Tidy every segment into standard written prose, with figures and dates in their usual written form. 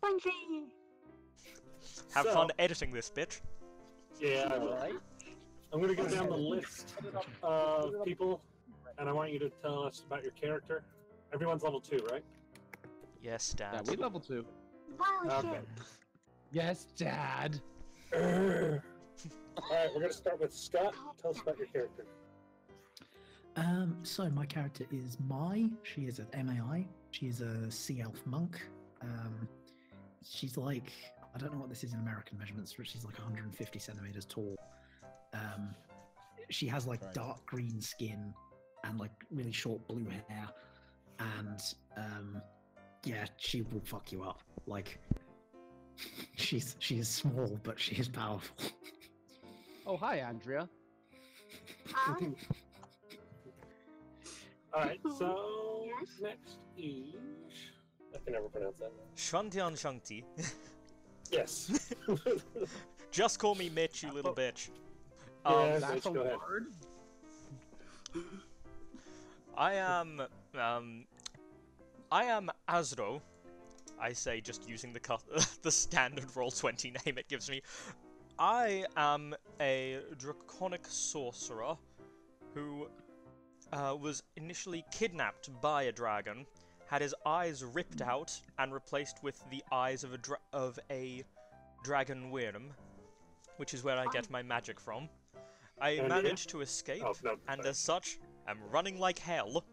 Spongy! Have fun editing this, bitch. Yeah, right. I'm gonna go down the list of people, and I want you to tell us about your character. Everyone's level 2, right? Yes, Dad. Yeah, we level 2. Wow, Okay. shit. Yes, Dad. Alright, we're gonna start with Scott. Tell us about your character. So my character is Mai. She is an MAI. She is a sea elf monk. She's like, I don't know what this is in American measurements, but she's like 150 centimeters tall. She has like dark green skin and like really short blue hair, and yeah, she will fuck you up. Like, she is small, but she is powerful. Oh, hi, Andrea. Alright, so Yes? next is... I can never pronounce that. Shantian Shanti. Yes. Just call me Mitch, you little bitch. Yeah, That's Mitch, a go ahead. word? I am Azro. I say just using the standard Roll20 name it gives me. I am a draconic sorcerer who was initially kidnapped by a dragon, had his eyes ripped out and replaced with the eyes of a dragon worm, which is where I get my magic from. I managed to escape, and as such, am running like hell.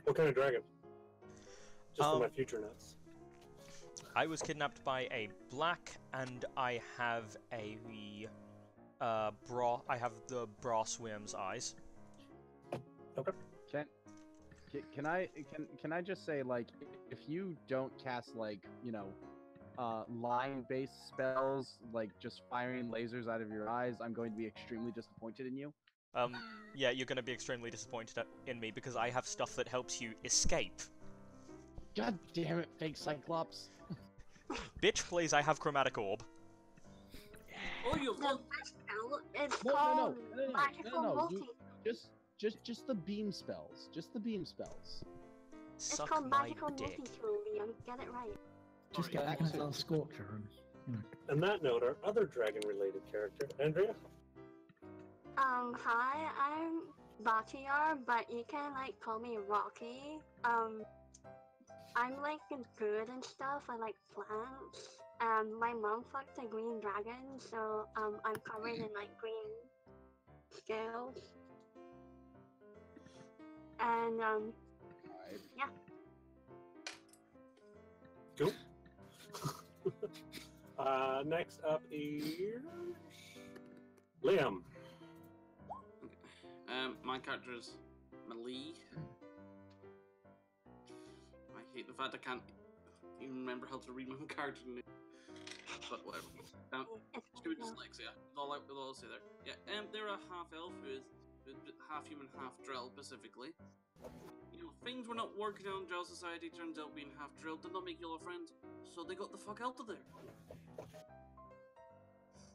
What kind of dragon? Just for my future notes. I was kidnapped by a black, and I have a I have the brass worm's eyes. Okay. Can I just say, like, if you don't cast, like, you know, line-based spells, like just firing lasers out of your eyes, I'm going to be extremely disappointed in you. Yeah, you're gonna be extremely disappointed in me because I have stuff that helps you escape. God damn it, fake Cyclops. Bitch, please, I have chromatic orb. Oh, you The best spell is No, called Magical no. Multi. Just the beam spells. Just the beam spells. It's Suck called my Magical dick. Multi-Tool, Liam. Get it right. Just get that little Scorcher and, you know. On that note, our other dragon-related character, Andrea. Hi, I'm Batiar, but you can, like, call me Rocky. I'm, like, good and stuff. I like plants. My mom fucked a green dragon, so, I'm covered in, like, green scales. And, yeah. Cool. Next up is Liam. My character is MacLeod. I hate the fact I can't even remember how to read my own character name. But whatever. Stupid dyslexia. All I'll say there. Yeah, they're a half-elf who is half-human, half-drill, specifically. You know, things were not working out in Drill Society. Turns out being half-drill did not make you all friends, so they got the fuck out of there.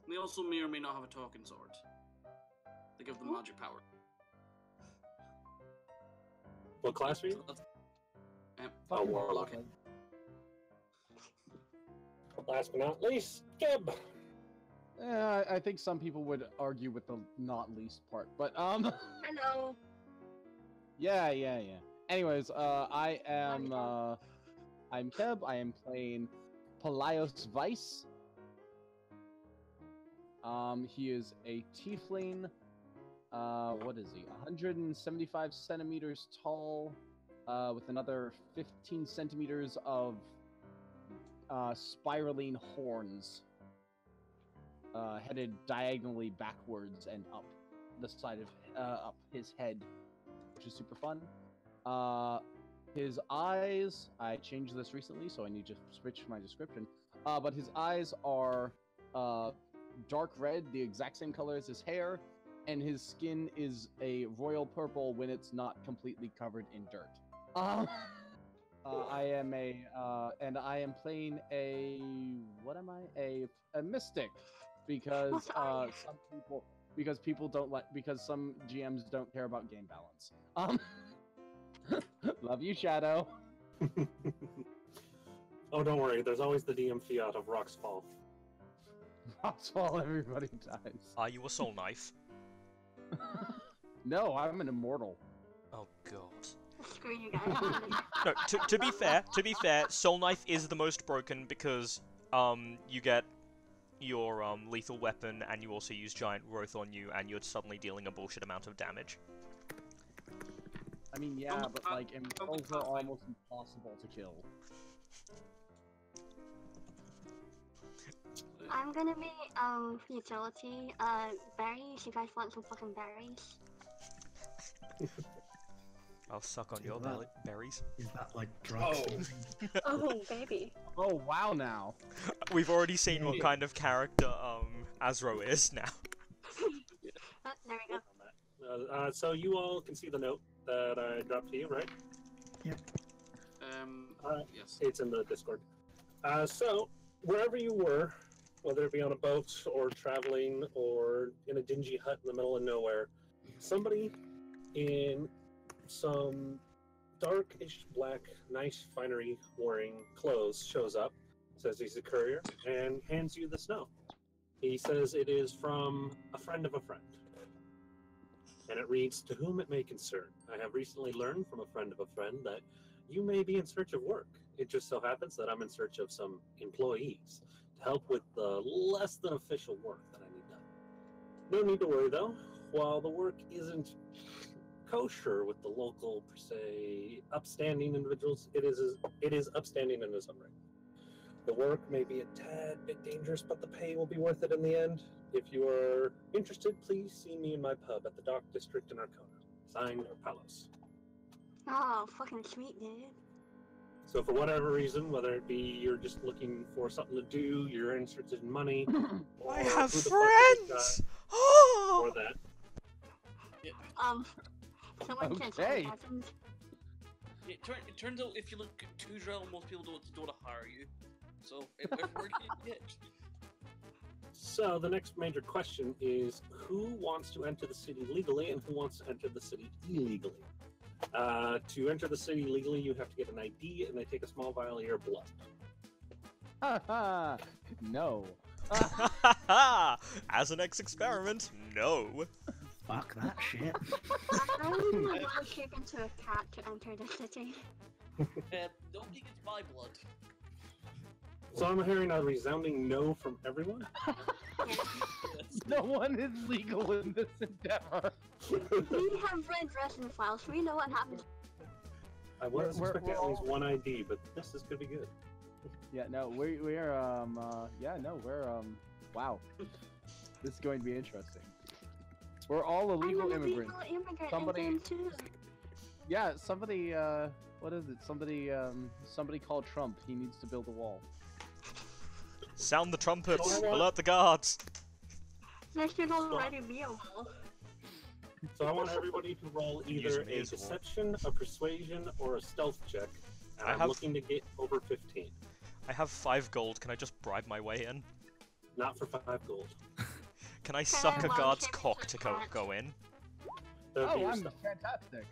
They also may or may not have a talking sword. They give them magic power. What class are you? Fucking warlock. Last but not least, Gib. I think some people would argue with the not least part, but Hello. yeah. Anyways, I am I'm Keb. I am playing Pelaios Vice. He is a tiefling. What is he? 175 centimeters tall, with another 15 centimeters of spiraling horns, headed diagonally backwards and up the side of up his head, which is super fun. His eyes, I changed this recently, so I need to switch my description. But his eyes are dark red, the exact same color as his hair, and his skin is a royal purple when it's not completely covered in dirt. I am and I am playing a, what am I? A mystic, because some GMs don't care about game balance. Love you, Shadow. Oh, don't worry. There's always the DM fiat of rocks fall. That's all everybody dies. Are you a soul knife? No, I'm an immortal. Oh god. Screw you guys. No, to be fair, soul knife is the most broken because you get your lethal weapon and you also use giant growth on you and you're suddenly dealing a bullshit amount of damage. I mean, yeah, but like immortals are almost impossible to kill. I'm gonna be utility. Berries. You guys want some fucking berries? I'll suck on your berries. Is that like drugs? Oh baby. Oh wow! Now We've already seen what kind of character Azro is now. There we go. So you all can see the note that I dropped to you, right? Yep. Yes. It's in the Discord. So wherever you were, whether it be on a boat or traveling or in a dingy hut in the middle of nowhere, somebody in some darkish black, nice finery wearing clothes shows up, says he's a courier, and hands you this note. He says it is from a friend of a friend. And it reads, "To whom it may concern, I have recently learned from a friend of a friend that you may be in search of work. It just so happens that I'm in search of some employees to help with the less than official work that I need done. No need to worry though. While the work isn't kosher with the local, per se, upstanding individuals, it is upstanding in its own right. The work may be a tad bit dangerous, but the pay will be worth it in the end. If you are interested, please see me in my pub at the Dock District in Arkona. Signed, Palos." Oh, fucking sweet, dude. So for whatever reason, whether it be you're just looking for something to do, you're interested in money, or I have who the fuck is this friends! guy, or that. Someone says Okay. orgasms. It turns out if you look at Tudrail, most people don't want to hire you. So if we're getting So the next major question is, who wants to enter the city legally and who wants to enter the city illegally? To enter the city legally, you have to get an ID, and they take a small vial of your blood. Haha! No. As an experiment, no. Fuck that shit. I really want to kick into a cat to enter the city. nobody gets my blood. So I'm hearing a resounding no from everyone. No one is legal in this endeavor. We have red resin files. We know what happens. I was We're expecting at all- least one ID, but this is gonna be good. Yeah, no, we're wow. This is going to be interesting. We're all illegal I'm an immigrants. illegal immigrant Somebody- in game too. Yeah, somebody, what is it? Somebody called Trump. He needs to build a wall. Sound the trumpets! Oh, I want- Alert the guards! There should already be a wall. So I want everybody to roll either a Use invisible. deception, a persuasion, or a stealth check. And I I'm have- looking to get over 15. I have 5 gold, can I just bribe my way in? Not for 5 gold. Can I suck a well, guard's give me cock some to cash. go in? That'd be Oh, your I'm stealth. fantastic.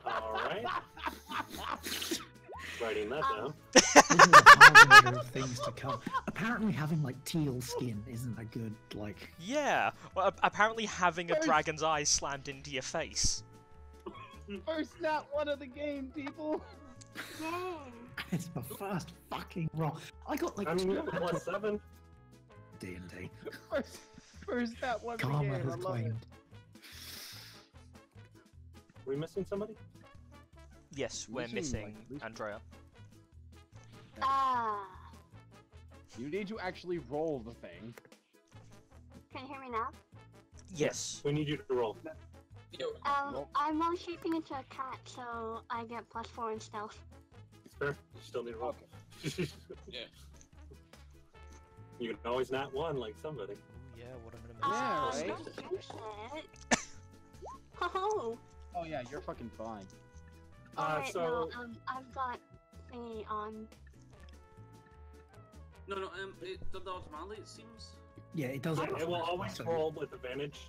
Alright. Writing that down. This is a harbinger of things to come. Apparently, having like teal skin isn't a good like. Yeah! Well, apparently having a First- dragon's eye slammed into your face. First nat one of the game, people. Yay! It's my first fucking roll. I got like I mean, you have a +7. D&D. First nat one of the Karma game. I has love it. claimed. Are we missing somebody? Yes, we're Missing, missing like, at least- Andrea. Ah. You need to actually roll the thing. Can you hear me now? Yes. We need you to roll. Yo, Well- I'm all shaping into a cat, so I get +4 in stealth. It's fair. You still need to roll. yeah. You can always not one like somebody. Ooh, yeah, what I'm gonna Yeah, miss. right? Don't do shit. Ho-ho! Oh yeah, you're fucking fine. Alright, so- no, I've got thingy on. No, it does automatically, it seems. Yeah, it does. Yeah, it will automatically, always so- roll with advantage.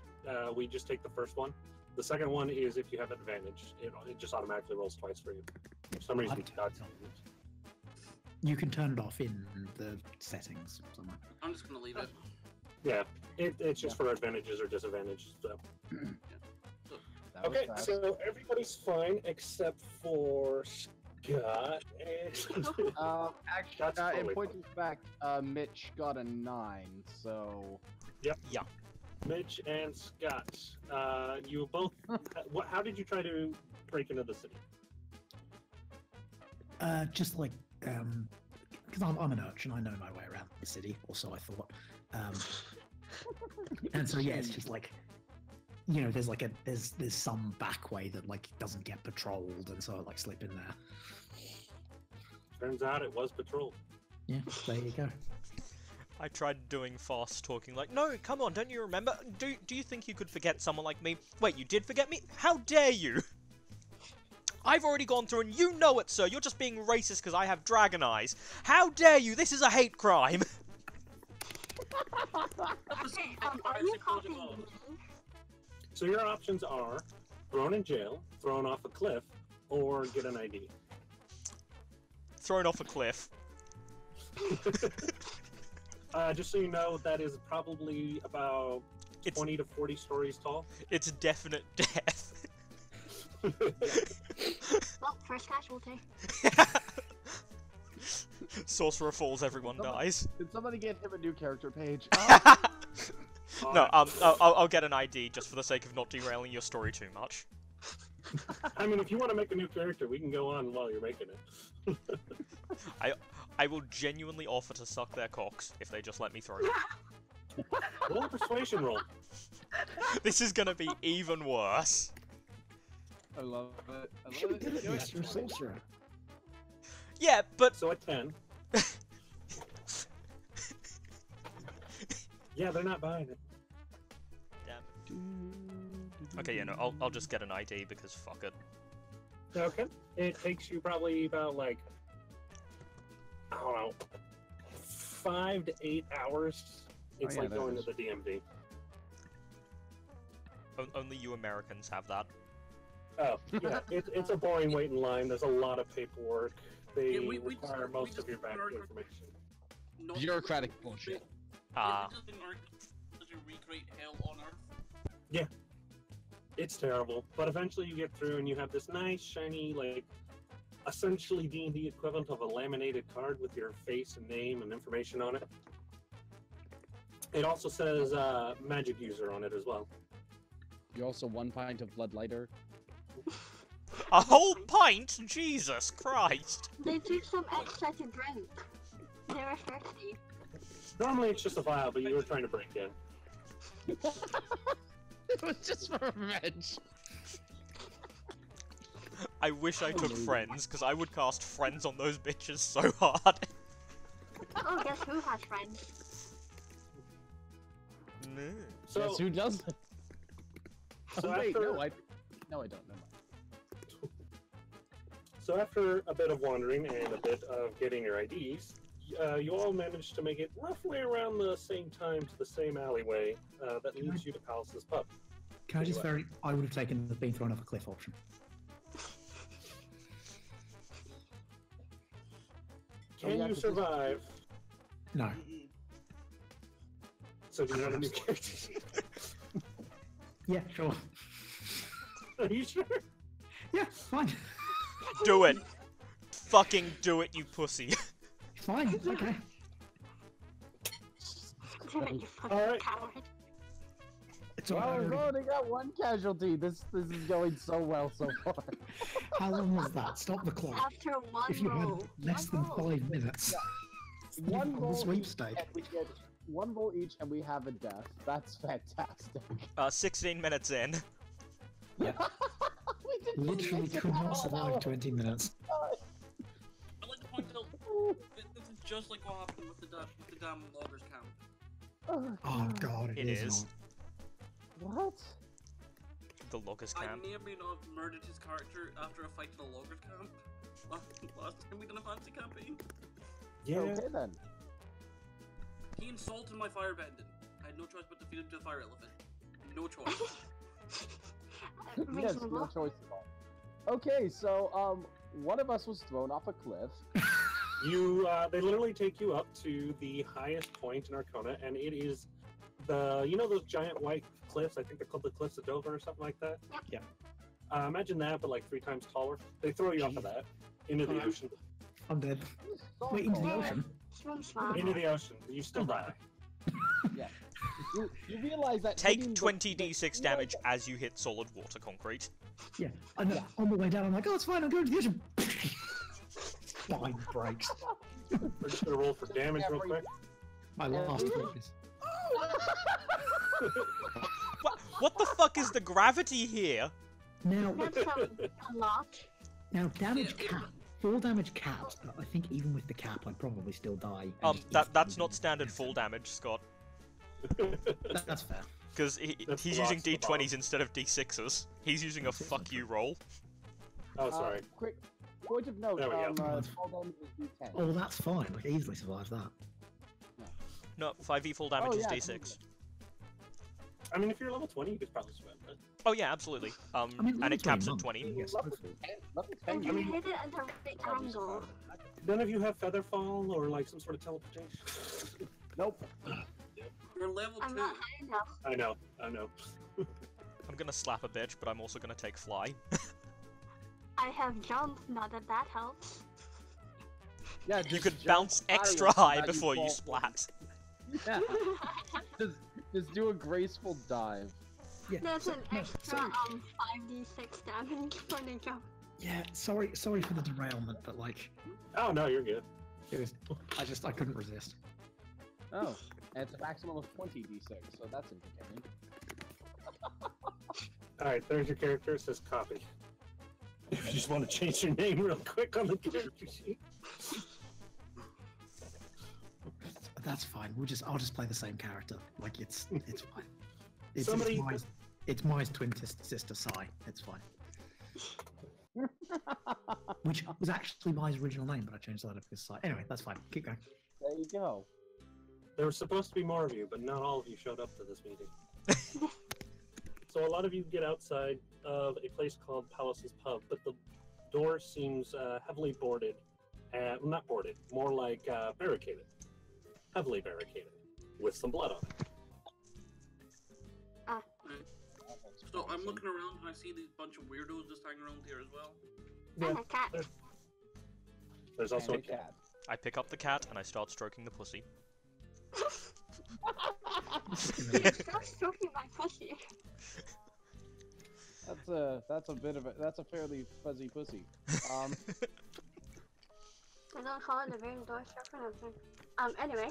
We just take the first one. The second one is if you have advantage. It just automatically rolls twice for you. For some reason, I've- God, You can turn it off in the settings somewhere. I'm just gonna leave it. yeah, it's just for advantages or disadvantages. So. That was Okay, fast. so everybody's fine except for Scott. And Actually, That's in totally point of fact, Mitch got a 9, so... Yeah. Mitch and Scott, you both. How did you try to break into the city? Just like, because I'm an urchin, I know my way around the city, or so I thought. And so yeah, it's just like, you know, there's some back way that like doesn't get patrolled, and so I like slip in there. Turns out it was patrolled. Yeah, there you go. I tried doing fast talking, like, no, come on, don't you remember? Do you think you could forget someone like me? Wait, you did forget me? How dare you? I've already gone through, and you know it, sir. You're just being racist because I have dragon eyes. How dare you? This is a hate crime. Okay, are you copying me? So your options are thrown in jail, thrown off a cliff, or get an ID. Thrown off a cliff. Just so you know, that is probably about 20 to 40 stories tall. It's definite death. Well, first casualty. Sorcerer falls, everyone dies. Did somebody get him a new character page? No, I'll get an ID just for the sake of not derailing your story too much. I mean, if you want to make a new character, we can go on while you're making it. I will genuinely offer to suck their cocks if they just let me through. Roll a persuasion roll. This is gonna be even worse. I love it. I Should love be good it. at You know, this, you're a sorcerer. Yeah, but So at 10. Yeah, they're not buying it. damn. Okay, yeah, no, I'll just get an ID because fuck it. Okay. It takes you probably about like, I don't know, 5 to 8 hours. It's yeah, like that going to is. the DMV. Only you Americans have that. Oh, yeah, it's a boring wait in line. There's a lot of paperwork. They Yeah, we require just- most we of just your bank learned- information. Not Bureaucratic bullshit. Ah, Just to recreate hell on Earth. It's terrible, but eventually you get through and you have this nice, shiny, like, essentially D&D equivalent of a laminated card with your face and name and information on it. It also says magic user on it as well. You also 1 pint of blood lighter. a whole pint? Jesus Christ! They took some extra to drink. They were thirsty. Normally it's just a vial, but you were trying to break in. It was just for revenge. I wish I took Amazing. friends, because I would cast friends on those bitches so hard. Oh, guess who has friends? No. So, Guess who doesn't? so Wait, after, no, I don't. Never mind. So after a bit of wandering and a bit of getting your IDs, you all managed to make it roughly around the same time to the same alleyway that leads you to Palace's pub. Can I just I would have taken the being thrown off a cliff option. Can yeah, you 'cause this- survive? No. So do you want a new character? Yeah, sure. Are you sure? Yeah, fine. Do it! Fucking do it, you pussy. Fine, it's okay. Damn it, you fucking Alright. coward. It's all Well, we've right. already got 1 casualty. This is going so well so far. How long was that? Stop the clock. After one If you had roll. less than One roll. 5 minutes, you've One got roll the each, sweepstake. and we get 1 roll each, and we have a death. That's fantastic. 16 minutes in. We did Literally this could in not half an hour. survive 20 minutes. I'd like to point out this is just like what happened with the damn loggers camp. Oh god, It is. What? The loggers I camp. may or may not have murdered his character after a fight in a loggers camp. Last time we done a fancy campaign. Yeah. Okay then. He insulted my firebending. I had no choice but to feed him to the fire elephant. No choice. Yes, no Reasonable. choice at all. Okay, so one of us was thrown off a cliff. They literally take you up to the highest point in Arkona, and it is those giant white cliffs. I think they're called the Cliffs of Dover or something like that. Yeah. Imagine that, but like 3 times taller. They throw you off of that into the ocean. I'm dead. So Wait, into the cold. ocean? Swim smart. Into the ocean. You still die. Yeah. You realize that Take hitting the- 20d6 damage as you hit solid water concrete. Yeah. I know. On the way down, I'm like, oh, it's fine. I'm going to the ocean. Spine breaks. We're just gonna roll for damage real quick. My last focus. What the fuck is the gravity here? Now, That's a lot. damage cap. Full damage caps, but I think even with the cap, I'd probably still die. and just That's instantly not be standard dead. full damage, Scott. That's fair. Because That's he's the using rocks at the d20s bottom. instead of d6s. He's using a fuck you roll. Oh, sorry. Quick point of note, There we go. fall damage is D10. Oh, that's fine. I can easily survive that. No, 5e full damage Oh, is yeah, d6. I mean, if you're level 20, you could probably swim. But... Oh yeah, absolutely. I mean, And it level caps at 20, 20. yes, Level hopefully. 10, level 10, And you you mean- hit it at the right angle. None of you have feather fall or like some sort of teleportation. Nope. You're level I'm 2. not high enough. I know. I'm gonna slap a bitch, but I'm also gonna take fly. I have jump, not that that helps. Yeah, You just could jump bounce higher extra so high that before you fall. splat. Yeah. Just do a graceful dive. Yeah. There's an no, extra sorry. 5d6 damage for the jump. Yeah, sorry for the derailment, but like, Oh, no, you're good. it was, I couldn't resist. Oh, and it's a maximum of 20 d6, so that's entertaining. Alright, there's your character. It says copy. If you just want to change your name real quick on the character sheet. That's fine. I'll just play the same character. Like it's fine. Somebody- It's my twin sister Sai. It's fine. Which was actually my original name, but I changed that up because Sai. Anyway, that's fine. Keep going. There you go. There were supposed to be more of you, but not all of you showed up to this meeting. So a lot of you get outside of a place called Palace's Pub, but the door seems heavily boarded. Not boarded, more like barricaded. Heavily barricaded, with some blood on it. So I'm looking around and I see these bunch of weirdos just hanging around here as well. And a cat. There's also a And a cat. I pick up the cat and I start stroking the pussy. Stop stroking my pussy. That's a fairly fuzzy pussy. I don't call it a very door stroke or nothing. Anyway.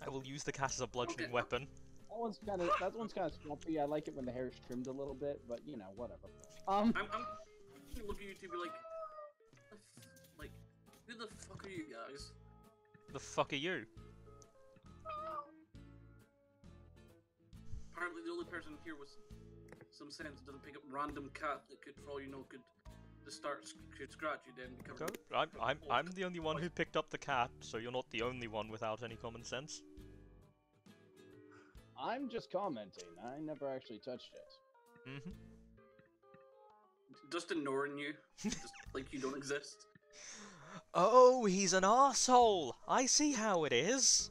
I will use the cat as a bludgeoning Okay. weapon. That one's kind of swampy. I like it when the hair is trimmed a little bit, but you know, whatever. I'm looking at you to be like, who the fuck are you guys? The fuck are you? Apparently the only person here with some sense doesn't pick up random cat that could, for all you know, could scratch you then become. I'm the only one who picked up the cat, so you're not the only one without any common sense. I'm just commenting. I never actually touched it. Mm-hmm. Just ignoring you, just like you don't exist. Oh, he's an arsehole! I see how it is!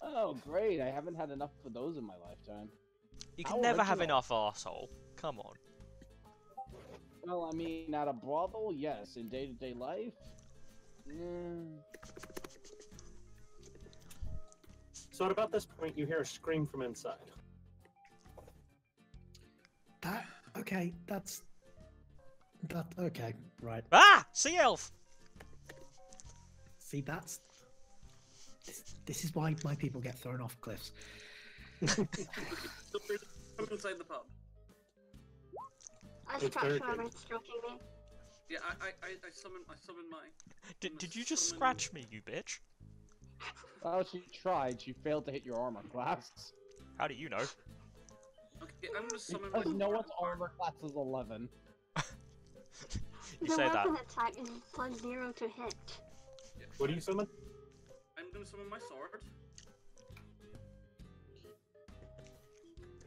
Oh, great! I haven't had enough of those in my lifetime. You How can never have original. enough arsehole. Come on. Well, I mean, at a brothel, yes. In day-to-day life, So at about this point, you hear a scream from inside. Okay, right. Ah! Sea elf! See, this is why my people get thrown off cliffs. So come inside the pub. I It's scratch very whoever's good. stroking me. Yeah, I summon my. Did you just scratch me, you bitch? well, she tried. She failed to hit your armor class. How do you know? Okay, I'm gonna summon my. Because no one's armor class is 11. You The say that. weapon attack is +0 to hit. Yeah, What do you summon? I'm gonna summon my sword.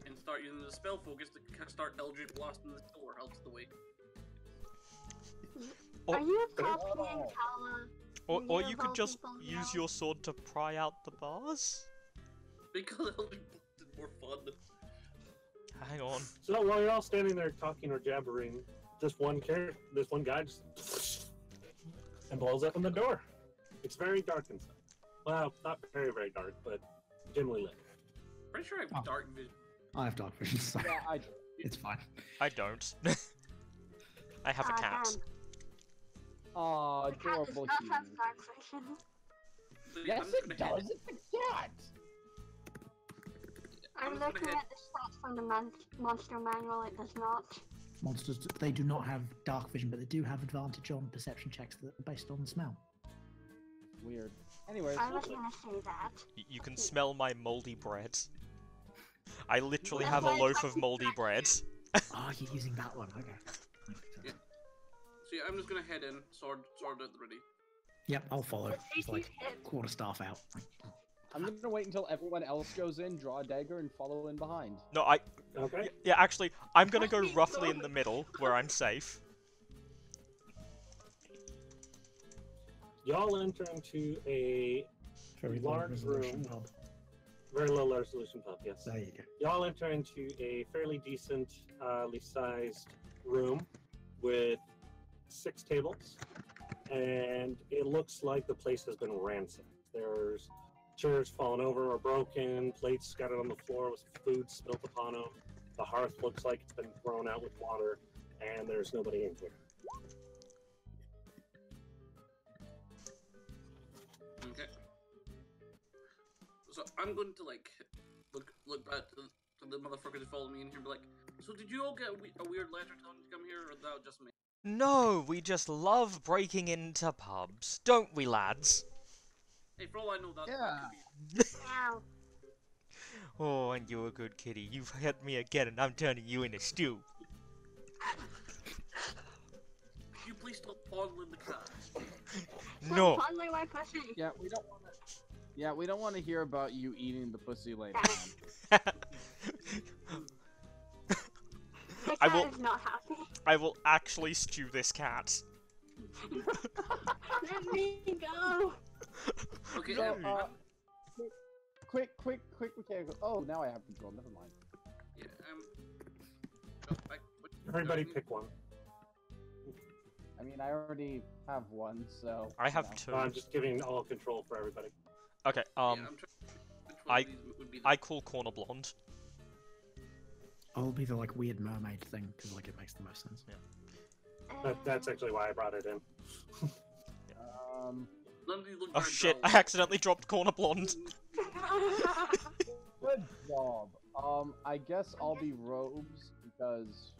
And start using the spell focus to start Eldritch blasting the door out of the way. Are you copying Kala? Or you could just use your sword to pry out the bars? Because Eldritch blast is more fun. Hang on. So while you're all standing there talking or jabbering, this one guy just and blows up in the door. It's very dark inside. Well, not very, very dark, but dimly lit. Pretty sure I have dark vision. I have dark vision, so Yeah, it's fine. I don't. I have a cat. Damn. Aw, The cat does adorable not have human. dark vision. So, Yes, I'm just it gonna head- does. It's a cat. I'm just gonna looking head- at the stats from the monster manual, it does not. Monsters, they do not have dark vision, but they do have advantage on perception checks that are based on smell. Weird. Anyways, I was gonna say that. You can smell my moldy bread. I literally That's have a why I loaf tried of to moldy track bread. Oh, you're using that one, okay. Yeah. So yeah, I'm just gonna head in, sword at the ready. Yep, I'll follow. Let's It's see like if you hit. quarterstaff out. I'm gonna wait until everyone else goes in, draw a dagger, and follow in behind. No, Okay. yeah, actually, I'm gonna go roughly in the middle, where I'm safe. Y'all enter into a Very large resolution room. pub. very low resolution pub, yes. There you go. Y'all enter into a fairly decently sized room with 6 tables, and it looks like the place has been ransacked. There's chairs fallen over or broken, plates scattered on the floor with food spilt upon them. The hearth looks like it's been thrown out with water, and there's nobody in here. Okay. So I'm going to like look back to the motherfuckers who followed me in here and be like, so did you all get a weird letter telling you to come here, or that was just me? No, we just love breaking into pubs, don't we, lads? Hey, for all I know, that Yeah. could be. Wow. Oh, and you're a good kitty. You've hit me again, and I'm turning you into stew. Could you please stop fondling the cat? No. Fondling my pussy. Yeah, we don't want to. Yeah, we don't want to hear about you eating the pussy later. The I cat will- is not happy. I will actually stew this cat. Let me go. Okay, So, No. quick mechanical. Oh, now I have control. Never mind. yeah, Everybody pick one. I mean, I already have one, so. I have you know. two. I'm just giving all control for everybody. Okay, yeah, I'm trying which one I- of these would be the... I call Corner Blonde. I'll be the like weird mermaid thing because like it makes the most sense. That's actually why I brought it in. None of these look Oh very shit, dull. I accidentally dropped Corner Blonde. Good job. I guess I'll be robes because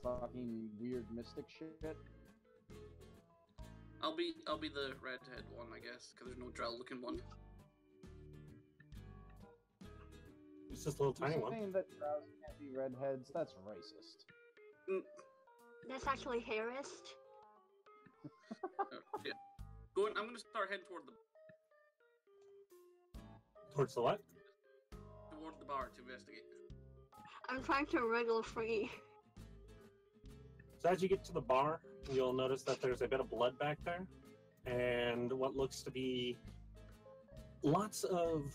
fucking weird mystic shit. I'll be the redhead one, I guess, because there's no drow looking one. It's just a little tiny You're one. saying that drows can't be redheads? That's racist. That's actually hairist. Yeah. I'm gonna start heading toward Towards the what? the bar to investigate. I'm trying to wriggle free. So as you get to the bar, you'll notice that there's a bit of blood back there, and what looks to be lots of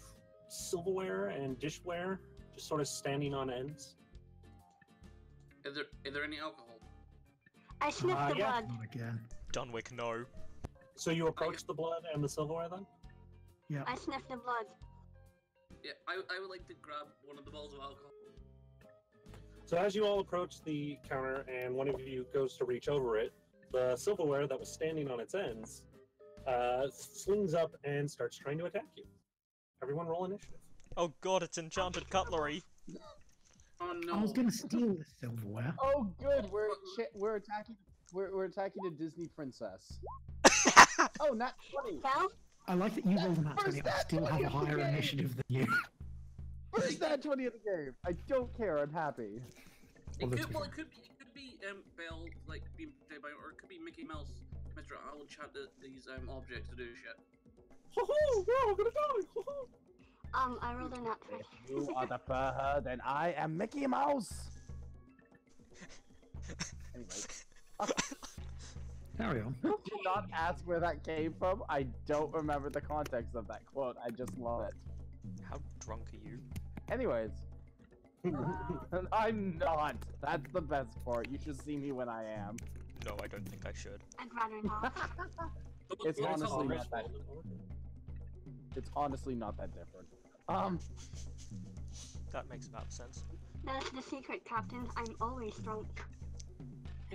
silverware and dishware just sort of standing on ends. Is there any alcohol? I sniffed the yeah. blood. Not again. Dunwick, no. So you approach the blood and the silverware then? Yeah. I sniffed the blood. Yeah, I would like to grab one of the bottles of alcohol. So as you all approach the counter and one of you goes to reach over it, the silverware that was standing on its ends slings up and starts trying to attack you. Everyone roll initiative. Oh god, it's enchanted cutlery. Oh no. I was gonna steal the silverware. Oh, good. We're attacking. We're attacking a Disney princess. Oh, not 20. Well, I like that you rolled an First 20. I that still have 20 a of the higher game. initiative than you. Where's that 20 of the game? I don't care. I'm happy. Well, It that's could be Belle, like being played by, or it could be Mickey Mouse. Mister, I will chat these objects to do shit. Ho-ho! We're all gonna die! Ho-ho! I rolled a nat 20. You are the fur, then I am Mickey Mouse. Anyway. Carry on. Do not ask where that came from. I don't remember the context of that quote. I just love it. How drunk are you? Anyways. I'm not. That's the best part. You should see me when I am. No, I don't think I should. I'd rather not. It's Yeah, honestly all not right. that. It's honestly not that different. That makes about sense. That's the secret, Captain. I'm always drunk.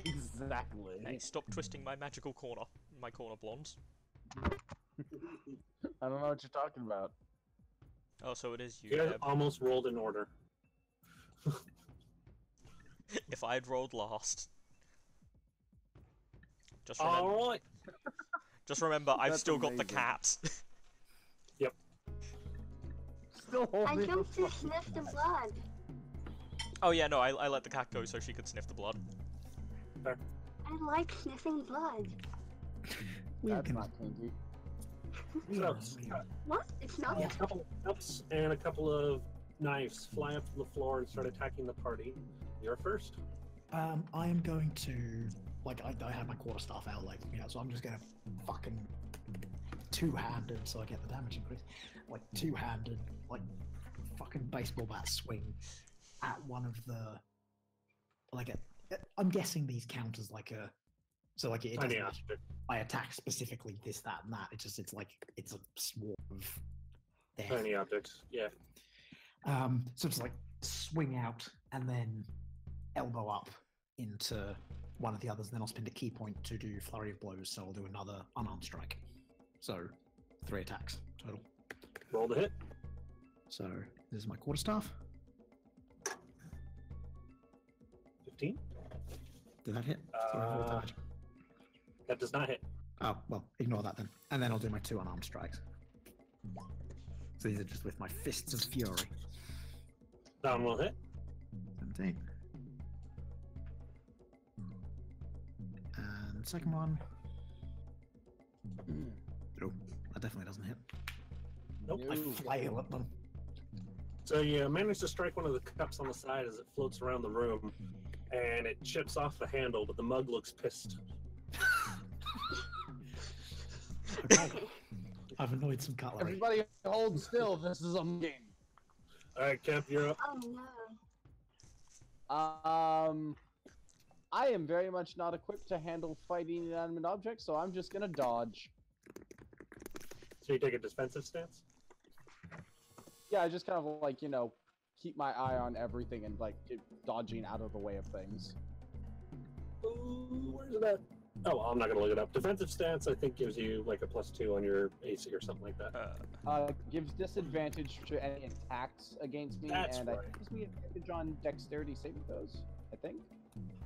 Exactly. Hey, stop twisting my magical corner. My corner blondes. I don't know what you're talking about. Oh, so it is you, You guys Deb. almost rolled in order. If I'd rolled last. Just remember, Alright. just remember I've That's still got the amazing. cat. Still I holding jumped to sniff the blood. Oh yeah, no, I let the cat go so she could sniff the blood. I like sniffing blood. We That's can. not kinky. So, What? It's not. a couple of cups and a couple of knives fly up to the floor and start attacking the party. You're first. I am going to, like, I have my quarterstaff out, like, you know, so I'm just gonna fucking two-handed, so I get the damage increase. Like, two-handed, like, fucking baseball bat swing at one of the, like, I'm guessing these count as like a, so like it Tiny doesn't, object. I attack specifically this, that, and that. It's like, it's a swarm of death. Tiny objects. Yeah. So it's like swing out and then elbow up into one of the others. Then I'll spend a key point to do flurry of blows. So I'll do another unarmed strike. So 3 attacks total. Roll the hit. So this is my quarterstaff. 15. Did that hit? Sorry, roll damage. That does not hit. Oh, well, ignore that then. And then I'll do my 2 unarmed strikes. So these are just with my fists of fury. That one will hit. 17. And second one. Oh, that definitely doesn't hit. Nope. I flail at them. So you manage to strike one of the cups on the side as it floats around the room, and it chips off the handle, but the mug looks pissed. Okay. I've annoyed some cutlery. Everybody hold still. This is a game. All right, Kev, you're up. Oh no. I am very much not equipped to handle fighting inanimate objects, so I'm just gonna dodge. So you take a defensive stance. Yeah, I just kind of like, you know, keep my eye on everything and like dodging out of the way of things. Ooh, where's it at? Oh, well, I'm not gonna look it up. Defensive stance, I think, gives you like a +2 on your AC or something like that. Gives disadvantage to any attacks against me, That's and right. I think gives me advantage on dexterity saving throws. I think.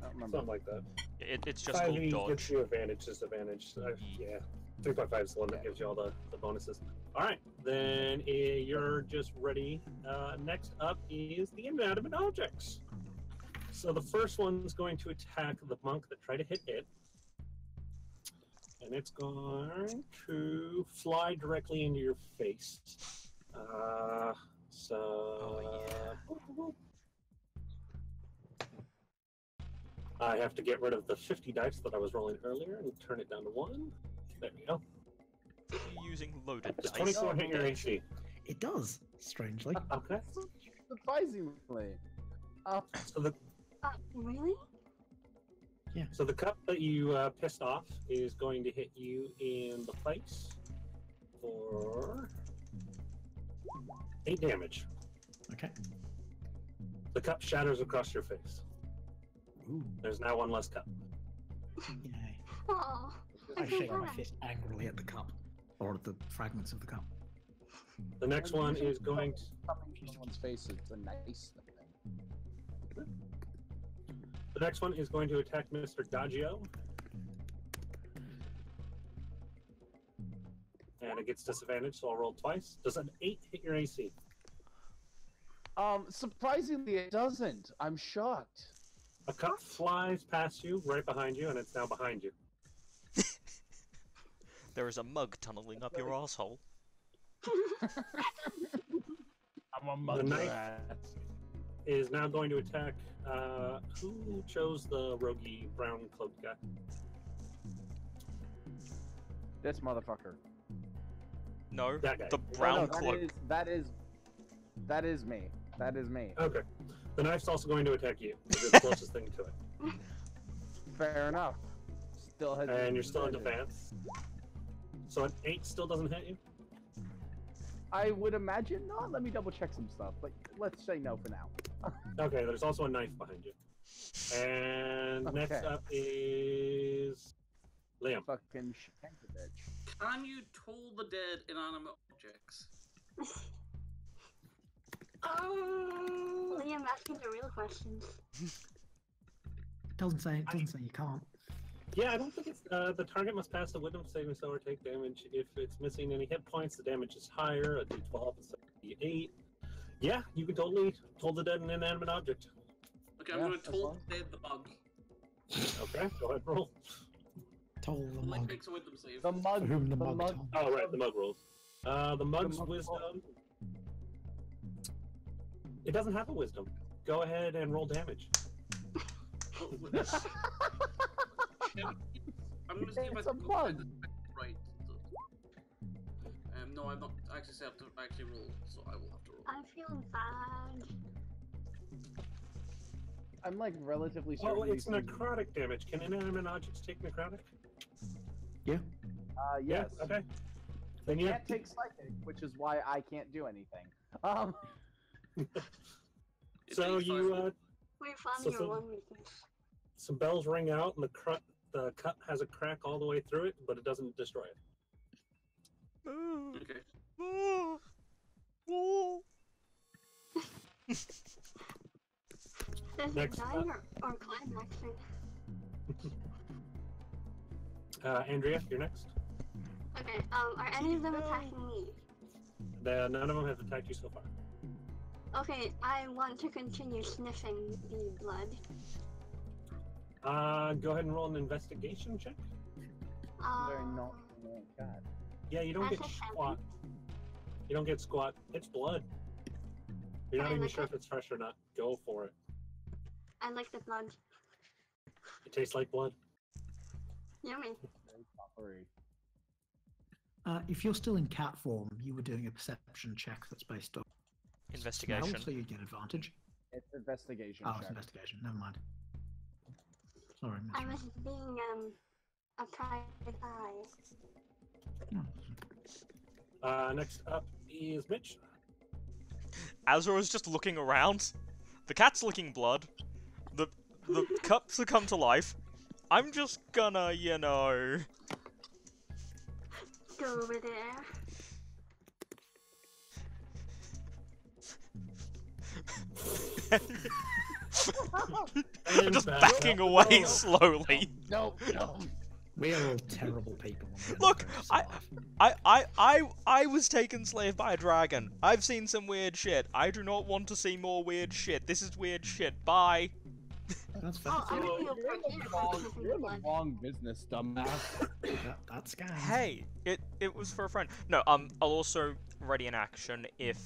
I don't remember. Something like that. It's just called 5e dodge. gives you advantage, disadvantage. Yeah, 3.5 is the one that gives you all the bonuses. All right, then you're just ready. Next up is the inanimate objects. So the first one's going to attack the monk that tried to hit it. And it's going to fly directly into your face. I have to get rid of the 50 dice that I was rolling earlier and turn it down to 1. There we go. You're using loaded Does dice. 24 hit your AC? It does, strangely. Okay. Surprisingly. Really? So the cup that you pissed off is going to hit you in the face for 8 damage. Okay. The cup shatters across your face. Ooh, There's now 1 less cup. yay. Oh. I shake my fist angrily at the cup, or at the fragments of the cup. The next one is going to... Cupping someone's face is a nice thing. The next one is going to attack Mr. Daggio. And it gets disadvantage, so I'll roll twice. Does an 8 hit your AC? Surprisingly, it doesn't. I'm shocked. A cup flies past you, right behind you, and it's now behind you. There is a mug tunneling up your asshole. I'm a The knife rat. is now going to attack. Who chose the roguey brown cloaked guy? This motherfucker. No, That guy. the Oh, brown No, cloak. that is me. That is me. Okay. The knife's also going to attack you. It's the closest thing to it. Fair enough. Still has And you're still in disadvantage. defense. So an 8 still doesn't hit you? I would imagine not. Let me double check some stuff, but let's say no for now. Okay, there's also a knife behind you. And next Okay. up is Liam. Fucking shank the bitch. Can you toll the dead inanimate objects? Liam asking the real questions. It doesn't say you can't. Yeah, I don't think it's the target must pass the wisdom saving throw or take damage. If it's missing any hit points, the damage is higher, a d12 instead of d8. Yeah, you can totally toll the dead an inanimate object. Okay, I'm Yeah, gonna that's toll fine. the dead the bug. Okay, go ahead, roll. Toll the Like mug. makes a wisdom save. The mug. For whom the mug told. Oh, right, the mug rolls. The mug's mug wisdom. It doesn't have a wisdom. Go ahead and roll damage. I'm gonna see if I It's a can go bug. right. No, I'm not actually set up to actually roll, so I will have to roll. I feel bad. I'm like relatively certain. Oh, it's these things- necrotic damage. Can inanimate objects take necrotic? Yes. Yeah, okay. Then You yeah. can't take psychic, which is why I can't do anything. It So takes you, five- We found So your some- one weakness. some bells ring out, and the cut has a crack all the way through it, but it doesn't destroy it. Okay. Does it Next die up. or climaxing? Andrea, you're next. Okay, are any of them attacking me? None of them have attacked you so far. Okay, I want to continue sniffing the blood. Go ahead and roll an investigation check. Very not. Oh, God. Yeah, you don't That's get a squat. You don't get squat. It's blood. You're not I even like sure it. if it's fresh or not. Go for it. I like the blood. It tastes like blood. Yummy. Very coppery. If you're still in cat form, you were doing a perception check that's based on Investigation. smell, so you get advantage. It's investigation Oh, it's check. investigation. Never mind. Sorry, I Mitch. was being a private eye. No. Next up is Mitch. Azra is just looking around. The cat's licking blood. The cups have come to life. I'm just gonna, you know. Go over there. Just back backing up. away No. slowly. No, no. We are all terrible people. and we're Look, not going to survive. I was taken slave by a dragon. I've seen some weird shit. I do not want to see more weird shit. This is weird shit. Bye. That's fair. Oh, I'm So- gonna You're in the wrong business, dumbass. That's scam. Hey, it was for a friend. No, I'll also ready an action if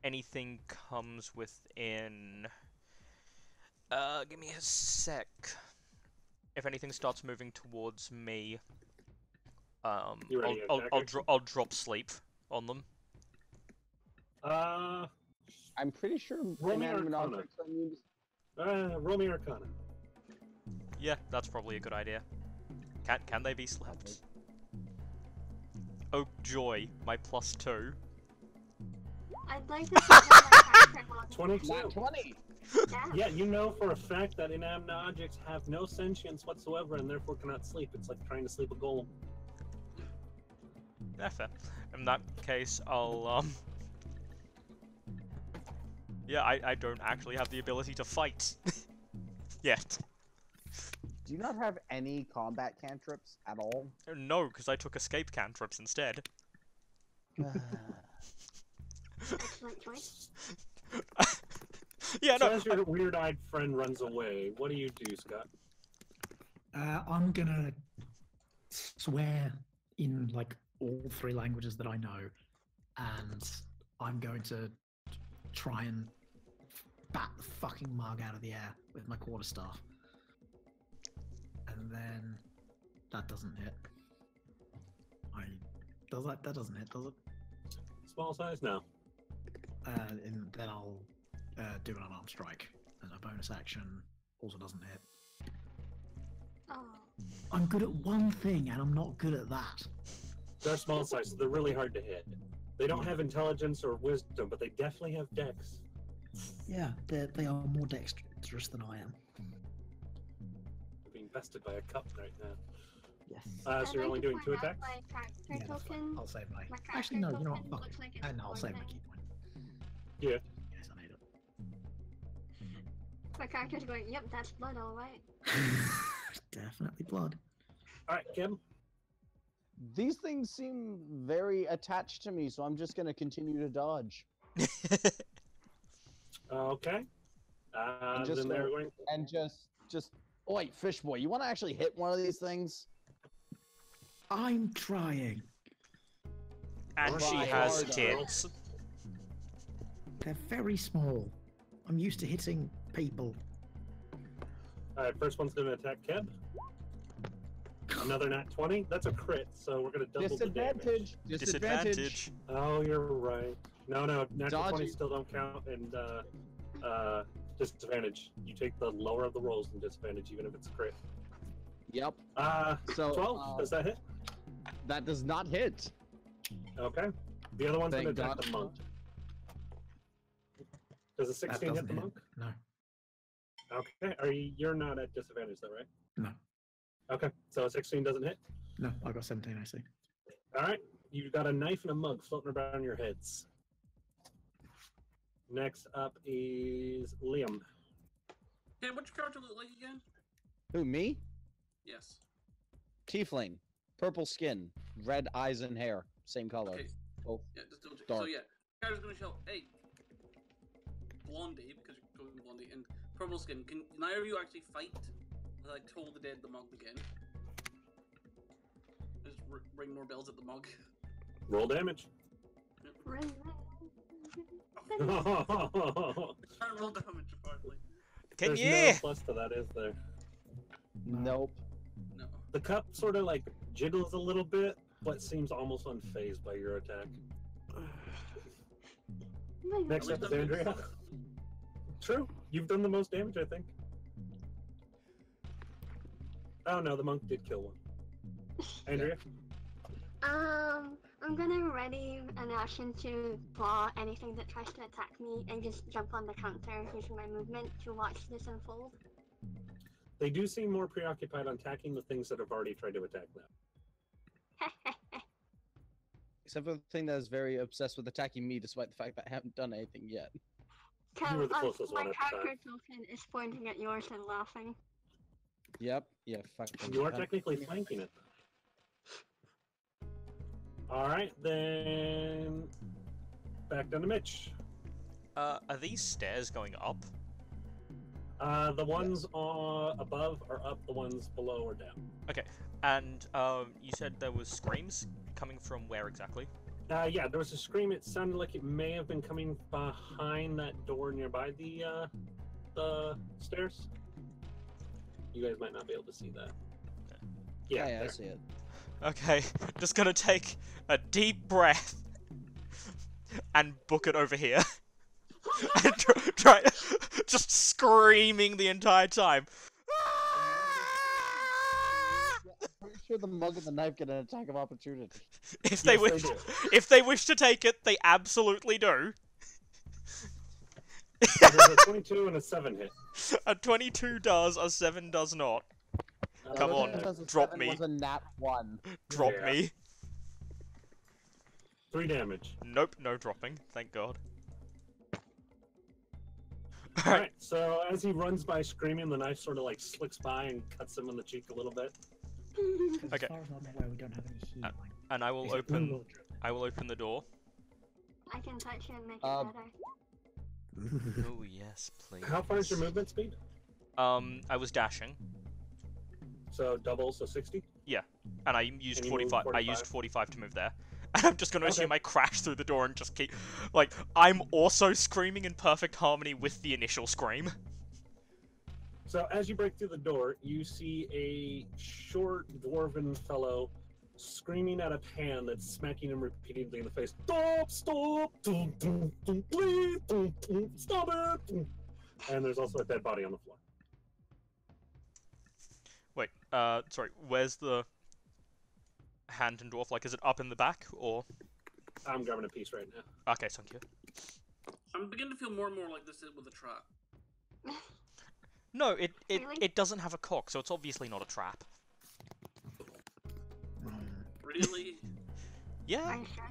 anything comes within. Give me a sec. If anything starts moving towards me, You ready to attack her? I'll drop sleep on them. I'm pretty sure Roll me inanimate Arcana. objects are immune to Roll me Arcana. Yeah, that's probably a good idea. Can they be slept? Oh joy, my +2. I'd like to see how my character looks. 22. Nat 20! Yeah. Yeah, you know for a fact that inanimate objects have no sentience whatsoever and therefore cannot sleep. It's like trying to sleep a golem. Yeah, fair. In that case, I'll yeah, I don't actually have the ability to fight yet. Do you not have any combat cantrips at all? No, because I took escape cantrips instead. Excellent choice. Yeah, So no. as your weird-eyed friend runs away, what do you do, Scott? I'm gonna swear in like all three languages that I know, and I'm going to try and bat the fucking mug out of the air with my quarterstaff. And then that doesn't hit. That doesn't hit, does it? Small size? No. And then I'll do an unarmed strike as a bonus action. Also doesn't hit. Oh. I'm good at one thing, and I'm not good at that. They're small size, so they're really hard to hit. They don't have intelligence or wisdom, but they definitely have dex. Yeah, they are more dexterous than I am. You're being bested by a cup right now. Yes. So you're only doing 2 attacks? My character Yeah, that's fine. token. I'll save my. My Actually, no. You know what? character Fuck token it. looks like it's And I'll save my going key point. Yeah. Yes, I need it. My character's going, yep, that's blood, alright. Definitely blood. Alright, Kim. These things seem very attached to me, so I'm just gonna continue to dodge. Okay. just Then they're going. And just. Oi, fish boy, you want to actually hit one of these things? I'm trying. And she Right. has Hard, tits. They're very small. I'm used to hitting people. Alright, first one's going to attack Keb. Another nat 20. That's a crit, so we're going to double the damage. Disadvantage. Oh, you're right. No, natural Dodgy. 20 still don't count, and disadvantage. You take the lower of the rolls and disadvantage, even if it's a crit. Yep. So, 12, So, does that hit? that does not hit. Okay. The other one's going to Thank attack God. the monk. Does a 16 hit doesn't the hit. monk? No. Okay. You're not at disadvantage, though, right? No. Okay. So a 16 doesn't hit? No, I got 17, I see. Alright. You've got a knife and a mug floating around your heads. Next up is Liam. Hey, what's your character look like again? Who, me? Yes. Tiefling. Purple skin. Red eyes and hair. Same color. Okay. Both Yeah, just double check. dark. So yeah, character's gonna shout, hey, Blondie, because you're going Blondie, and Purple Skin, can neither of you actually fight? Like, toll the dead the mug again. Just ring more bells at the mug. Roll damage. Ring, There's Can't roll damage, apparently. Can no you? plus to that, is there? Nope. No. The cup sort of like jiggles a little bit, but seems almost unfazed by your attack. Next up is Andrea. True. You've done the most damage, I think. Oh no, the monk did kill one. Andrea? I'm gonna ready an action to claw anything that tries to attack me and just jump on the counter using my movement to watch this unfold. They do seem more preoccupied on attacking the things that have already tried to attack them. Except for the thing that is very obsessed with attacking me, despite the fact that I haven't done anything yet. You were the closest my one at the time. character token is pointing at yours and laughing. Yep. Yeah. Fucking. You are technically flanking it. Alright, then back down to Mitch. Are these stairs going up? The ones above are up, the ones below are down. Okay, and you said there was screams coming from where exactly? Yeah, there was a scream. It sounded like it may have been coming behind that door nearby the stairs. You guys might not be able to see that. Yeah, I there. see it. Okay, just gonna take a deep breath and book it over here. And try just screaming the entire time. I'm pretty sure the mug and the knife get an attack of opportunity. If they Yes, they wish, do. if they wish to take it, they absolutely do. There's a 22 and a 7 hit. A 22 does, a 7 does not. Come on, drop me. Was a nat 1. Drop Yeah. me. 3 damage. Nope, no dropping. Thank God. Alright, so as he runs by screaming, the knife sort of like slicks by and cuts him in the cheek a little bit. Okay. As far as I'm aware, we don't have any healing. And I will Is it blue open. or I will open the door. I can touch it and make it Um, better. Oh yes, please. How far is your movement speed? I was dashing, So double, so 60? and I used And you moved 45. I 45? used 45 to move there, And I'm just gonna assume I crash through the door and just keep... Like, I'm also screaming in perfect harmony with the initial scream. So as you break through the door, you see a short dwarven fellow screaming at a pan that's smacking him repeatedly in the face. Stop! Stop! Dum, dum, dum, please! Dum, dum, stop it! Dum. And there's also a dead body on the floor. Wait, sorry, where's the hand and dwarf? Like, is it up in the back, or...? I'm grabbing a piece right now. Okay, thank you. I'm beginning to feel more and more like this is with a trap. No, it Really? doesn't have a cock, so it's obviously not a trap. Really? Yeah, Are you sure?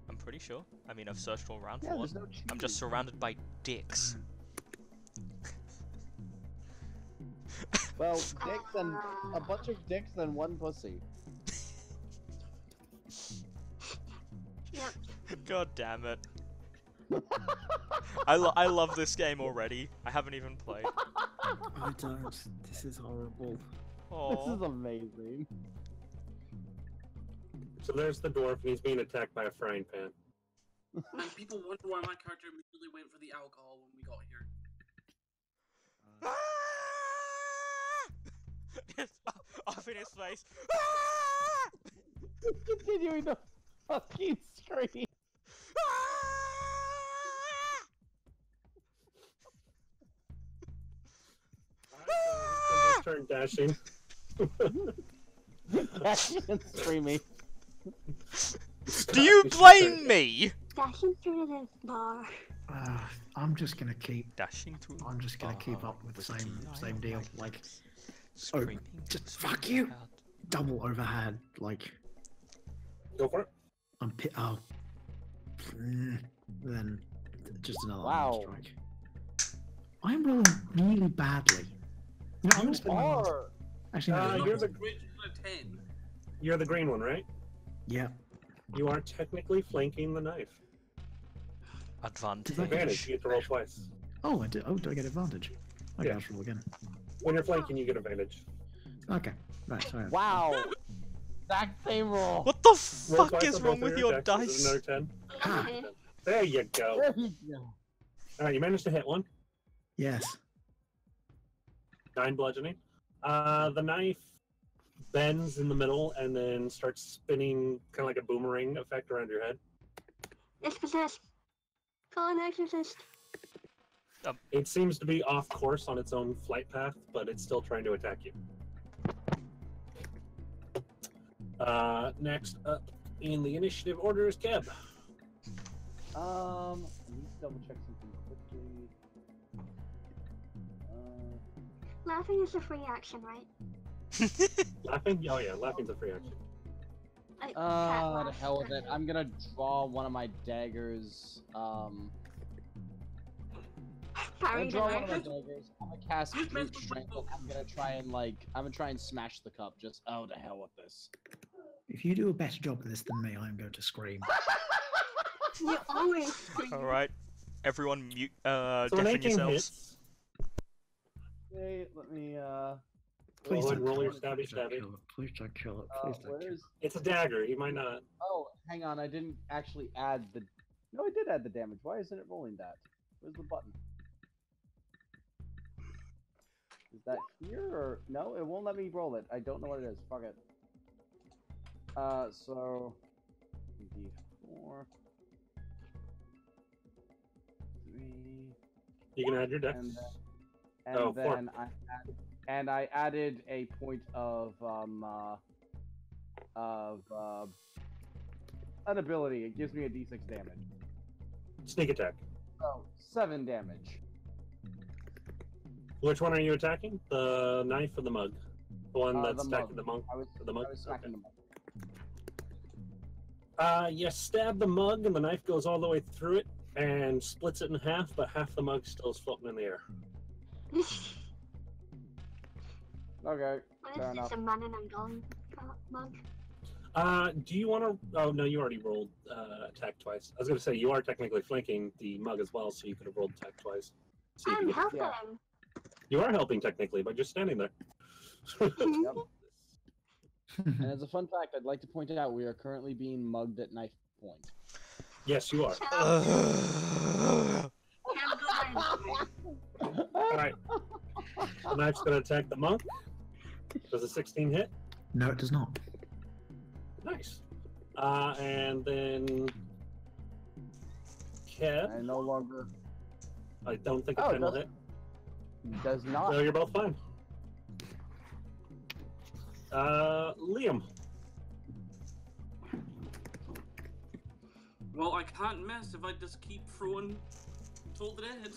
I'm pretty sure. I mean, I've searched all around Yeah, for one. there's no I'm just cheese. surrounded by dicks. Well, dicks and a bunch of dicks and one pussy. Yep. God damn it. I love this game already. I haven't even played. I don't. This is horrible. Aww. This is amazing. So there's the dwarf, and he's being attacked by a frying pan. And people wonder why my character immediately went for the alcohol when we got here. It's off in his face. Continuing to fucking scream. His turn dashing. Dashing and screaming. Do you blame me? Dashing through the bar. I'm just gonna keep. Dashing through. I'm just gonna keep up with the same deal. Like, Screaming. just fuck you. Double overhead. Like, Go for it. I'm then just another Wow. strike. I'm rolling really badly. You know, I'm You gonna spend my last. are. Actually, no, You're You're the- the great 10. You're the green one, right? yeah. You are technically flanking the knife. Advantage. Advantage. You get to roll twice. Oh, I do. Oh, do I get advantage? Okay, Yeah. I'll roll again. When you're flanking, you get advantage. Okay. Right. Sorry. Wow. Exact same roll. What the Roll fuck twice is on wrong both of with your attacks. This is dice? Another 10. Ah. There you go. There you go. All right, you managed to hit one. Yes. 9 bludgeoning. The knife bends in the middle and then starts spinning, kind of like a boomerang effect around your head. It's possessed. Call an exorcist. It seems to be off course on its own flight path, but it's still trying to attack you. Next up in the initiative order is Keb. I need to double check something quickly. Laughing is a free action, right? Laughing? Oh yeah, laughing's a free action. Cat The laugh. hell with it. I'm gonna draw one of my daggers. I'm Parry gonna the draw one of my knife. daggers. I'm gonna cast brute strength. And I'm gonna try and smash the cup. Just oh, the hell with this. If you do a better job of this than me, I'm going to scream. You always scream. Alright. Everyone mute, So an deafen 18 yourselves. hits. Okay, let me Please Roll don't and roll kill your it. Please don't stabby. kill it. Please don't kill it. Please don't where kill is? It's a dagger. He might not. Oh, hang on. I didn't actually add the. No, I did add the damage. Why isn't it rolling that? Where's the button? Is that here or no? It won't let me roll it. I don't know what it is. Fuck it. So D4, 3, You can add your dex. and Oh, four. then I added a point of an ability. It gives me a D6 damage. Sneak attack. So 7 damage. Which one are you attacking? The knife or the mug? The one that's The attacking mug. the monk. I was The mug? smacking the mug. You stab the mug and the knife goes all the way through it and splits it in half, but half the mug still is floating in the air. Okay, What fair is enough. this, a man in a gun mug? Do you want to? Oh no, you already rolled attack twice. I was gonna say you are technically flanking the mug as well, so you could have rolled attack twice. So you, I'm could get- helping. yeah. you are helping technically by just standing there. Yep. And as a fun fact, I'd like to point out we are currently being mugged at knife point. Yes, you are. Alright. The knife's gonna attack the monk. Does a 16 hit? No, it does not. Nice. And then Kev. I no longer. I don't think Oh, a 10 will hit. Does not. So you're both fine. Liam. Well, I can't miss if I just keep throwing Toll the Dead.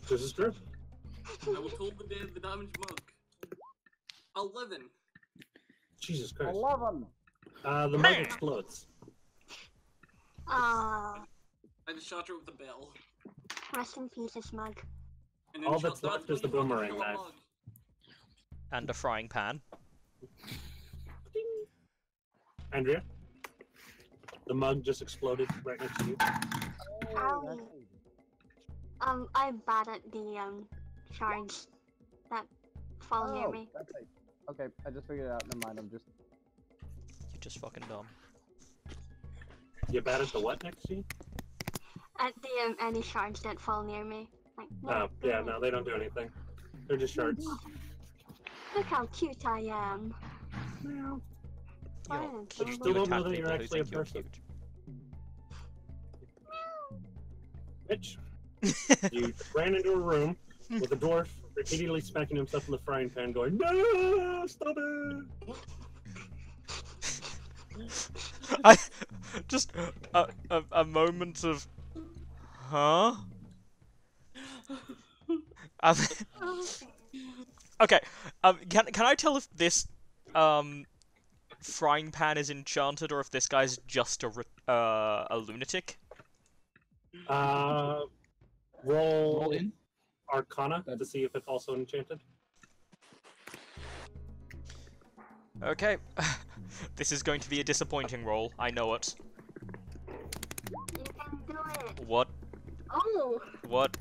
This is true. I will Toll the Dead the damaged mug. 11. Jesus Christ. 11. The mug explodes. Ah, I just shot her with the bell. rest in peace, this mug. And All shot that's left that is the when you fucking boomerang kill a knife. mug. And a frying pan. Andrea. The mug just exploded right next to you. Owie. I'm bad at the shards that fall near me. That's right. Okay, I just figured it out. Never mind. I'm just. You're just fucking dumb. You bad at the what next to you? At the any shards that fall near me. Like, Oh, yeah, no, they don't do anything. They're just shards. Look how cute I am. Meow. Fine, But you so still look- don't know that people you're who actually a think you're person. cute. Mitch, you ran into a room with a dwarf repeatedly smacking himself in the frying pan going, no, stop it! I just a moment of, huh? Um, okay. Can I tell if this frying pan is enchanted or if this guy's just a lunatic? Roll in. Arcana to see if it's also enchanted. Okay. This is going to be a disappointing roll. I know it. You can do it. What? Oh, What?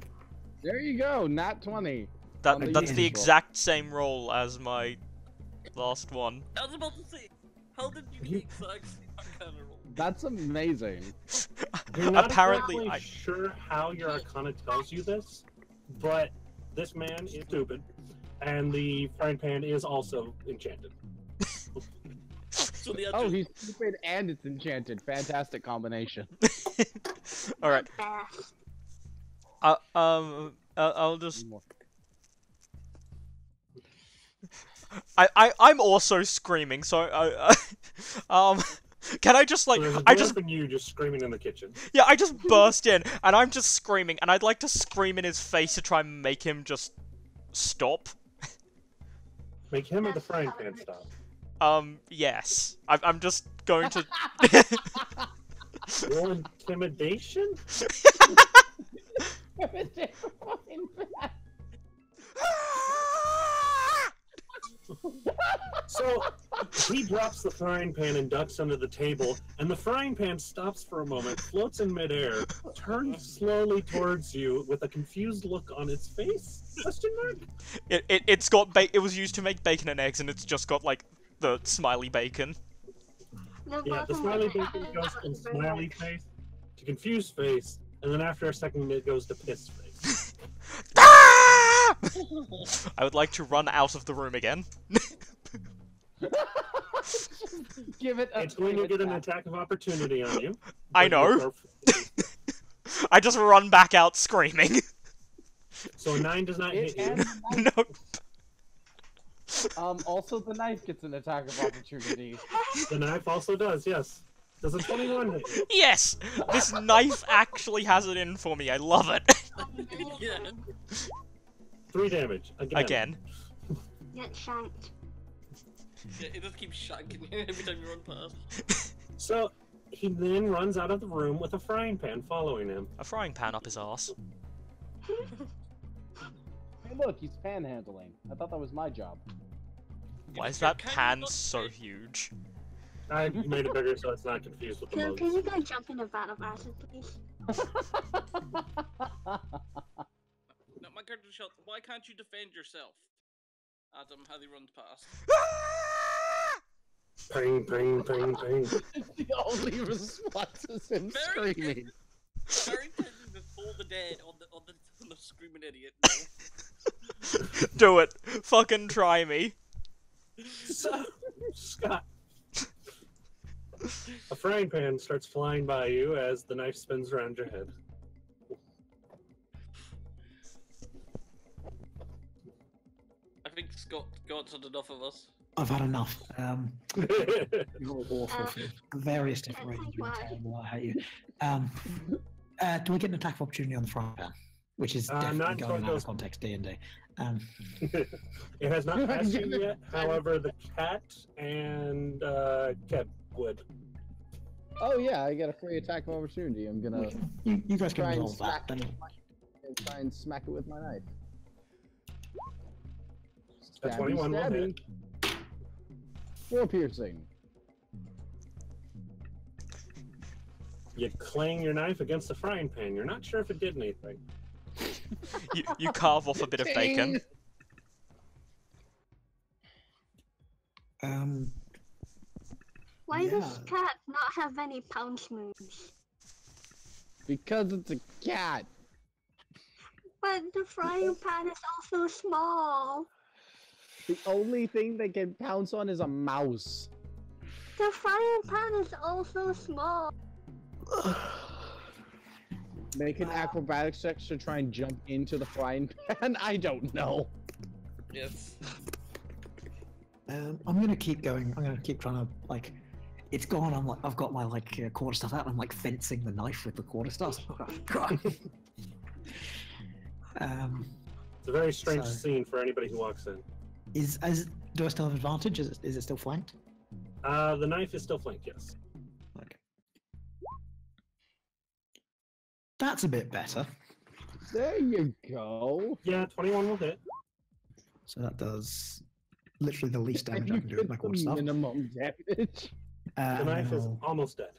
There you go. Nat 20. That On the that's the usual. exact same roll as my last one. I was about to say, how did you get exact Arcana roll? That's amazing. You're not Apparently, exactly sure how your Arcana tells you this, but this man is stupid, and the frying pan is also enchanted. So the Oh, answer he's stupid and it's enchanted. Fantastic combination. All right. best. I'll just. I'm also screaming, so can I just like So there's a I just dwarf and you just screaming in the kitchen. yeah I just burst in and I'm just screaming and I'd like to scream in his face to try and make him just stop. Make him or the frying pan stop. Yes. I'm just going to. Roll intimidation? So he drops the frying pan and ducks under the table, and the frying pan stops for a moment, floats in midair, turns slowly towards you with a confused look on its face? Question mark? It's got it was used to make bacon and eggs, and it's just got like the smiley bacon. No, Yeah, the both of smiley them- bacon goes from smiley face to confused face, and then after a second it goes to piss face. Ah! I would like to run out of the room again. Give it a It's going to get an attack of opportunity on you. I but you're know. perf- I just run back out screaming. So a 9 does not hit you. Nope. Also, the knife gets an attack of opportunity. The knife also does, yes. Does a 21 hit you? Yes! This knife actually has it in for me. I love it. yeah. 3 damage. Again. Get shanked. Yeah, it just keeps shanking you every time you run past. So he then runs out of the room with a frying pan following him. A frying pan up his arse. Hey, look, he's panhandling. I thought that was my job. Why is Can that you pan not so say- huge? I made it bigger so it's not confused with the Can you mugs. go jump in a vat of acid, please? No, my character shot. Why can't you defend yourself? Adam, how he runs past. Ping, ping, ping, ping. The only response is him Very screaming. Very tempting to pull the dead on the screaming idiot. No. Do it. Fucking try me. So, Scott. A frying pan starts flying by you as the knife spins around your head. I think Scott's had enough of us. I've had enough. You're awful for various different reasons. You're terrible. I hate you. Do I get an attack of opportunity on the frying pan? Which is definitely not going until out it of context D&D. It has not passed you yet. However, the cat and Keb would. Oh yeah, I get a free attack of opportunity. I'm gonna You guys can try and resolve that. smack Then. try and smack it with my knife. A 21 will hit. 4 piercing. You clang your knife against the frying pan. You're not sure if it did anything. You carve off a bit of bacon. Why does cat not have any pounce moves? Because it's a cat. But the frying pan is also small. The only thing they can pounce on is a mouse. The frying pan is also small. Make an acrobatics check to try and jump into the frying pan? I don't know. Yes. I'm gonna keep going. I'm gonna keep trying to like. It's gone. I've got my quarter staff out. I'm like fencing the knife with the quarter staff. It's a very strange scene for anybody who walks in. Do I still have advantage? Is it still flanked? The knife is still flanked, yes. Okay. That's a bit better. There you go. Yeah, 21 will hit. So that does literally the least damage You I can do with my get quarter the staff. minimum damage. The knife is almost dead.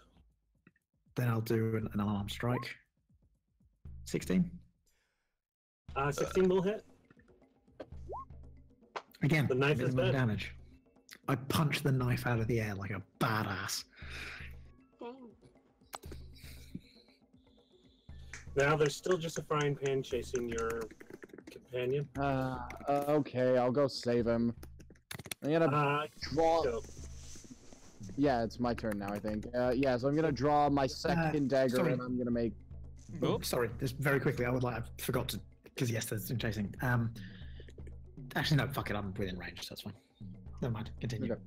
Then I'll do an unarmed strike. 16. 16 will hit. Again, The knife is minimum dead. damage. I punch the knife out of the air like a badass. Dang. Now there's still just a frying pan chasing your companion. Okay, I'll go save him. I'm gonna draw. Go. Yeah, it's my turn now, I think. Yeah, so I'm gonna draw my second dagger, sorry. and I'm gonna make. Oh, sorry. Just very quickly, I forgot to, because yes, there's some chasing. Actually, no, fuck it. I'm within range, so that's fine. Never mind. Continue. Okay.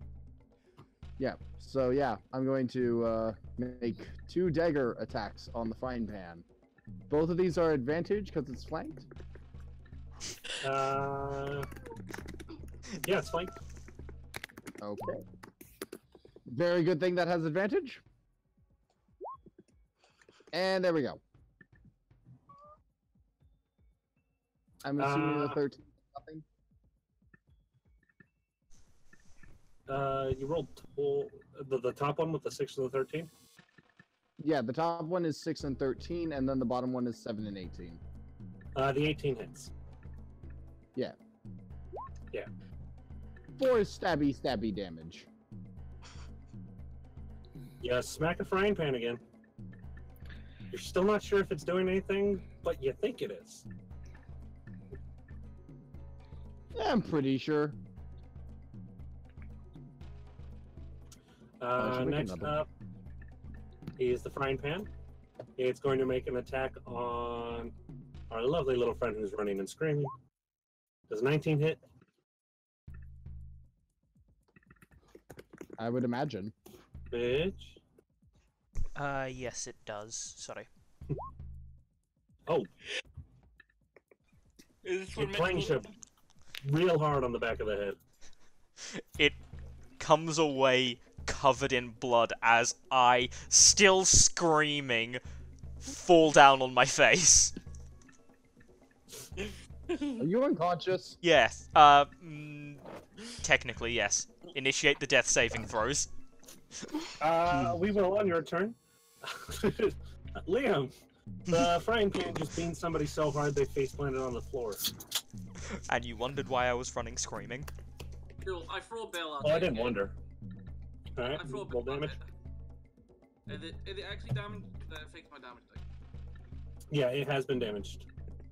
Yeah. So yeah, I'm going to make 2 dagger attacks on the frying pan. Both of these are advantage because it's flanked. Yeah, it's flanked. Okay. Very good thing that has advantage. And there we go. I'm assuming the 13. Nothing. You rolled the top one with the 6 and the 13? Yeah, the top one is 6 and 13, and then the bottom one is 7 and 18. The 18 hits. 4 is stabby damage. Yeah, smack a frying pan again. You're still not sure if it's doing anything, but you think it is. I'm pretty sure. should make Next another. up is the frying pan. It's going to make an attack on our lovely little friend who's running and screaming. Does 19 hit? I would imagine. Bitch. Yes, it does. Sorry. Oh, Is this it one clangs you real hard on the back of the head. It comes away covered in blood as I, still screaming, fall down on my face. Are you unconscious? Yes. Technically, yes. Initiate the death saving throws. We will on your turn. Liam, the frying pan just beamed somebody so hard they face planted on the floor. And you wondered why I was running screaming. Cool, I throw a bell out. Well, I didn't wonder. Alright, I throw a bit roll of damage. Is it actually damage that affects my damage type? Yeah, it has been damaged.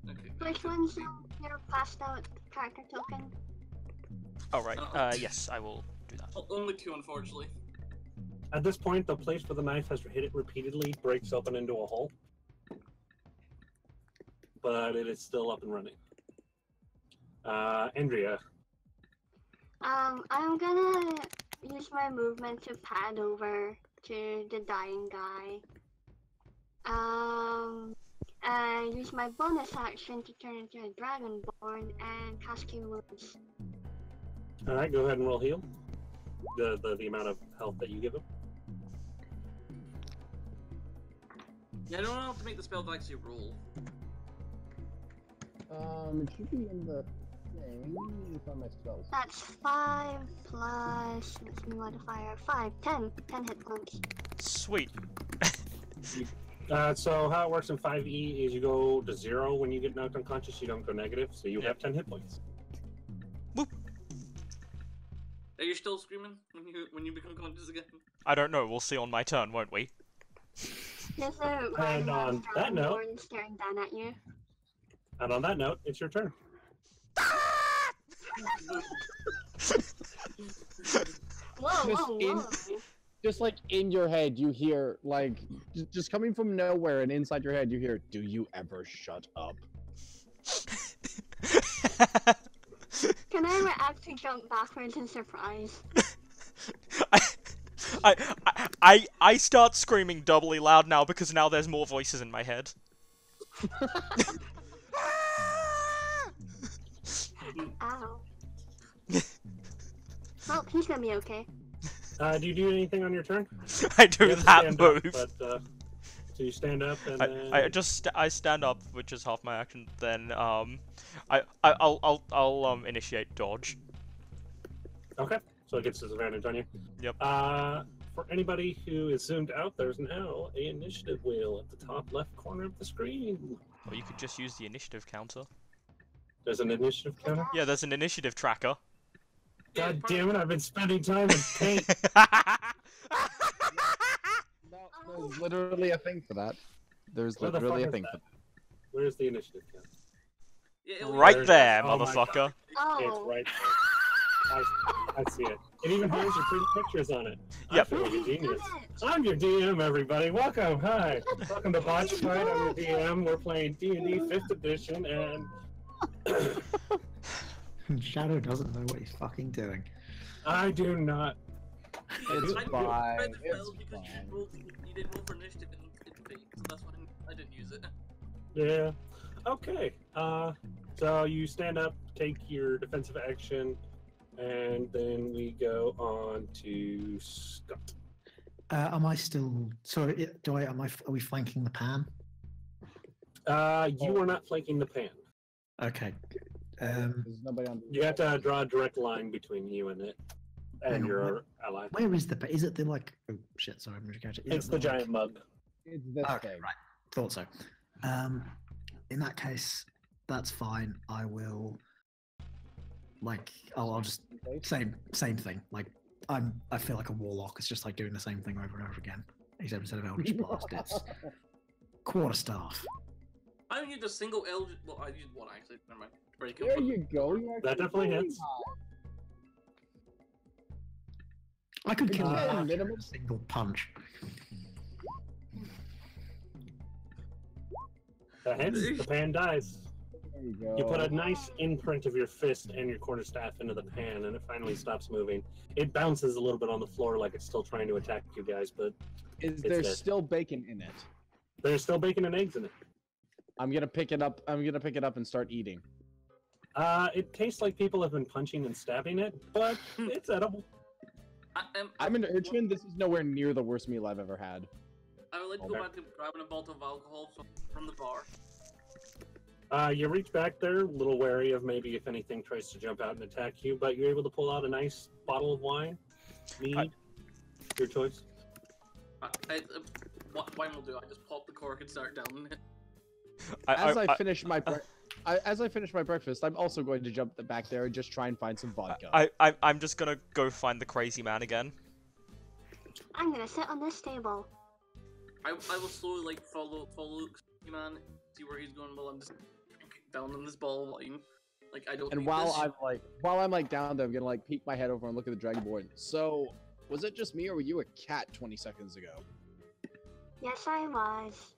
Okay. Which one's your passed out character token? Alright, yes, I will do that. Only 2, unfortunately. At this point, the place where the knife has hit it repeatedly breaks open into a hole. But it is still up and running. Andrea. I'm gonna use my movement to pad over to the dying guy. Use my bonus action to turn into a dragonborn and cast Cure Wounds. Alright, go ahead and roll heal. The amount of health that you give him. Yeah, I don't know how to make the spell to actually roll. It should be in the thing. Let me find my spells. That's 5 plus, what's the modifier? 5, 10 hit points. Sweet. So how it works in 5e is you go to 0 when you get knocked unconscious, you don't go negative, so you have 10 hit points. Boop. Are you still screaming when you become conscious again? I don't know, we'll see on my turn, won't we? There's a And on that note, dragonborn staring down at you. and on that note, it's your turn. Whoa. Just like in your head, you hear like just coming from nowhere, and inside your head, you hear, "Do you ever shut up?" Can I actually jump backwards in surprise? I start screaming doubly loud now because now there's more voices in my head. Ow. Well, he's gonna be okay. Do you do anything on your turn? I do You have to that stand move. Up, but, so you stand up and then... I stand up, which is half my action. Then I'll initiate dodge. Okay, so it gets disadvantage on you. Yep. For anybody who is zoomed out, there's now a initiative wheel at the top left corner of the screen. Or you could just use the initiative counter. There's an initiative counter. Yeah, there's an initiative tracker. God damn it! I've been spending time in paint. No, there's literally a thing for that. There's Where the literally a fuck is thing for that? Where's the initiative counter? Yeah, Right there, Oh my motherfucker. It's Oh. right there. I see it. It even has your pretty pictures on it. Yep. I feel like a genius. I'm your DM, everybody. Welcome. Hi. Welcome to Botch Fight. I'm your DM. We're playing D&D 5th edition, and Shadow doesn't know what he's fucking doing. I do not. It's I fine. read the It's spell because fine. you didn't roll for initiative in fate, so that's why I didn't use it. Yeah. Okay. So you stand up, take your defensive action, and then we go on to Scott. Am I still? Sorry, are we flanking the pan? You are not flanking the pan. Okay. There's nobody on. You have to draw a direct line between you and it, and Hang on, your ally. Where is the? Is it the like? Oh shit! Sorry, I'm catch it. Is It's it the giant mug. It's this Okay, thing. right. Thought so. In that case, that's fine. I will. Like, I'll just same thing. Like, I feel like a warlock. It's just like doing the same thing over and over again. Except instead of Eldritch Blast, it's quarterstaff. I don't use a single Eldritch. Well, I used one actually. Never mind. Break There you go. That definitely hits. I could kill Yeah, him minimum. with a single punch. That hits. The pan dies. There you go. You put a nice imprint of your fist and your quarterstaff into the pan, and it finally stops moving. It bounces a little bit on the floor like it's still trying to attack you guys, but Is it's there dead. still bacon in it? There's still bacon and eggs in it. I'm gonna pick it up. I'm gonna pick it up and start eating. It tastes like people have been punching and stabbing it, but it's edible. I'm an urchin. This is nowhere near the worst meal I've ever had. I would like to Okay. go back to grabbing a bottle of alcohol from the bar. You reach back there, a little wary of maybe if anything tries to jump out and attack you, but you're able to pull out a nice bottle of wine. Mead, your choice. What wine will do? I just pop the cork and start downing it. As I finish my breakfast, I'm also going to jump back there and just try and find some vodka. I'm just gonna go find the crazy man again. I'm gonna sit on this table. I will slowly like follow man, see where he's going while I'm just down in this ball line. Like I don't. And need while this. I'm like down there, I'm gonna like peek my head over and look at the dragonborn. So, was it just me or were you a cat 20 seconds ago? Yes, I was.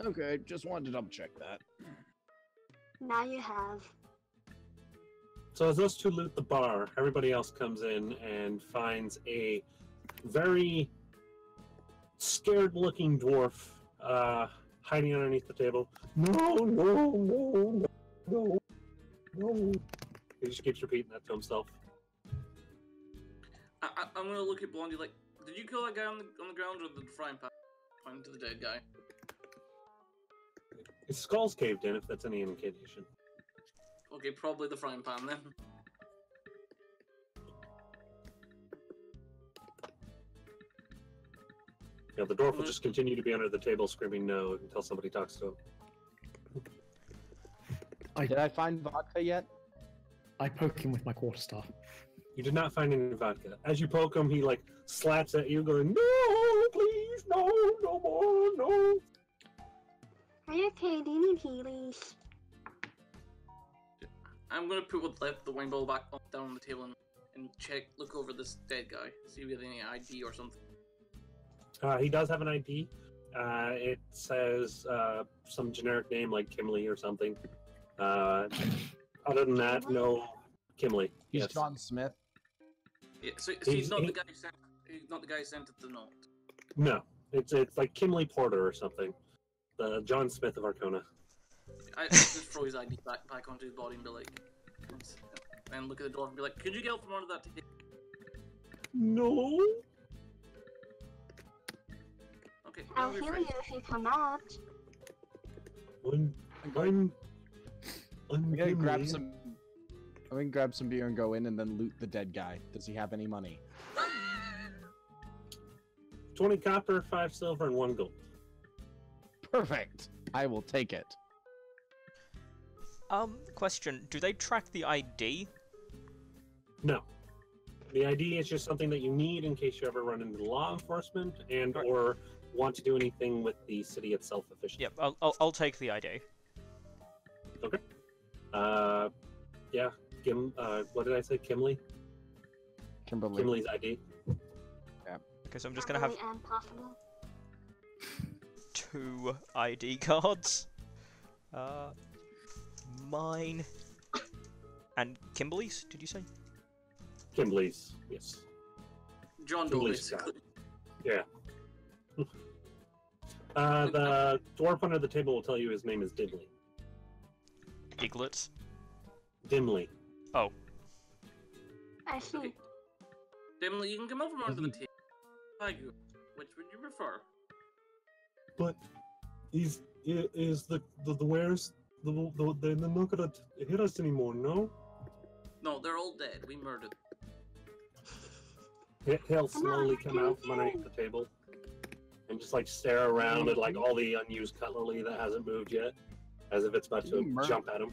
Okay, just wanted to double check that. Now you have. So as those two loot the bar, everybody else comes in and finds a very scared-looking dwarf hiding underneath the table. No. He just keeps repeating that to himself. I'm gonna look at Blondie like, did you kill that guy on the ground or the frying pan? Pointing to the dead guy. His skull's caved in, if that's any indication. Okay, probably the frying pan then. Yeah, the dwarf will just continue to be under the table screaming no until somebody talks to him. Did I find vodka yet? I poke him with my quarterstaff. You did not find any vodka. As you poke him, he like slaps at you, going, "No, please, no more, no." Are you okay? Do you need healies? I'm gonna put what left the wine bottle back down on the table and look over this dead guy, see if we have any ID or something. He does have an ID. It says some generic name like Kimley or something. Other than that, no. Kimley. He's Yes. John Smith. Yeah, so he's not the guy who sent. He's not the guy who sent it the note. No, it's like Kimley Porter or something. The John Smith of Arkona. I just throw his ID back onto his body and be like, and look at the dwarf and be like, could you get out from under that table? No. Okay, I'll you'll be heal free. you if you come out. I'm I'm gonna Kimley. grab some beer and go in and then loot the dead guy. Does he have any money? 20 copper, 5 silver, and 1 gold. Perfect. I will take it. Question, do they track the ID? No. The ID is just something that you need in case you ever run into law enforcement and Right. or want to do anything with the city itself officially. Yep, I'll take the ID. Okay. Yeah. What did I say? Kimley? Kimberly. Kimley's ID. Okay, so I'm just gonna have Really impossible. 2 ID cards. Mine and Kimberly's, did you say? Kimley's, yes. John Doe, Kimley's basically. Yeah. The dwarf under the table will tell you his name is Dimly. Diglets. Dimly. Oh, I see. Okay. Dimly, you can come over onto the table. Which would you prefer? But is the wares they're not gonna hit us anymore, no? No, they're all dead. We murdered. He'll slowly come out from underneath the table and just like stare around at like all the unused cutlery that hasn't moved yet, as if it's about to jump at him.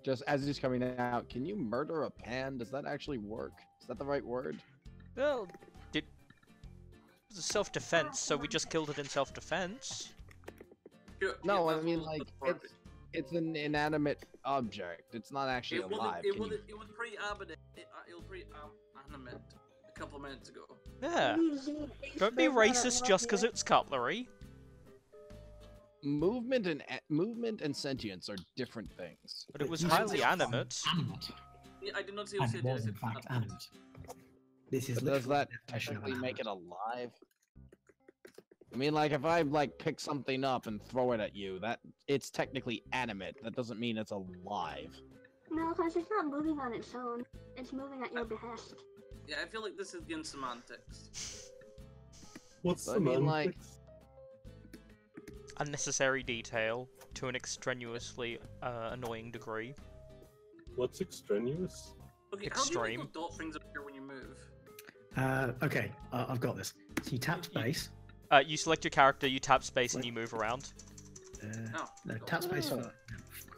Just as he's coming out, can you murder a pan? Does that actually work? Is that the right word? well, it was self-defense, so we just killed it in self-defense. No, I that's mean what like the part is. it's an inanimate object. It's not actually alive. It Can was you- pretty animate. It was pretty animate a couple of minutes ago. Yeah. Don't be racist just because it's cutlery. Movement and sentience are different things. But it was This highly is animate. Animate. Yeah, I did not see And what it was in fact animate. This is But does literally that the definition of technically make it animate. alive? I mean, like if I like pick something up and throw it at you, that it's technically animate. That doesn't mean it's alive. No, because it's not moving on its own. It's moving at your behest. Yeah, I feel like this is again semantics. What's I the mean, like- Unnecessary detail to an extraneously annoying degree. What's extraneous? Okay, how do you Extreme. make those dot things appear when you move? Okay, I've got this. So you tap space. You select your character, you tap space, and you move around. Oh, No, tap space for. I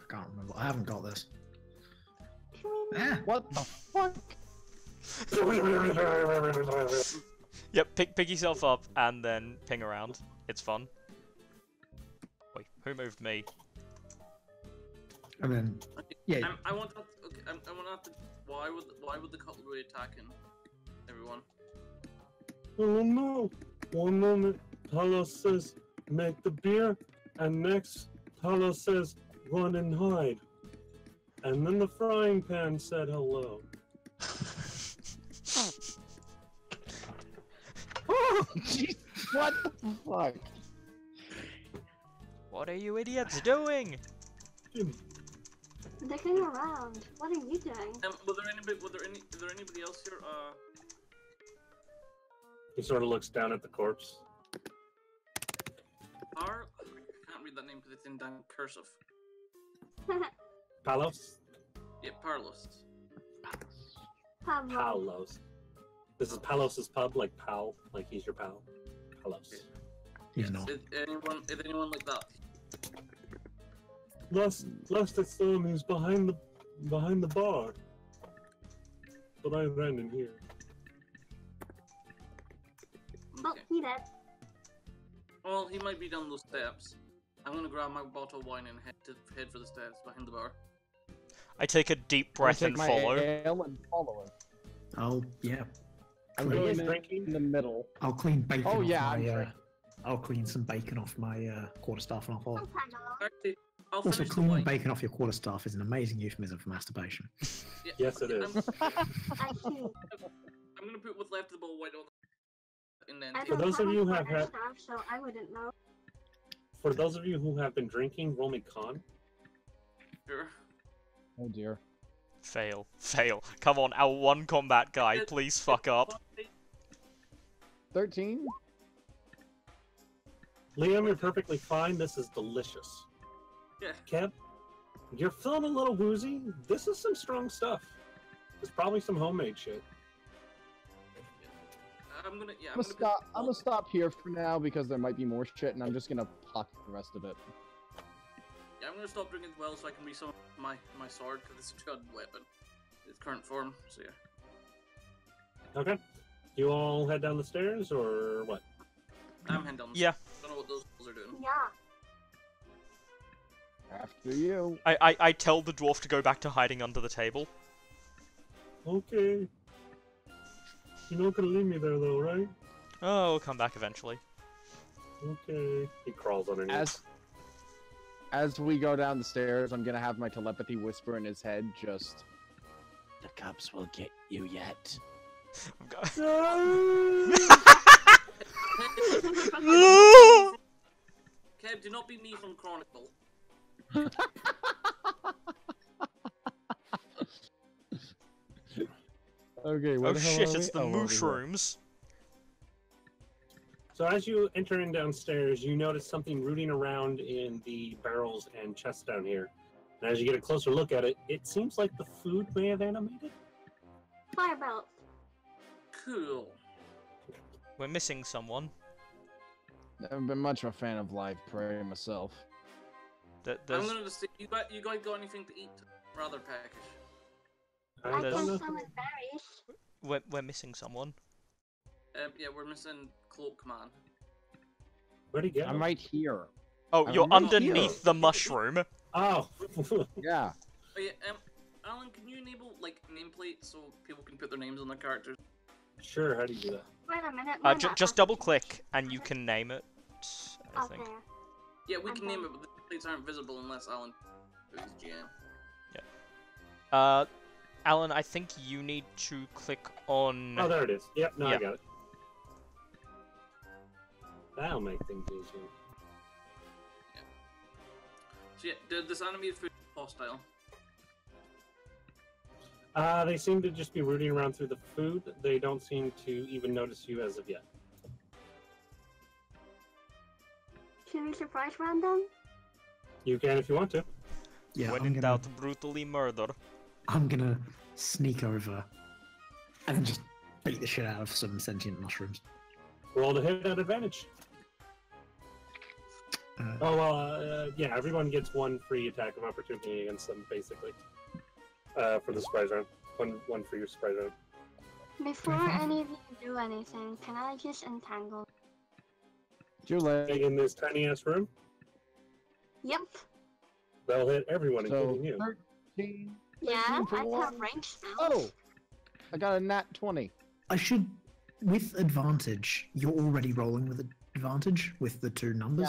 can't remember. I haven't got this. Ah, What the fuck? Yep, pick yourself up and then ping around. It's fun. Wait, who moved me? And then, yeah, I want that. Okay, I want that. Why would the cutlery attacking everyone? Oh no! One moment, Paulo says, make the beer, and next, Paulo says, run and hide. And then the frying pan said hello. Oh, jeez, what the fuck? What are you idiots doing? Looking around. What are you doing? Was there anybody else here? He sort of looks down at the corpse. I can't read that name because it's in damn cursive. Palos? Yeah, Parlos. Pablo. Palos. This is Palos's pub, like pal, like he's your pal. Palos. he's not. Is anyone like that? Last I saw him, he was behind the bar. But I ran in here. Oh, Okay. he did. Well, he might be down those steps. I'm gonna grab my bottle of wine and head for the steps behind the bar. I take a deep breath I'll and take follow. my ale and follow him. Oh yeah, I'm Who going is in drinking? the middle. I'll clean bacon. Oh, off yeah, I'm my, drinking. I'll clean some bacon off my quarterstaff and I'll follow. Oh, Pablo. Actually, I'll Also, finish the cleaning wine. bacon off your quarterstaff is an amazing euphemism for masturbation. Yeah, Yes, it is. I see. I'm gonna put what's left of the bowl of wine on the and then I take don't those of have you a who have quarter had- staff, so I wouldn't know. For those of you who have been drinking, roll me con. sure. Oh dear. Fail. Come on, our one combat guy, please fuck up. 13? Liam, you're perfectly fine. This is delicious. Yeah. Kev, you're feeling a little woozy. This is some strong stuff. It's probably some homemade shit. I'm gonna I'm gonna stop here for now because there might be more shit, and I'm just gonna pocket the rest of it. Yeah, I'm gonna stop drinking as well so I can resummon my sword because it's a good weapon. Its current form. So yeah. Okay. You all head down the stairs, or what? I'm heading down. Yeah. Don't know what those fools are doing. Yeah. After you. I tell the dwarf to go back to hiding under the table. Okay. You're not gonna leave me there, though, right? Oh, we'll come back eventually. Okay. He crawls underneath. As we go down the stairs, I'm gonna have my telepathy whisper in his head, just... The cops will get you yet. Kev, do not be me from Chronicle. Okay, where Oh the hell shit, are it's we? the Oh, over here. mushrooms. So as you enter in downstairs, you notice something rooting around in the barrels and chests down here. And as you get a closer look at it, it seems like the food may have animated. Firebelt. Cool. We're missing someone. Never been much of a fan of live prey myself. I'm There's... gonna just say, you guys got anything to eat? Rather packish. I don't can know. summon berries. We're missing someone. Yeah, we're missing Cloak Man. Where'd he go? I'm right here. Oh, I'm you're right underneath here. the mushroom. Oh. Yeah. Oh yeah, Alan, can you enable like nameplates so people can put their names on their characters? Sure, how do you do that? Wait a minute. my map Just has double changed. click and you can name it. I Oh, think. there. Yeah, we can Okay. name it, but the nameplates aren't visible unless Alan is GM. Alan, I think you need to click on. Oh, there it is. Yep, no, I Yeah. got it. That'll make things easier. So yeah, this animated food is hostile. They seem to just be rooting around through the food. They don't seem to even notice you as of yet. Should we surprise random? You can if you want to. Yeah, When I'm in gonna, doubt, brutally murder. I'm gonna sneak over and then just beat the shit out of some sentient mushrooms. Roll to hit at advantage. Yeah, everyone gets one free attack of opportunity against them, basically. For the surprise round. One for your surprise round. Before Mhm. any of you do anything, can I just entangle? Too late. In this tiny ass room, Yep. that'll hit everyone, So including you. 13. Yeah, 13 for I have one. range spells. Oh, I got a nat 20. I should, with advantage. You're already rolling with advantage with the two numbers.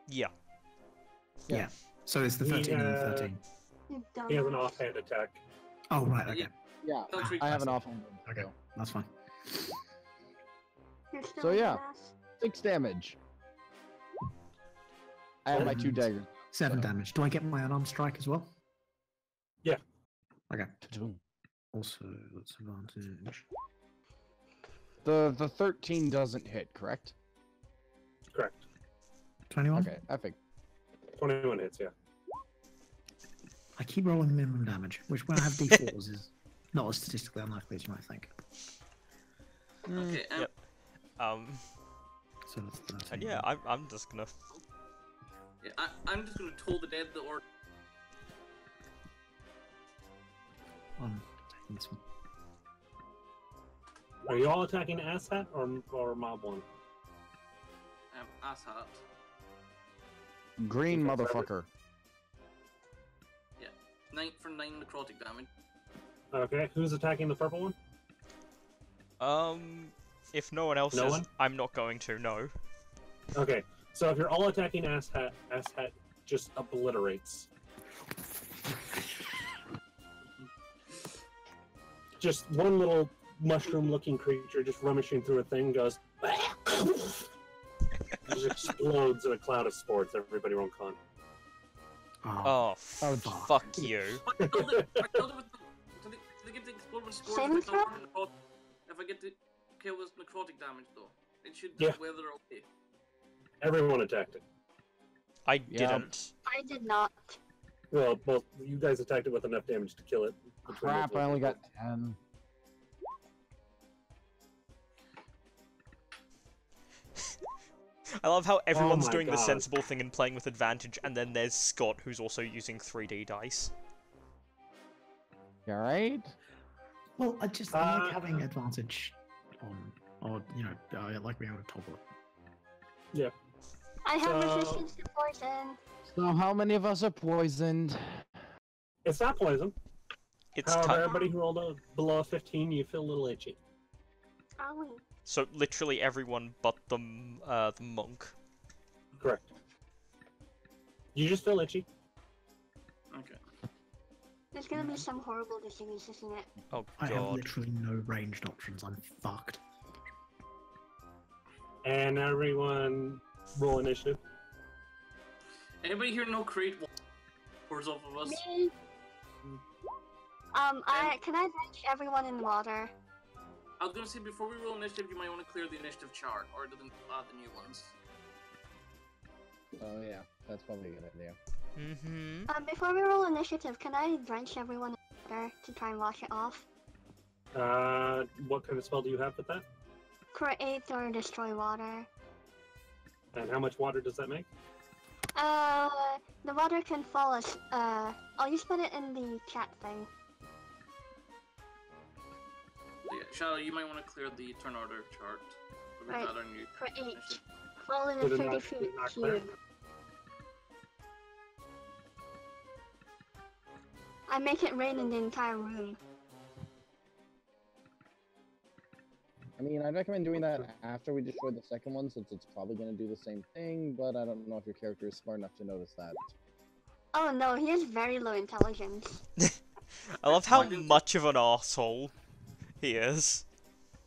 Yeah. Yeah. So it's the He, 13 and the 13. You He has an dumbass. offhand attack. Oh right. Okay. Yeah, Don't I have an request. awful. Okay. That's fine. You're still So, a yeah. dumbass. 6 damage. I have my 2 And daggers. 7 damage. Do I get my unarmed strike as well? Yeah. Okay. Also, that's advantage. The 13 doesn't hit, correct? Correct. 21. Okay, I think. 21 hits, yeah. I keep rolling minimum damage, which when I have d4s is not as statistically unlikely as you might think. Okay, Yep. So that's 13. And yeah, I'm just gonna. yeah, I'm just gonna toll the dead the orc. I'm taking this one. Are you all attacking Asshat or Mob 1? Asshat. Green Okay, motherfucker. 9 for 9 necrotic damage. Okay, who's attacking the purple one? If no one else No is, one? I'm not going to. No. Okay, so if you're all attacking Asshat, Asshat just obliterates. Just one little mushroom-looking creature just rummaging through a thing goes. Just explodes in a cloud of spores. Everybody roll con. Oh, Oh, fuck you. I killed it with the... They get to explode with spores Saving if I don't necrotic. If I get to kill with necrotic damage, though. It should Yeah. weather okay. Everyone attacked it. I Yeah. didn't. I did not. Well, you guys attacked it with enough damage to kill it. between Crap, the I only people. got 10. I love how everyone's my doing the God. sensible thing and playing with advantage, and then there's Scott, who's also using 3D dice. You alright? Well, I like having advantage on, or I like being able to toggle it. I have So- resistance to poison. So how many of us are poisoned? It's not poison. It's However, ti- everybody who rolled below 15, you feel a little itchy. Owie. So literally everyone but the monk. Correct. You just feel itchy. Okay. There's gonna be some horrible disease, isn't it? Oh I have god. literally no ranged options. I'm fucked. And everyone roll initiative. Anybody here know create pours off of us? Me. Can I drench everyone in water? I was gonna say before we roll initiative, you might want to clear the initiative chart or the new ones. Oh yeah, that's probably a good idea. Mm-hmm. Before we roll initiative, can I drench everyone in water to try and wash it off? What kind of spell do you have with that? Create or destroy water. And how much water does that make? The water can fall as, I'll just put it in the chat thing. Yeah, Shadow, you might want to clear the turn order chart. We've Right. got our new Create. initiative. Fall in a Did it 30 not- feet did it not clear? cube. I make it rain in the entire room. I mean, I'd recommend doing that after we destroy the second one, since it's probably going to do the same thing, but I don't know if your character is smart enough to notice that. Oh no, he has very low intelligence. I love how I didn't- much of an arsehole he is.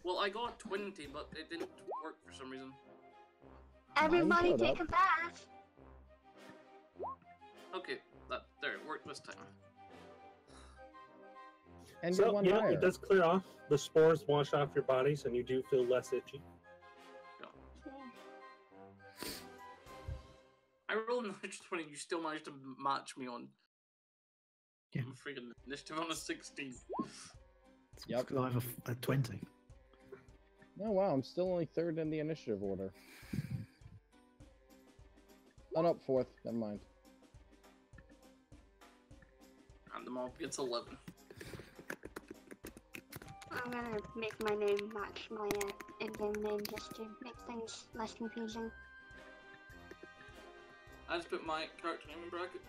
Well, I got 20, but it didn't work for some reason. Everybody showed take up. a bath. Okay, there, it worked this time. And you're So, one yeah, higher. it does clear off. The spores wash off your bodies, and you do feel less itchy. I rolled an extra 20, you still managed to match me on. Yeah. I'm freaking initiative on a 16. Yep. Because I have a 20. Oh wow, I'm still only third in the initiative order. Oh no, fourth. Never mind. And the mob gets 11. I'm gonna make my name match my in-game name just to make things less confusing. I just put my character name in bracket.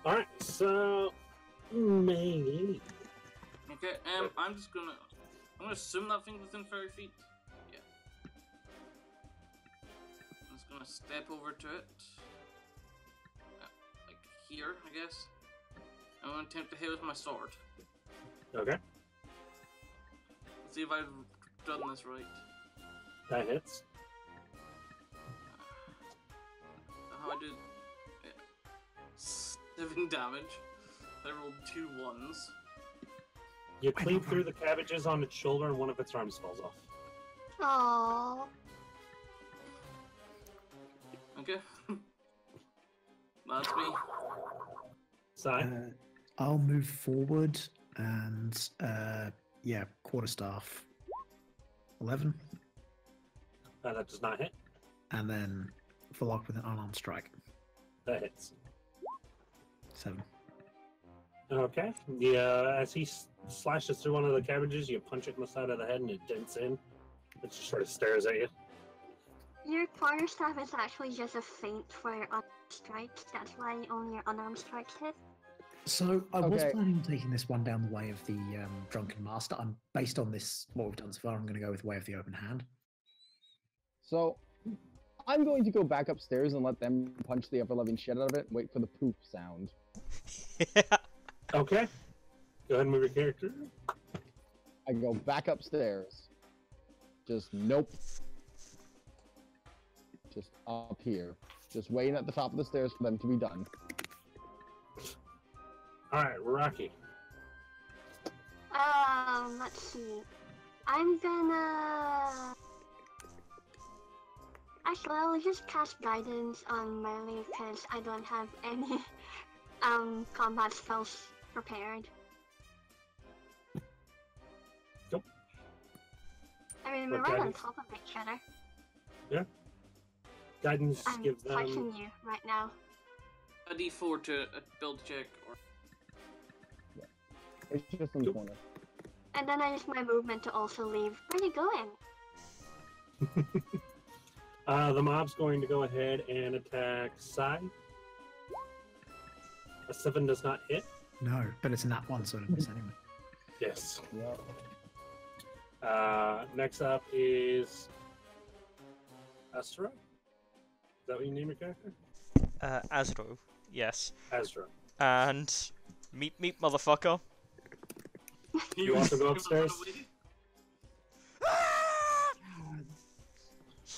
Alright, so maybe. Okay, I'm gonna assume that thing's within 30 feet. Yeah. I'm just gonna step over to it. Like here, I guess. I'm gonna attempt to hit with my sword. Okay, Let's see if I've done this right. that hits. How I did 7 damage. I rolled 2 ones. You cleave through the cabbages on its shoulder and one of its arms falls off. Aww. Okay. That's me. Side. I'll move forward and yeah, quarterstaff. 11, That does not hit. and then follow up with an unarmed strike. That hits. 7. Okay. Yeah, as he slashes through one of the cabbages, you punch it in the side of the head and it dents in. It just sort of stares at you. Your quarterstaff is actually just a feint for your unarmed strikes. That's why only your unarmed strikes hit. So I was Okay. planning on taking this one down the way of the drunken master. I'm based on this what we've done so far. I'm going to go with way of the open hand. So, I'm going to go back upstairs and let them punch the ever-loving shit out of it. Wait for the poop sound. Okay. Go ahead and move your character. I go back upstairs. Just nope. Just up here. Just waiting at the top of the stairs for them to be done. Alright, Rocky. Let's see. I'm gonna... Actually, I'll just cast guidance on Melee because I don't have any combat spells prepared. Nope. I mean, we're What right on guidance? top of each other. Guidance I'm gives them. touching you right now. A d4 to build check or It's just in the Nope. corner. And then I use my movement to also leave. Where are you going? The mob's going to go ahead and attack Sai. A 7 does not hit. No, but it's not one, so it'll miss anyway. Yes. Yep. Next up is Astra. Is that what you name your character? Azro, yes. Astra. And meet motherfucker. You also go upstairs?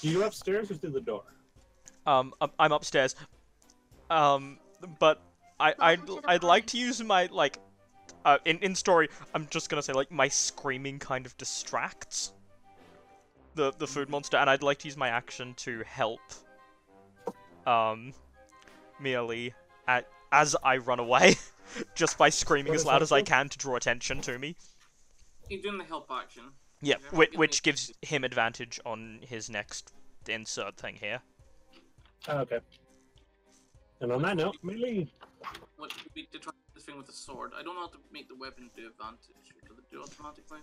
Do you go upstairs or through the door? I'm upstairs. But I'd like to use my in story. I'm just gonna say my screaming kind of distracts the food monster, and I'd like to use my action to help merely as I run away, just by screaming What as is loud as I helpful? can to draw attention to me. You're doing the help action. Yeah, Okay, which gives him advantage on his next insert thing here. Okay. And on that note, melee. What would be to try this thing with a sword? I don't know how to make the weapon do advantage. Does it do automatically?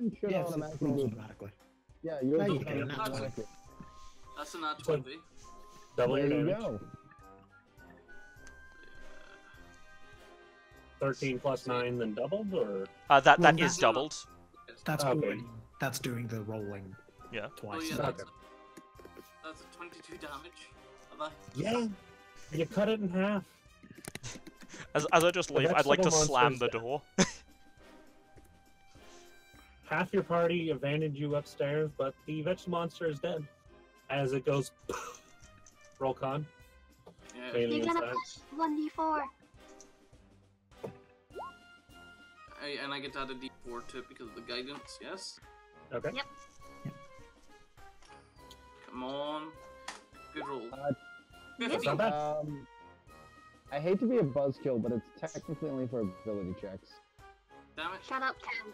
You should Yeah, automatically rolls do. automatically. Yeah, you're There you just go, gonna that's automatic. That's a nat So- 20. Double There your you damage. go. 13 plus 9, then doubled, or? That Well, is that's- doubled. That's Okay. already, that's doing the rolling Yeah. Oh twice. yeah, Okay. that's a 22 damage. Have I? Yeah. You cut it in half. As I just leave, I'd like to vegetable slam the monster's door. Half your party abandoned you upstairs, but the vegetable monster is dead. As it goes, roll con. Yeah. Melee You're gonna inside. plus 1d4. And I get to add a d4 to it because of the guidance, yes? Okay. Yep. Come on. Good roll. That's 50. not bad. I hate to be a buzzkill, but it's technically only for ability checks. Damn it. Shut up, Ken.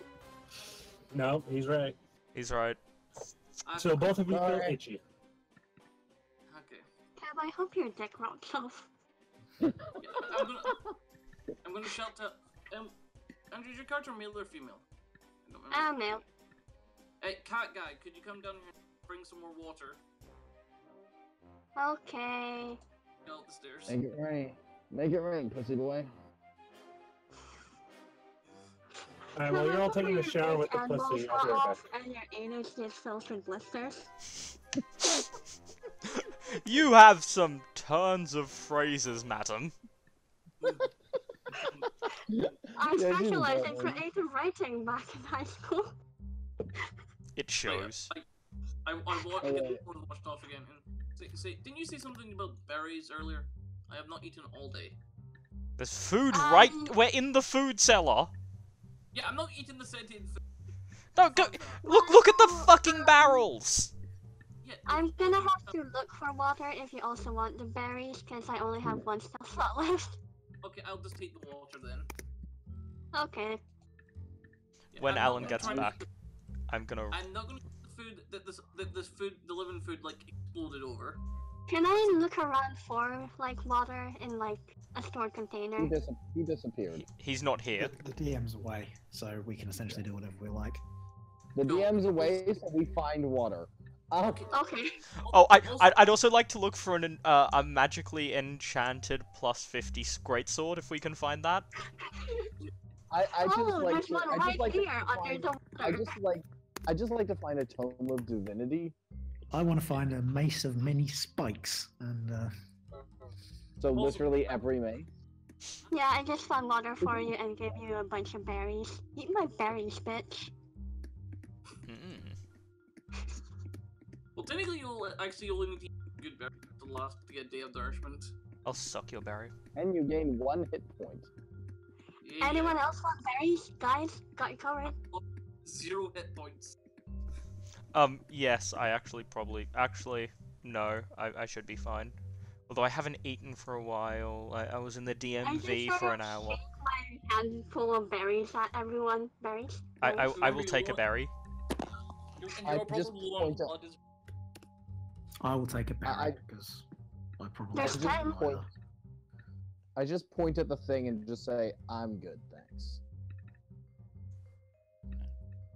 No, he's right. He's right. So both of you feel Alright. itchy. Okay. How I hope your dick rots off. Yeah, I'm gonna shout to Andrew, is your character male or female? I don't remember. Male. Hey, cat guy, could you come down here and bring some more water? Okay. Go up the stairs. Make it rain. Make it rain, pussy boy. Alright, well, you're all taking a shower with the And pussy. balls I'll be fall right back. off and your anus gets filled with blisters. You have some tons of phrases, madam. I Yeah, she's specialized in adorable. creative writing back in high school. It shows. I watched Oh, yeah. it before and watched off again. And didn't you say something about berries earlier? I have not eaten all day. There's food right. We're in the food cellar. Yeah, I'm not eating the sentient food. No, go. Look at the fucking barrels. Yeah, I'm gonna have to look for water if you also want the berries, because I only have one stuff slot left. Okay, I'll just take the water then. Okay. Yeah, When I'm not Alan gonna gets try back, I'm gonna. I'm not gonna eat the food that this food, the living food, like exploded over. Can I look around for, like, water in, like, a stored container? He disappeared. He's not here. The DM's away, so we can essentially do whatever we like. The No. DM's away, so we find water. Okay. Oh, I'd also like to look for a magically enchanted plus 50 greatsword if we can find that. I just Oh, like there's to, one I right just like here to under find, the water. I just like to find a tome of divinity. I want to find a mace of many spikes, and So literally every May. Yeah, I just found water for you and gave you a bunch of berries. Eat my berries, bitch. Well, technically, you'll actually only need to eat good berries to last to get day of nourishment. I'll suck your berry. And you gain 1 hit point. Yeah, Anyone else want berries? Guys, got you covered. 0 hit points. Yes, I actually, no, I should be fine. Although I haven't eaten for a while. I was in the DMV for an hour. My handful of berries at everyone. Berries? I will take a berry. You're I probably just low on point out- blood as I will take a I- berry because I probably. There's have 10. water. I just point at the thing and just say, I'm good, thanks.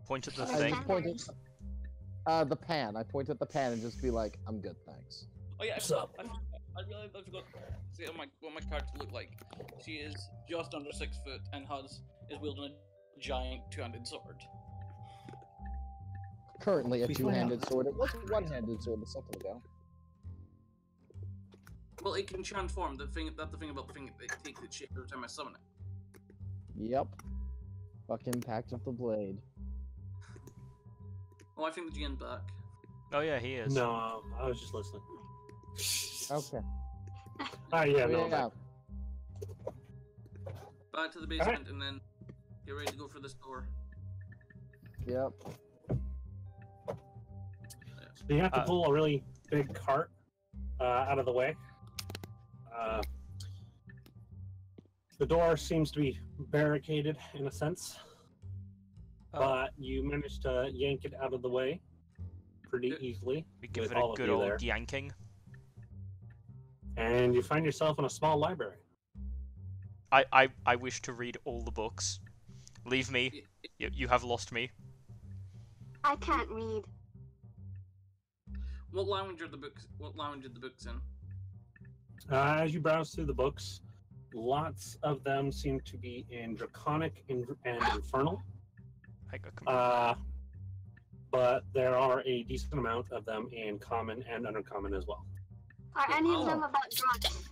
Point at the There's thing. 10 point berries. at the pan. I point at the pan and just be like, I'm good, thanks. Oh yeah, What's up? I realized I forgot to say what my character looked like. She is just under 6 foot and is wielding a giant two-handed sword. Currently a We find out. two-handed sword. It was a one-handed sword a second ago. Well, it can transform. That's the thing about the thing. It takes its shape every time I summon it. Yep. Fucking Pact of the Blade. Oh, I think the GN's back. Oh yeah, he is. No, I was just listening. Okay. Ah, yeah, no. yeah. Back to the basement and then get ready to go for this door. Yep. So you have to pull a really big cart out of the way. The door seems to be barricaded in a sense, but you managed to yank it out of the way pretty easily. We give with it a all of good you old there. yanking. And you find yourself in a small library. I wish to read all the books. Leave me. You have lost me. I can't read. What language are the books? What language are the books in? As you browse through the books, lots of them seem to be in Draconic and Infernal. I got But there are a decent amount of them in Common and Undercommon as well. Are any of them about drugs?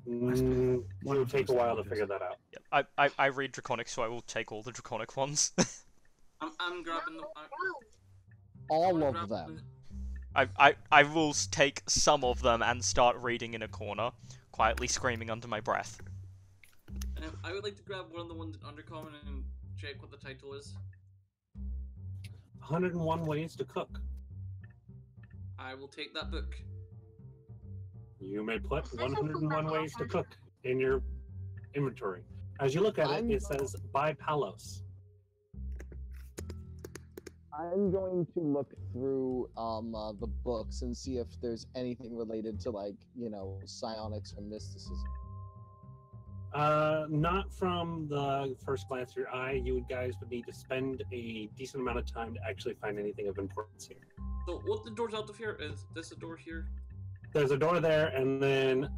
It will take a while to figure that out. I read Draconic, so I will take all the Draconic ones. I'm grabbing the. All of them. I will take some of them and start reading in a corner, quietly screaming under my breath. I would like to grab one of the ones in Undercommon and check what the title is. 101 Ways to Cook. I will take that book. You may put 101 Ways to Cook in your inventory. As you look at it, it says by Palos. I'm going to look through the books and see if there's anything related to, like, you know, psionics or mysticism. Not from the first glance of your eye. You guys would need to spend a decent amount of time to actually find anything of importance here. So what the doors out of here? Is this a door here? There's a door there, and then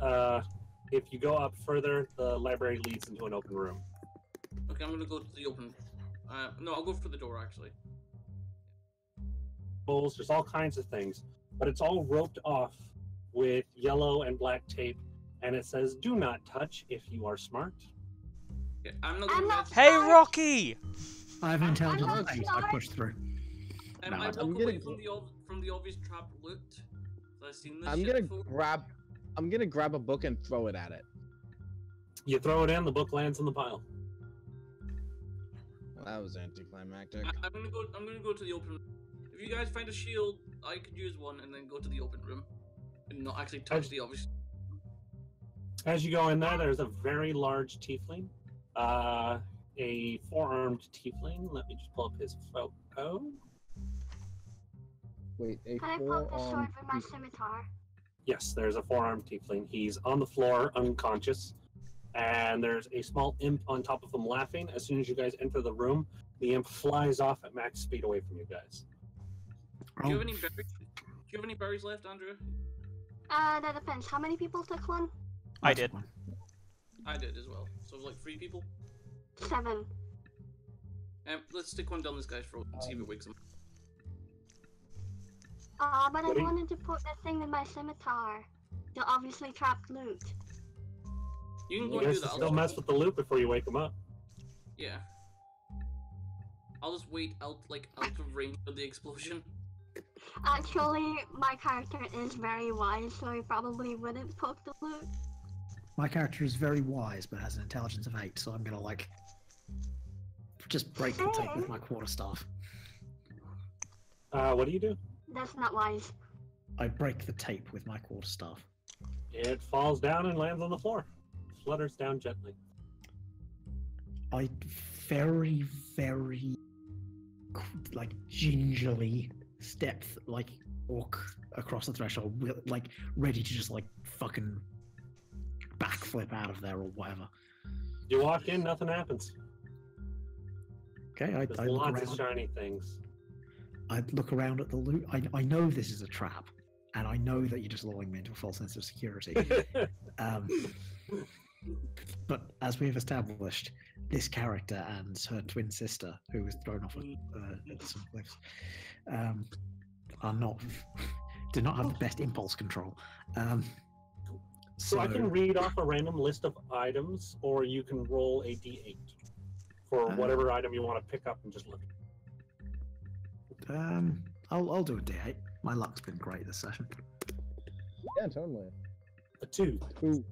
if you go up further, the library leads into an open room. Okay, I'm gonna go to the open. No, I'll go for the door actually. There's all kinds of things, but it's all roped off with yellow and black tape, and it says, "Do not touch if you are smart." Okay, I'm not. Hey, Rocky! I have intelligence I'm of not 8. I sorry. pushed through. I No, walk I'm away getting- from the obvious trap loot. So I've seen this I'm shit gonna before. grab a book and throw it at it. You throw it in, the book lands in the pile. Well, that was anticlimactic. I'm gonna go to the open. If you guys find a shield, I could use one and then go to the open room, and not actually touch the obvious. As you go in there, there's a very large tiefling, a 4-armed tiefling. Let me just pull up his photo. Wait, a Can I poke the sword four-armed with my scimitar? Yes, there's a 4-armed tiefling. He's on the floor, unconscious, and there's a small imp on top of him laughing. As soon as you guys enter the room, the imp flies off at max speed away from you guys. Do you have any berries? Do you have any berries left, Andrew? That depends. How many people took one? I did. I did as well. So like 3 people. 7. Let's stick one down this guy's throat and see if it wakes him. But I What do you- wanted to put that thing with my scimitar. The obviously trapped loot. You can You go and guys do that. still mess with the loot before you wake him up. Yeah. I'll just wait out of range of the explosion. Actually, my character is very wise, so he probably wouldn't poke the loot. My character is very wise, but has an intelligence of 8, so I'm gonna, like, just break the tape with my quarterstaff. What do you do? That's not wise. I break the tape with my quarterstaff. It falls down and lands on the floor. Flutters down gently. I very, very, like, gingerly walk across the threshold, like, ready to just, like, fucking backflip out of there or whatever. You walk in, nothing happens. Okay, There's I look lots of around. shiny things. I look around at the loot. I know this is a trap, and I know that you're just lulling me into a false sense of security. But as we have established, this character and her twin sister, who was thrown off some cliffs, do not have the best impulse control. So I can read off a random list of items, or you can roll a d8 for whatever item you want to pick up and just look. I'll do a D8. My luck's been great this session. Yeah, totally. A 2. Ooh.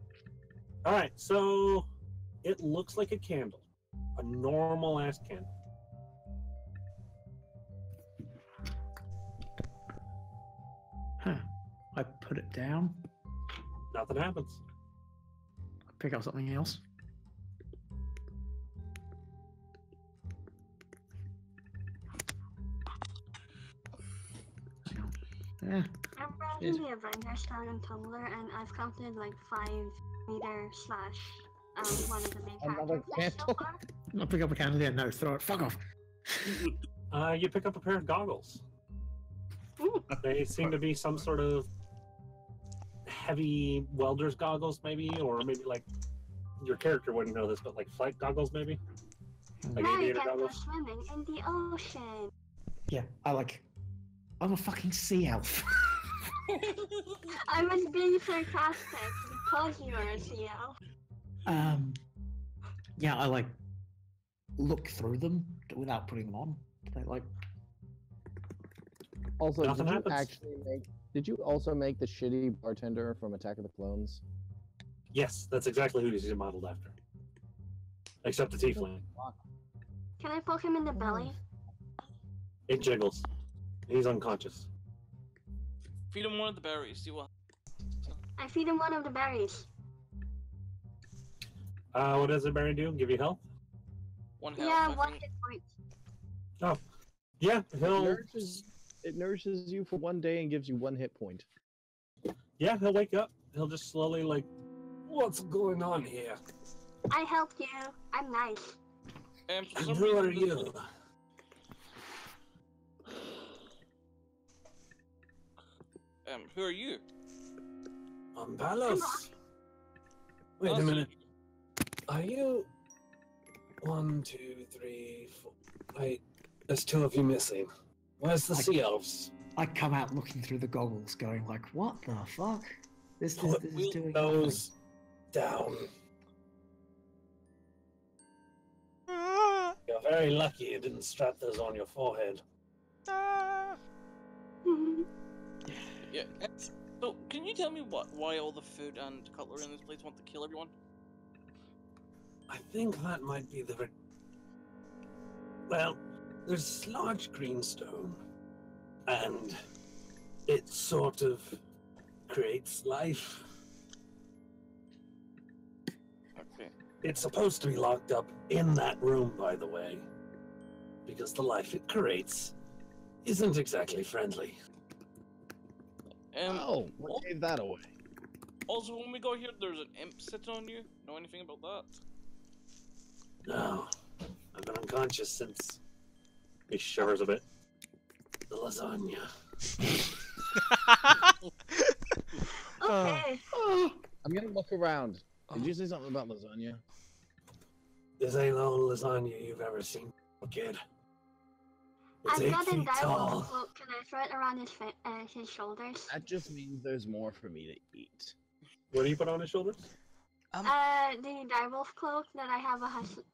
All right, so it looks like a candle, a normal ass candle. Huh. I put it down. Nothing happens. I pick up something else. Yeah. I'm running the Avengers tag on Tumblr, and I've counted like 5-meter slash one of the main Another characters so candle? far. I'll pick up a candle. Yeah, no, throw it. Fuck off. You pick up a pair of goggles. Ooh. They seem to be some sort of heavy welder's goggles, maybe, or maybe like your character wouldn't know this, but like flight goggles, maybe. Like Now you aviator can go goggles. swimming in the ocean. Yeah, I'm a fucking sea elf. I was being sarcastic because you are a sea elf. Yeah, I look through them without putting them on. They Also, Nothing happens. Did you also make the shitty bartender from Attack of the Clones? Yes, that's exactly who he's modeled after. Except the tiefling. Can I poke him in the belly? It jiggles. He's unconscious. Feed him one of the berries. See what. I feed him one of the berries. What does the berry do? Give you health? One health. Yeah, I one think. hit point. Yeah, he'll Nourishes It nourishes you for 1 day and gives you 1 hit point. Yeah, he'll wake up. He'll just slowly like, what's going on here? I helped you. I'm nice. For And some who are reason, you? Who are you? I'm Palos. Wait a Awesome. minute. Are you 1, 2, 3, 4? Wait, there's 2 of you missing. Where's the sea elves? I come out looking through the goggles, going like, "What the fuck? This is Put doing those down. You're very lucky you didn't strap those on your forehead. Yeah. So, can you tell me why all the food and cutlery in this place want to kill everyone? I think that might be well, there's this large greenstone, and it sort of creates life. Okay. It's supposed to be locked up in that room, by the way, because the life it creates isn't exactly friendly. What gave that away? Also, when we go here, there's an imp sitting on you. Know anything about that? No, I've been unconscious since. He shivers a bit. The lasagna. Okay. I'm gonna look around. Did you say something about lasagna? This ain't the only lasagna you've ever seen, kid. It's I've 8 got a feet direwolf tall. cloak. Can I throw it around his shoulders? That just means there's more for me to eat. What do you put on his shoulders? The direwolf cloak that I have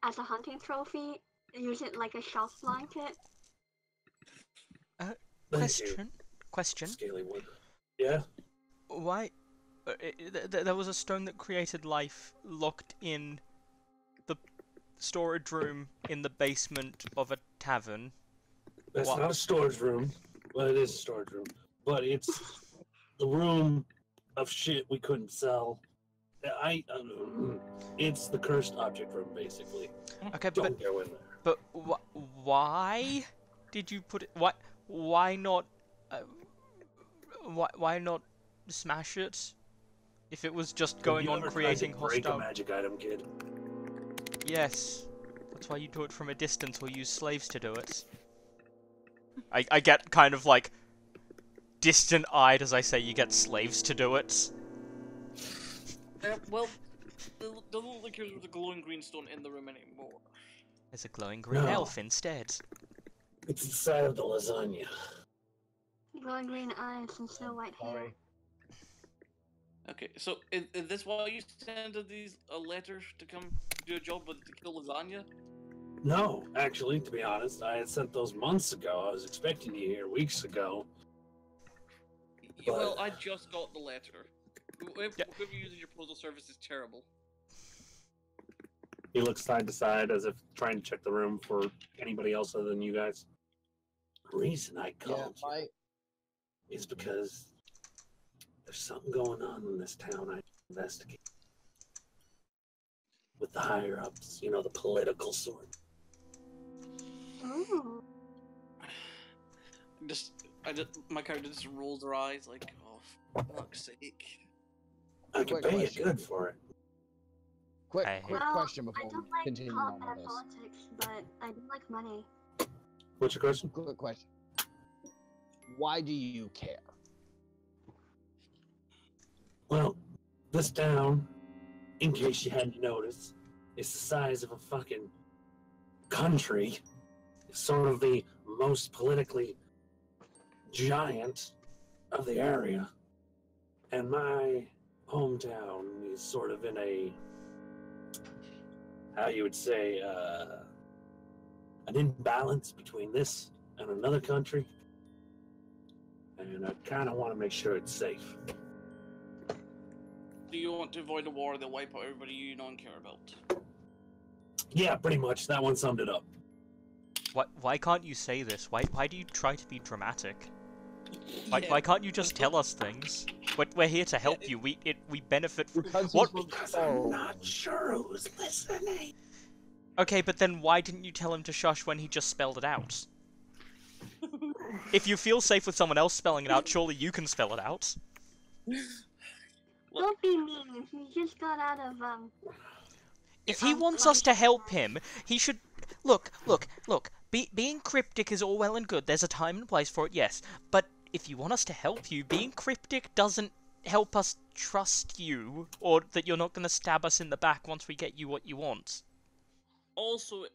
as a hunting trophy. Use it like a shelf blanket. Question. Scaly wood. Yeah? Why? There was a stone that created life locked in the storage room in the basement of a tavern. That's What? not a storage room. Well, it is a storage room. But it's the room of shit we couldn't sell. It's the cursed object room, basically. Okay, Don't go in there. but why did you put it? Why not? Why not smash it? If it was just going You on ever tried creating to break a hostile. magic item, kid? Yes, that's why you do it from a distance or use slaves to do it. I get kind of like distant-eyed as I say you get slaves to do it. Well, doesn't look like there's a glowing green stone in the room anymore. There's a glowing green No. elf instead. It's inside of the lasagna. Glowing green eyes and snow white hair. Sorry. Okay, so is this why you sent these a letter to come do a job with to kill lasagna? No, actually, to be honest, I had sent those months ago. I was expecting you here weeks ago. Well, I just got the letter. Whoever uses your postal service is terrible. He looks side to side as if trying to check the room for anybody else other than you guys. The reason I called you is because there's something going on in this town I investigate. With the higher ups, you know, the political sort. Ooh. My character just rolls her eyes like, oh, for fuck's sake. I can Quick pay you question. good for it. Quick Well, question I before don't we like continue on with this. politics, but I do like money. What's your question? Quick question. Why do you care? Well, this town, in case you hadn't noticed, is the size of a fucking country. It's sort of the most politically giant of the area. And my hometown is sort of in a, how you would say, an imbalance between this and another country. And I kind of want to make sure it's safe. Do you want to avoid a war that wipe out everybody you don't care about? Yeah, pretty much. That one summed it up. Why can't you say this? Why do you try to be dramatic? Yeah. Why can't you just tell us things? We're here to help you. We benefit from what? Because I'm not sure who's listening. Okay, but then why didn't you tell him to shush when he just spelled it out? if you feel safe with someone else spelling it out, surely you can spell it out. Don't be mean. He just got out of If he wants us to help him, he should... Look. Being cryptic is all well and good. There's a time and place for it, yes. But if you want us to help you, being cryptic doesn't help us trust you, or that you're not going to stab us in the back once we get you what you want. Also, it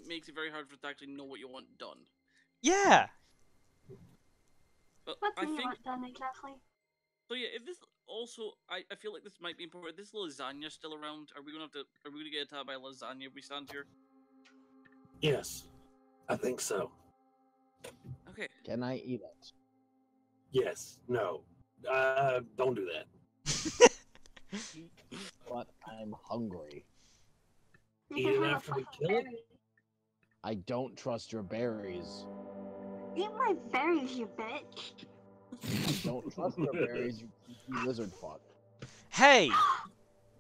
makes it very hard for us to actually know what you want done. Yeah! But what I do you think... want done exactly? So yeah, if this also, I feel like this might be important. Is this lasagna still around? Are we gonna get attacked by lasagna if we stand here? Yes, I think so. Okay. Can I eat it? Yes. No. Don't do that. But I'm hungry. You Eat can it have a after we fucking kill it? berry. I don't trust your berries. Eat my berries, you bitch. I don't trust your berries, you cheeky lizard fuck. Hey!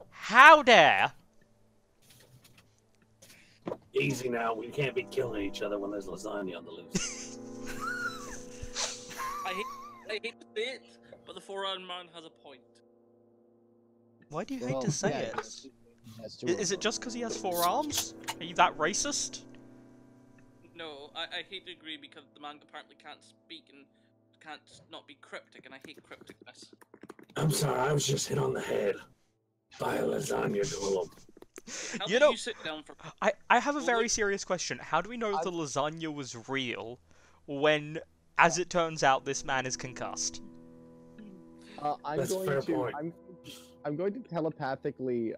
How dare! Easy now. We can't be killing each other when there's lasagna on the loose. I hate to say it, but the 4-armed man has a point. Why do you hate to say yeah, it? that's two Is of it just because he has 4 arms? Are you that racist? No, I hate to agree because the man apparently can't speak and can't not be cryptic, and I hate crypticness. I'm sorry. I was just hit on the head by a lasagna golem. How You about know, you sit down for... I have a very serious question. How do we know the lasagna was real when, as it turns out, this man is concussed? That's a fair point. I'm going to telepathically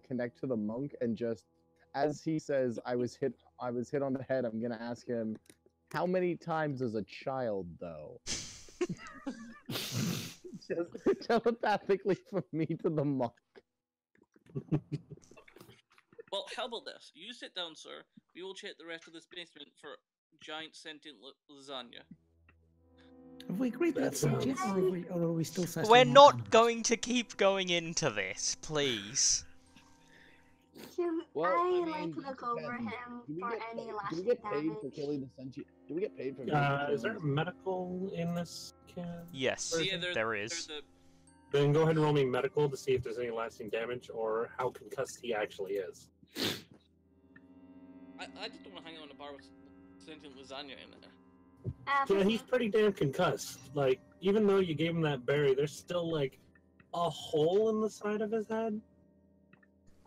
connect to the monk and just as he says I was hit on the head, I'm gonna ask him, how many times as a child though? Just telepathically from me to the monk. Well, how about this? You sit down, sir. We will check the rest of this basement for giant sentient lasagna. Have we agreed That that yet, sounds- or are we still testing We're on not animals? going to keep going into this, please. Can Well, I I like mean, look over him for any do we lasting get paid for damage? killing the sentient? Do we get paid for? Is there medical in this can? Yes, So, yeah, there is. Then go ahead and roll me medical to see if there's any lasting damage or how concussed he actually is. I just don't want to hang out in a bar with sentient lasagna in there. Yeah, he's pretty damn concussed. Like, even though you gave him that berry, there's still, like, a hole in the side of his head.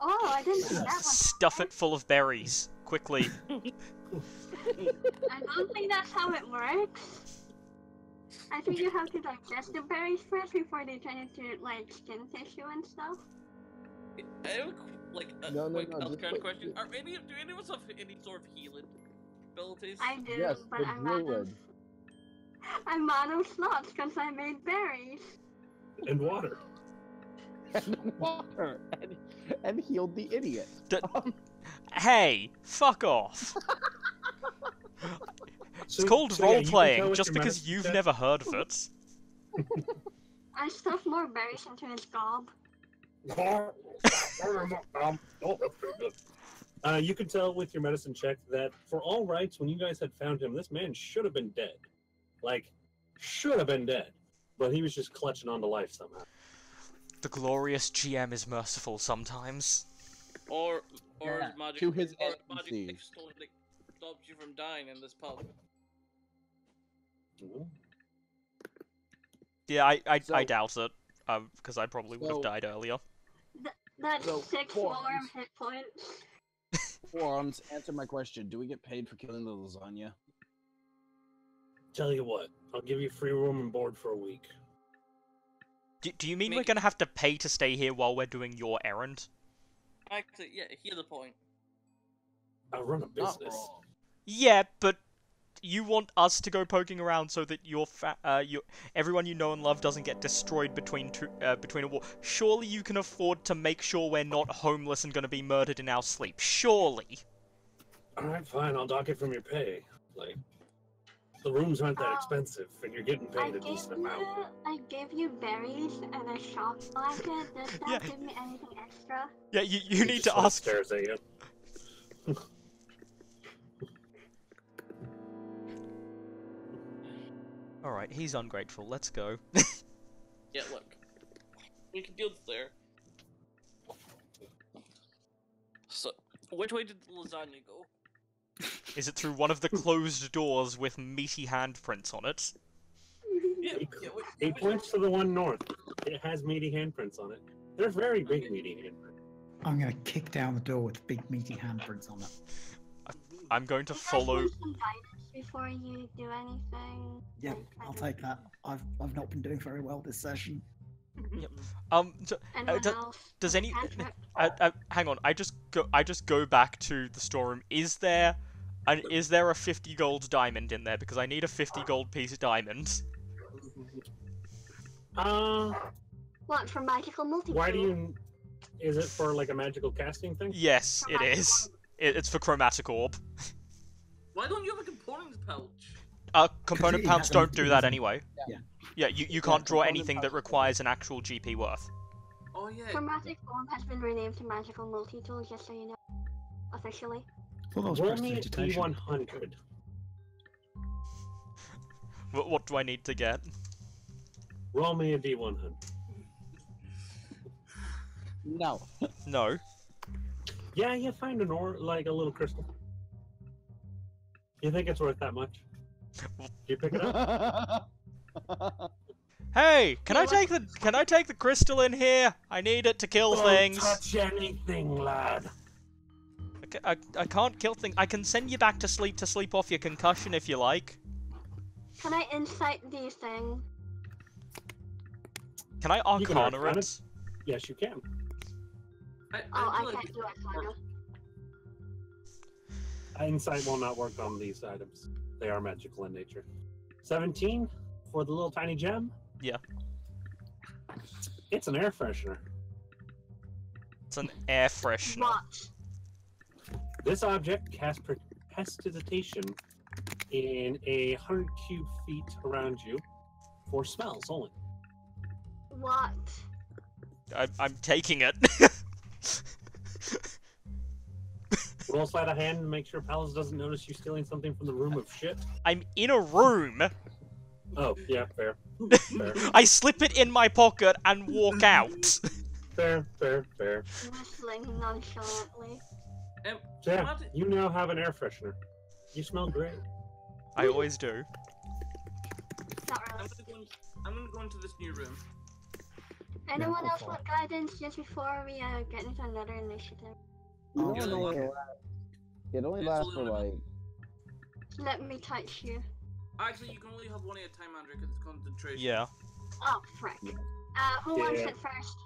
Oh, I didn't see that one. Stuff it full of berries, quickly. I don't think that's how it works. I think you have to digest the berries first before they turn into like skin tissue and stuff. I have a No, quick just healthcare wait. question. Do any of us have any sort of healing abilities? I do, Yes, but the I'm out of... druid. I'm out of slots because I made berries. And water. And water and healed the idiot. Hey, fuck off. It's called so yeah, you can tell role-playing, with just your because medicine you've check. never heard of it. I stuffed more berries into his gob. You can tell with your medicine check that for all rights, when you guys had found him, this man should have been dead. Like, should have been dead. But he was just clutching on to life somehow. The glorious GM is merciful sometimes. Or Yeah, magic to his or magic NPCs. stone that stops you from dying in this pub. Yeah, I So- doubt it, because I probably would have So- died earlier. That's So, 6 four more arms. hit points. Forearms, answer my question. Do we get paid for killing the lasagna? Tell you what, I'll give you free room and board for a week. Do you mean Make- we're gonna have to pay to stay here while we're doing your errand? Actually, yeah, here's the point. I run a Not business. wrong. Yeah, but you want us to go poking around so that everyone you know and love doesn't get destroyed between a war. Surely you can afford to make sure we're not homeless and gonna be murdered in our sleep. Surely. Alright, fine, I'll dock it from your pay. Like, the rooms aren't that expensive, and you're getting paid a decent amount. I gave you berries and a shock blanket. Does that Yeah. give me anything extra? Yeah, you He need just to sort of ask. stares at you. Alright, he's ungrateful. Let's go. Yeah, look. We can deal with there. So, which way did the lasagna go? Is it through one of the closed doors with meaty handprints on it? Yeah, He points to the one north. It has meaty handprints on it. They're very big meaty handprints. I'm gonna kick down the door with big meaty handprints on it. I'm going to You guys follow... want some guidance before you do anything? Yep, I'll take that. I've not been doing very well this session. Anyone Anyone does else? any... Cantrip? hang on, I just go back to the storeroom. Is there a 50 gold diamond in there? Because I need a 50 gold piece of diamond. What, for magical multi-tool? Why do you... Is it for like a magical casting thing? Yes, it is. It's for chromatic orb. Why don't you have a components pouch? Component it pouch has don't do that anything- anyway. Yeah. Yeah, you can't draw component anything pouch that is requires an actual GP worth. Oh yeah. Chromatic orb has been renamed to magical multi-tool, just so you know. Officially. Well, that was Roll me a prestidigitation. D100. What do I need to get? Roll me a D100. No. No. Yeah, you find an ore, like a little crystal. You think it's worth that much? Do you pick it up? Hey, can Yeah, I take the crystal in here? I need it to kill Don't things. touch anything, lad. I can't kill things. I can send you back to sleep off your concussion if you like. Can I insight these things? Can I You can arcana arcana. it? Yes, you can. Oh, I feel like can't do Arcana. Insight will not work on these items. They are magical in nature. 17 for the little tiny gem? Yeah. It's an air freshener. It's an air freshener. What? This object casts prestidigitation in 100 cube feet around you for smells only. What? I'm taking it. Roll sleight of hand and make sure Palace doesn't notice you stealing something from the room of shit. I'm in a room. Oh, yeah, fair. Fair. I slip it in my pocket and walk out. Fair. Whistling nonchalantly. Yeah, What? you now have an air freshener. You smell great. I always do. Not I'm really. I'm gonna go into this new room. Anyone go else for want guidance just before we get into another initiative? No, Yeah, no, look. it only It's lasts for only like. Let me touch you. Actually, you can only have one at a time, Andrew, because it's concentration. Yeah. Oh, frick. Who wants Yeah. it first?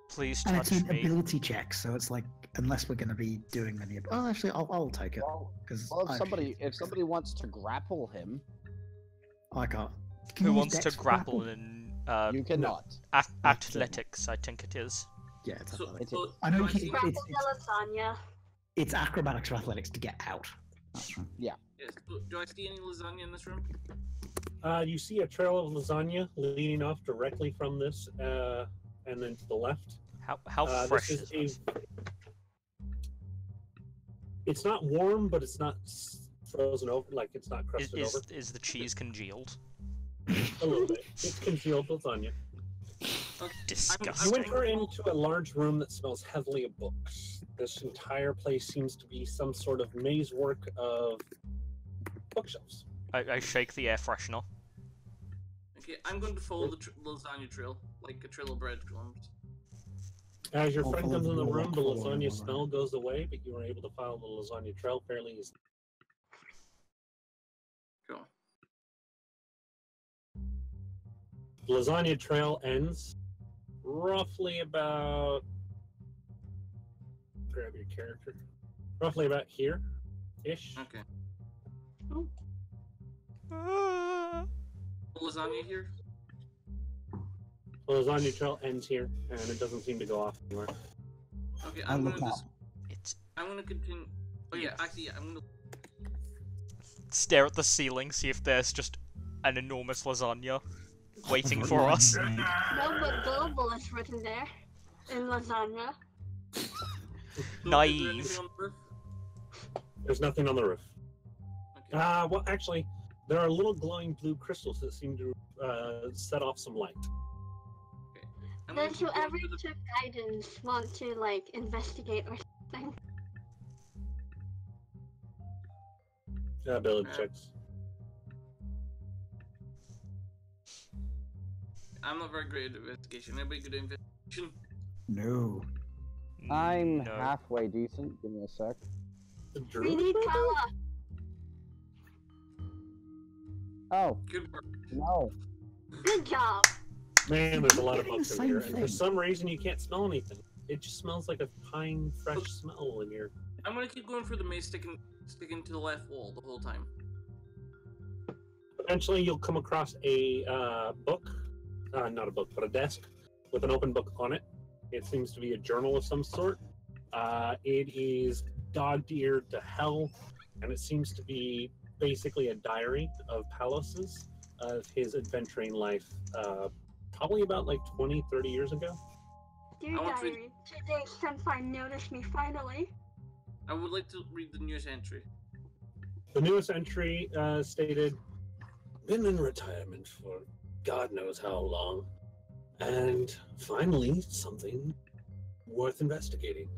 Please And it's touch an me. ability check, so it's like, unless we're going to be doing any. Oh, actually, I'll take it Well, because well, if somebody wants to grapple him, I can't. Can Who you use wants to Dex grapple in you cannot. athletics? I think it is. Yeah, it's So, athletics. so I know do you can- see- Grapple it's- the lasagna. It's acrobatics or athletics to get out. That's right. yes, do I see any lasagna in this room? You see a trail of lasagna leading off directly from this, and then to the left. How fresh this is is it? It's not warm, but it's not frozen over, like it's not crusted over. Is the cheese congealed? A little bit. It's congealed lasagna. Okay. You Disgusting. enter into a large room that smells heavily of books. This entire place seems to be some sort of maze work of bookshelves. I shake the air freshener. Okay, I'm going to follow the lasagna trail, like a trail of breadcrumbs. As your I'll friend follow comes in the the room, the walk forward lasagna and smell goes away, but you are able to follow the lasagna trail fairly easily. Cool. The lasagna trail ends roughly about. Grab your character. Roughly about here ish. Okay. Ah. Lasagna here? The lasagna trail ends here, and it doesn't seem to go off anywhere. Okay, I'll I'm look gonna up. I'm gonna continue. Oh yeah, actually, yeah, I'm gonna. Stare at the ceiling, see if there's just an enormous lasagna waiting for us. No, but Global is written there. In lasagna. So, is there Naive. anything on the roof? There's nothing on the roof. Okay. Well, actually, there are little glowing blue crystals that seem to set off some light. Okay. I'm gonna Does keep going whoever through the- took guidance want to like investigate or something? Ability checks. I'm not very great at investigation. Anybody good at investigation? No. I'm No. halfway decent. Give me a sec. The We druid? need Kala. Oh, Good work. no. Good job. Man, there's a lot of Getting bugs the in here, same and for thing. some reason you can't smell anything. It just smells like a pine, fresh smell in here. I'm gonna keep going through the maze, sticking to the left wall the whole time. Eventually, you'll come across a book, not a book, but a desk with an open book on it. It seems to be a journal of some sort. It is dog-eared to hell, and it seems to be basically a diary of Palos's, of his adventuring life, probably about like 20, 30 years ago. Dear I want to read- diary, today Senpai noticed me finally. I would like to read the newest entry. The newest entry stated, been in retirement for God knows how long, and finally something worth investigating.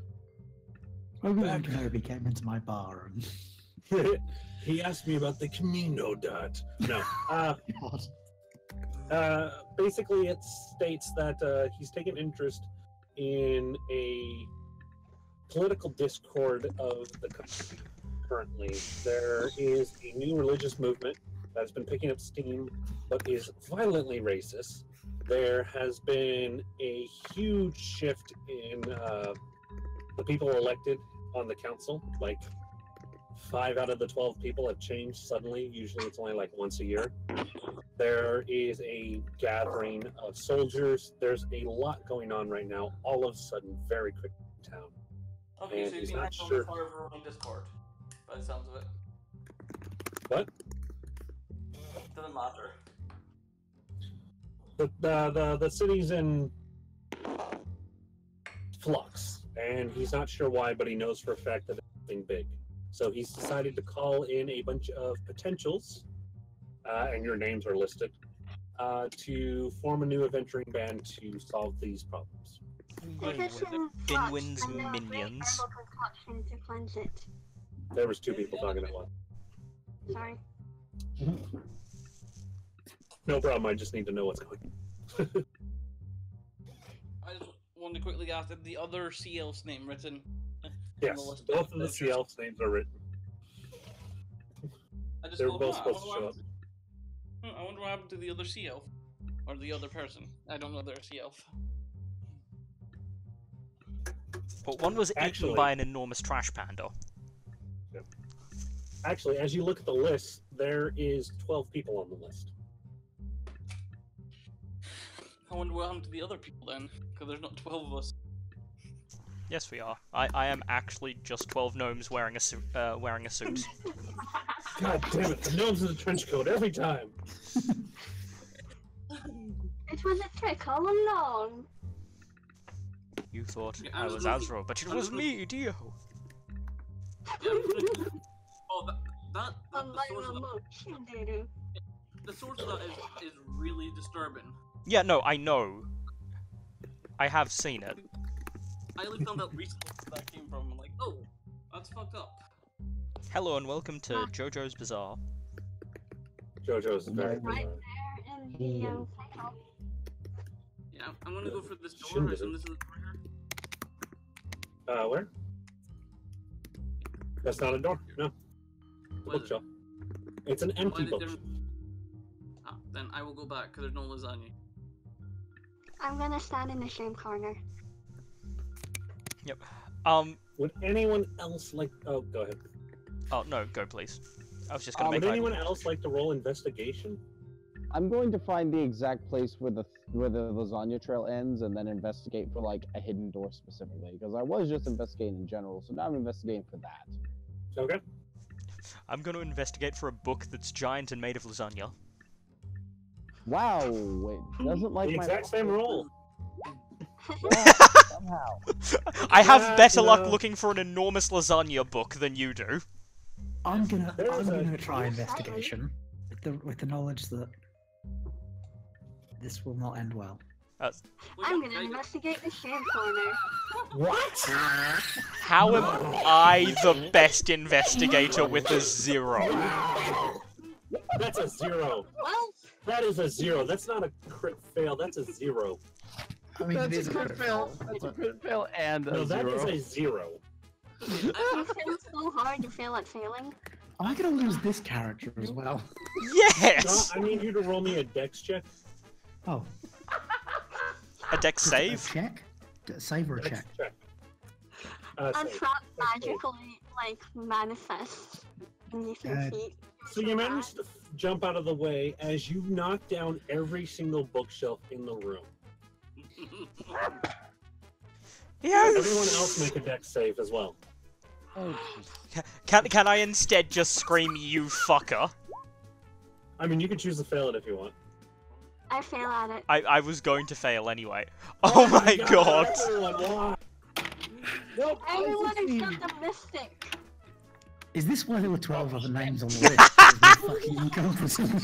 Obi came into my bar and He asked me about the Camino dot. No. Basically, it states that he's taken interest in a political discord of the country currently. There is a new religious movement that's been picking up steam, but is violently racist. There has been a huge shift in the people elected on the council. Like 5 out of the 12 people have changed suddenly. Usually it's only like once a year. There is a gathering of soldiers. There's a lot going on right now, all of a sudden, very quick in town. Okay, And so he's you've been not acting sure. on the on Discord, by the sounds of it. What? Doesn't matter. The city's in flux, and he's not sure why, but he knows for a fact that it's something big. So he's decided to call in a bunch of potentials, and your names are listed, to form a new adventuring band to solve these problems. Position Finwin's flux, and now great minions. herbal concoction to cleanse it. There was 2 people talking at once. Sorry. No problem, I just need to know what's going on. I just want to quickly ask if the other sea elf's name written. Yes, the list both of the adventures. sea elf names are written. I just They're go, both "Huh, supposed to show up. I wonder what happened to the other sea elf. Or the other person. I don't know their sea elf. But one was eaten Actually- by an enormous trash panda. Actually, as you look at the list, there is 12 people on the list. I wonder what happened to the other people then, because there's not 12 of us. Yes, we are. I am actually just 12 gnomes wearing a suit. Wearing a suit. God damn it, the gnomes in the trench coat every time. It was a trick all along. You thought Yeah, I I was was looking- Azro, but it I was was me, Dio. Oh, the source of that, the source of that is really disturbing. Yeah, no, I know. I have seen it. I only found out recently where that came from. I'm like, oh, that's fucked up. Hello and welcome to JoJo's Bazaar. JoJo's very Right bizarre. there in the title. Yeah, I'm gonna go for this door. Shouldn't So it? this is the door. Where? That's not a door. No. What is it? Bookshelf. It's an Why empty did bookshelf. Ah, then I will go back because there's no lasagna. I'm gonna stand in the same corner. Yep. Would anyone else like? Oh, go ahead. Oh no, go please. I was just gonna Would make. anyone else like to roll investigation? I'm going to find the exact place where the lasagna trail ends, and then investigate for like a hidden door specifically. Because I was just investigating in general, so now I'm investigating for that. Okay. I'm gonna investigate for a book that's giant and made of lasagna. Wow, it doesn't like The my exact same roll. Yeah, somehow. I have Yeah, better luck no. looking for an enormous lasagna book than you do. I'm There's gonna a- try investigation. the knowledge that this will not end well. I'm gonna investigate the shame corner. What? How am I the best investigator with a 0? That's a 0. Well, That is a 0. That's not a crit fail. That's a 0. I mean, That's it is a crit fail. That's a crit fail and No, a that 0. is a 0. you fail so hard you fail at failing. Am I gonna lose this character as well? Yes! I need you to roll me a dex check. Oh, A dex save? A check? Save or a Dex check? check. A Save. trap That's safe. magically, like, manifests beneath your feet. So you managed to jump out of the way as you knock down every single bookshelf in the room. Yes! Everyone else make a dex save as well. Oh, Can I instead just scream, you fucker? I mean, you can choose to fail it if you want. I fail at it. I was going to fail anyway. Oh my god! Everyone, why? Nope. Everyone except the mystic. Is this why there were 12 other names on the list? Is that fucking incompetent?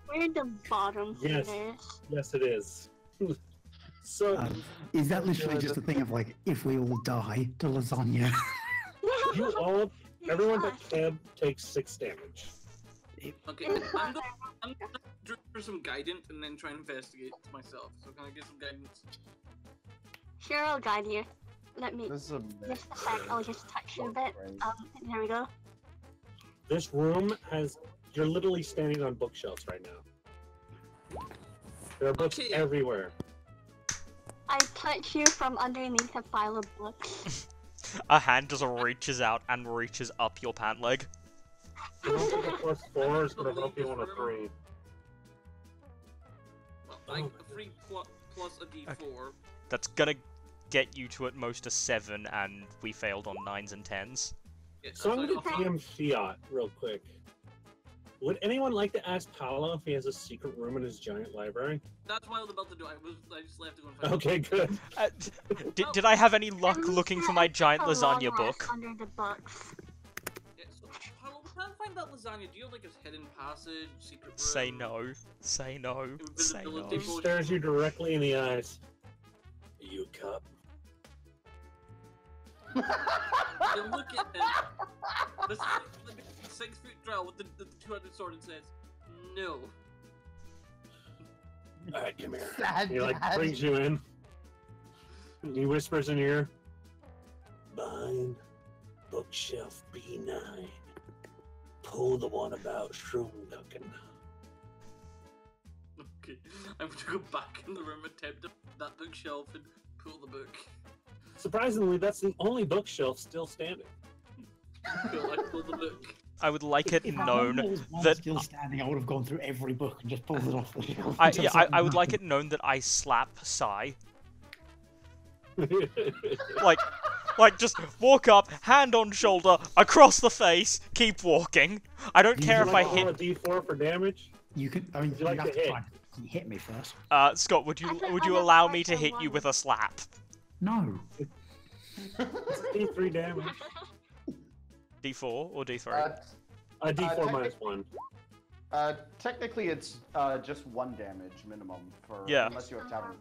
We're the bottom Yes. feeders. Yes, it is. So, Is that literally just a thing of like, if we all die, to lasagna? you all, everyone but Keb takes 6 damage. Okay, I'm gonna do some guidance and then try and investigate myself. So can I get some guidance? Sure, I'll guide you. Let me. This is a Just a sec, I'll just touch you a bit. There we go. This room has, you're literally standing on bookshelves right now. There are books Okay. everywhere. I touch you from underneath a pile of books. A hand just reaches out and reaches up your pant leg. I don't think a +4 is going to help you on a 3. Well, like a 3 plus a d4. That's gonna get you to at most a 7, and we failed on 9s and 10s. Yeah, So I'm going I'll- to DM Fiat real quick. Would anyone like to ask Paolo if he has a secret room in his giant library? That's what I was about to do. I just left to go and find Okay, good. Did I have any luck looking for my giant A long lasagna rest book? Under the books. Yeah, so, Paolo, we can't find that lasagna. Do you have like a hidden passage, secret room? Say no. Say no. Say no. Invisibility He stares you directly in the eyes. You cup. You look at him. The 6-foot drow with the two-handed sword and says, "No." Alright, come here. Sad He like dad. brings you in. He whispers in your ear. Behind bookshelf B9. Pull the one about shroom cooking. Okay, I'm gonna go back in the room, attempt that bookshelf, and pull the book. Surprisingly, that's the only bookshelf still standing. Cool, I pull the book. I would like it If known there was one that still standing, I would have gone through every book and just pulled it off the shelf. I until yeah, something I would like it happened. known that I slap Sai. Like just walk up, hand on shoulder, across the face, keep walking. I don't You care if I roll hit. a D4 for damage. You could. I mean, Would you like have to hit? fine. You hit me first. Scott, would I you thought I allow was me to like hit you one. with a slap? No. It's D3 damage. D4 or D3? A D4 technic- minus 1. Technically, it's just 1 damage minimum for Yeah. unless you have tavern.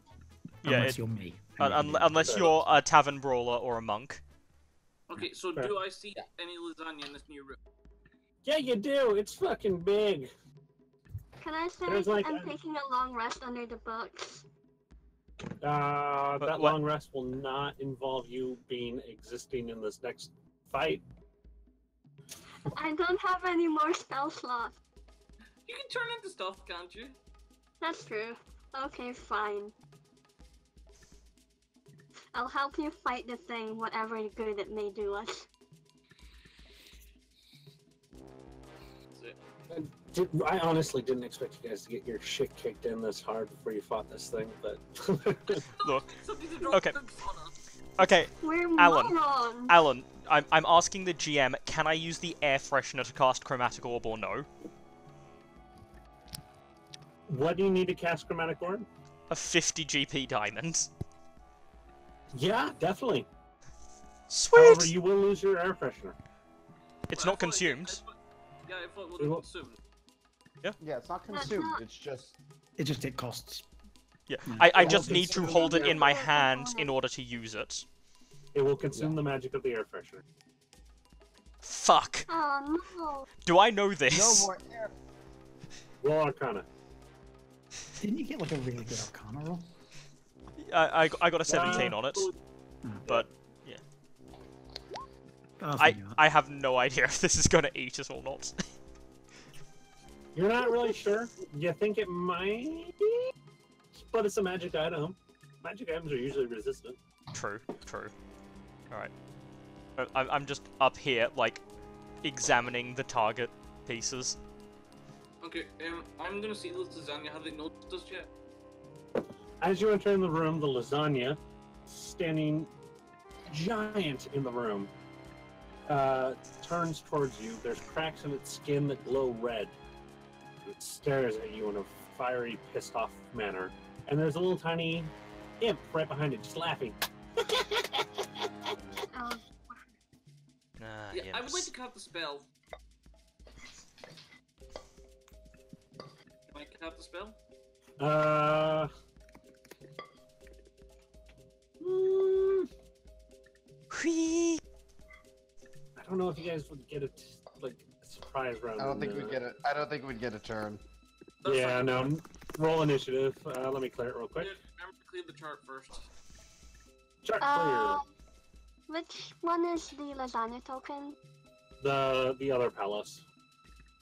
Yeah, Unless you're me. Unless Fair you're a tavern brawler or a monk. Okay, so Fair. do I see any lasagna in this new room? Yeah, you do. It's fucking big. Can I say There's like I'm a- taking a long rest under the books? That what- long rest will not involve you existing in this next fight. I don't have any more spell slots. You can turn into stuff, can't you? That's true. Okay, fine. I'll help you fight the thing, whatever good it may do us. That's it. I honestly didn't expect you guys to get your shit kicked in this hard before you fought this thing, but Look, Something to drop okay. books on us. Okay, We're Alan. morons! Alan, I'm asking the GM, can I use the air freshener to cast Chromatic Orb or no? what do you need to cast Chromatic Orb? A 50 GP diamond. Yeah, definitely. Sweet! However, you will lose your air freshener. It's Well, I not thought it- consumed. Yeah, I thought it It will- was consumed. Yeah, it's not consumed. It's just. It costs. Yeah, Yeah. I Well, just need to consume hold it the in my air hand component. in order to use it. It will consume the magic of the air freshener. Fuck. Oh no. Do I know this? No more air. Roll Arcana. Didn't you get like a really good Arcana roll? I got a 17 on it, but I have no idea if this is gonna eat us or not. You're not really sure. You think it might, but it's a magic item. Magic items are usually resistant. True. Alright. I'm just up here, like, examining the target pieces. Okay, I'm gonna see this lasagna. Have they noticed us yet? As you enter in the room, the lasagna, standing giant in the room, turns towards you. There's cracks in its skin that glow red. It stares at you in a fiery, pissed-off manner. And there's a little tiny imp right behind it, just laughing. Oh, Yeah, I would like to cast the spell. Can I cast the spell? Whee! I don't know if you guys would get a surprise round. I don't think we'd get it. I don't think we'd get a turn. That's Yeah, fine. no. Roll initiative. Let me clear it real quick. Remember to clear the chart first. Chart clear. which one is the lasagna token? The other palace.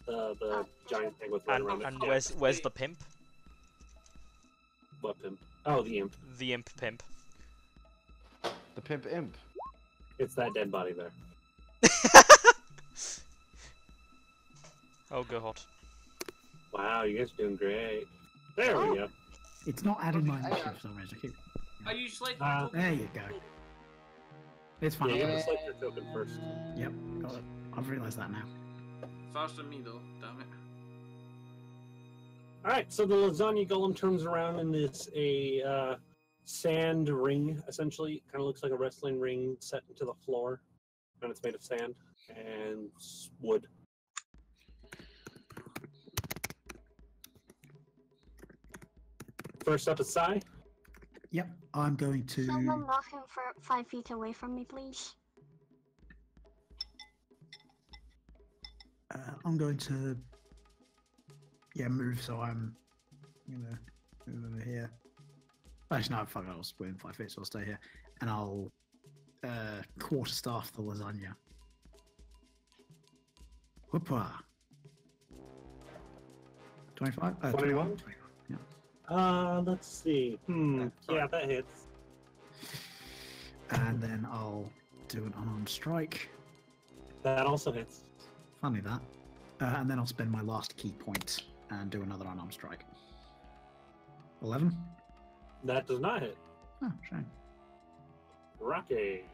The giant thing with red around it. And Yeah. where's the pimp? What pimp? Oh, the imp. The imp pimp. The pimp imp. It's that dead body there. Oh god. Wow, you guys are doing great. There we go. It's not adding my initiative for some reason. Are you slightly? There you go. It's fine. Yeah, you gotta select your token first. Yep, got it. I've realised that now. Faster than me though. Damn it. Alright, so the lasagna golem turns around and it's a sand ring, essentially. Kind of looks like a wrestling ring set into the floor. And it's made of sand and wood. First up is Sai. Yep, I'm going to. Someone knock him for 5 feet away from me, please. I'm going to. Yeah, move so I'm. Gonna move over here. Actually, no, fuck it, I was within 5 feet, so I'll stay here. And I'll quarterstaff the lasagna. Whoopah. 25? 21? Yeah. Let's see. Yeah, that hits. And then I'll do an unarmed strike. That also hits. Funny that. And then I'll spend my last key point and do another unarmed strike. 11? That does not hit. Oh, shame. Rocky.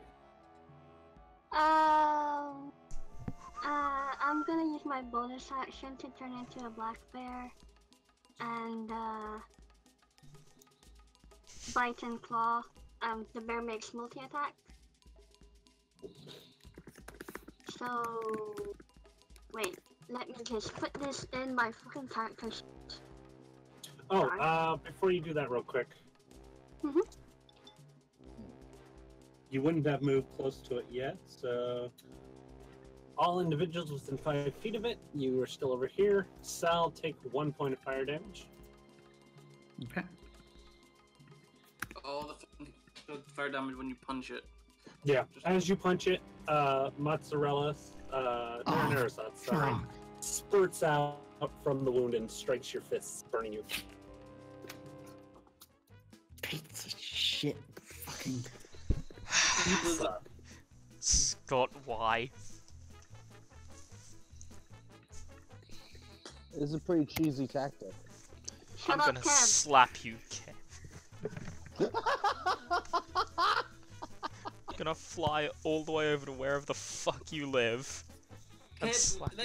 I'm gonna use my bonus action to turn into a black bear and bite and claw. The bear makes multi-attack. So wait, let me just put this in my fucking character sheet. Oh, before you do that real quick. Mhm. You wouldn't have moved close to it yet, so all individuals within 5 feet of it, you are still over here. Sal, take 1 point of fire damage. Okay. Oh, the fire damage when you punch it. Yeah. As you punch it, mozzarella, Narasat, sorry, fuck. spurts out from the wound and strikes your fists, burning you. Piece of shit. Fucking. Scott, why? It's a pretty cheesy tactic. Shut I'm up, gonna Kev. slap you, Kev. Gonna fly all the way over to wherever the fuck you live. And slap you.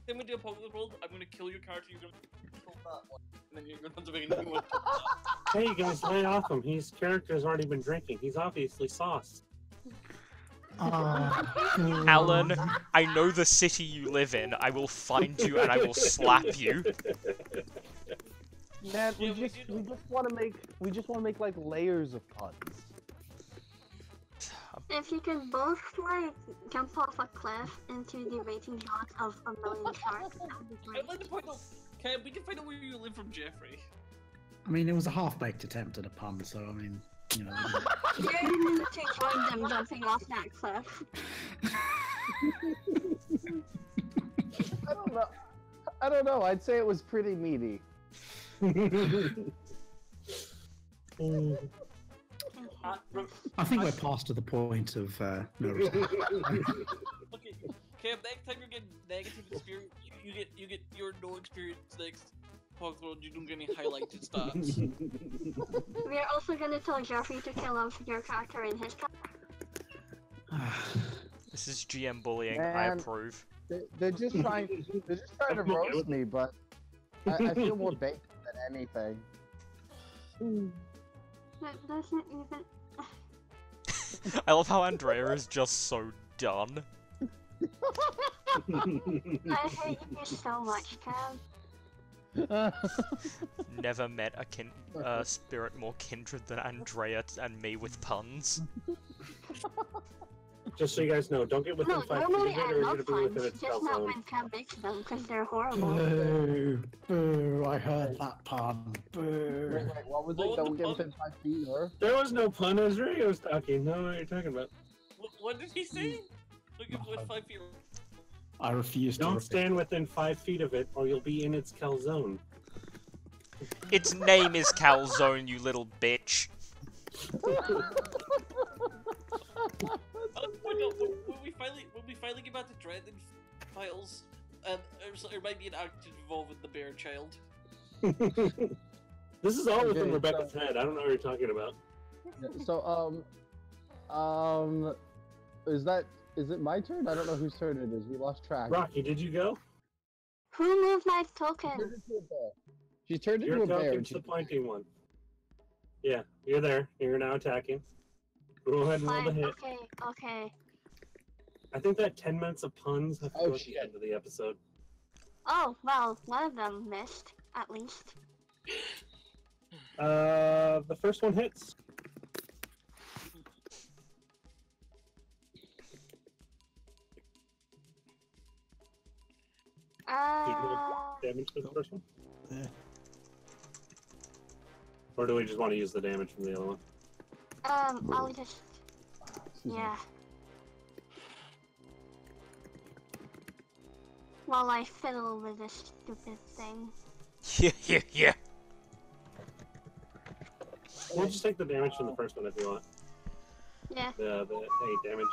Then we do a Pokemon world. I'm gonna kill your character. You're gonna kill that one, and then you're gonna have to make a new one. Hey, you guys, lay off him. His character's already been drinking. He's obviously sauce. Oh, Alan, I know the city you live in. I will find you and I will slap you. Man, we just want to make like layers of puns. If you can both like jump off a cliff into the raging jaws of a million sharks, that would be great. I'd like to find out. Okay, we can find out where you live from, Jeffrey. I mean, it was a half-baked attempt at a pun, so I mean, you know. You need to join them jumping off that cliff. I don't know. I'd say it was pretty meaty. I think we're past to the point of no response. Okay, Cam, next time you're getting negative experience, you get your no experience next playthrough. You don't get any highlighted stats. We're also gonna tell Jeffrey to kill off your character in his character. This is GM bullying. Man. I approve. They're just trying to roast me, but I feel more baked than anything. That doesn't even. I love how Andrea is just so done. I hate you so much, Cam. Never met a spirit more kindred than Andrea and me with puns. Just so you guys know, don't get within No, 5 feet of normally it, I or you're love gonna be within puns, its just stealth not zone. when Cam makes them, because they're horrible. Boo! Boo! I heard that pun. Boo! Wait, what was it? Don't get within 5 feet, or? There was no pun. As Ray was talking. No, what are you talking about? What did he say? Look at what 5 feet. I refuse to. Don't repeat. stand within 5 feet of it, or you'll be in its calzone. Its name is Calzone, you little bitch. When we finally get back to Dresden Files, there might be an act involving the bear child. This is all within Okay, Rebecca's head. I don't know what you're talking about. So, is it my turn? I don't know whose turn it is. We lost track. Rocky, did you go? Who moved my token? She turned into Your a bear. token's the pointing one. Yeah, you're there. You're now attacking. Go ahead and roll the Fine, hit. okay. I think that 10 minutes of puns have to Oh, go at shit. the end of the episode. Oh, well, one of them missed, at least. The first one hits. Do you roll damage for the first one? Yeah. Or do we just want to use the damage from the other one? I'll just, yeah. While I fiddle with this stupid thing. Yeah. We'll just take the damage from the first one if you want. Yeah. The 8 damage.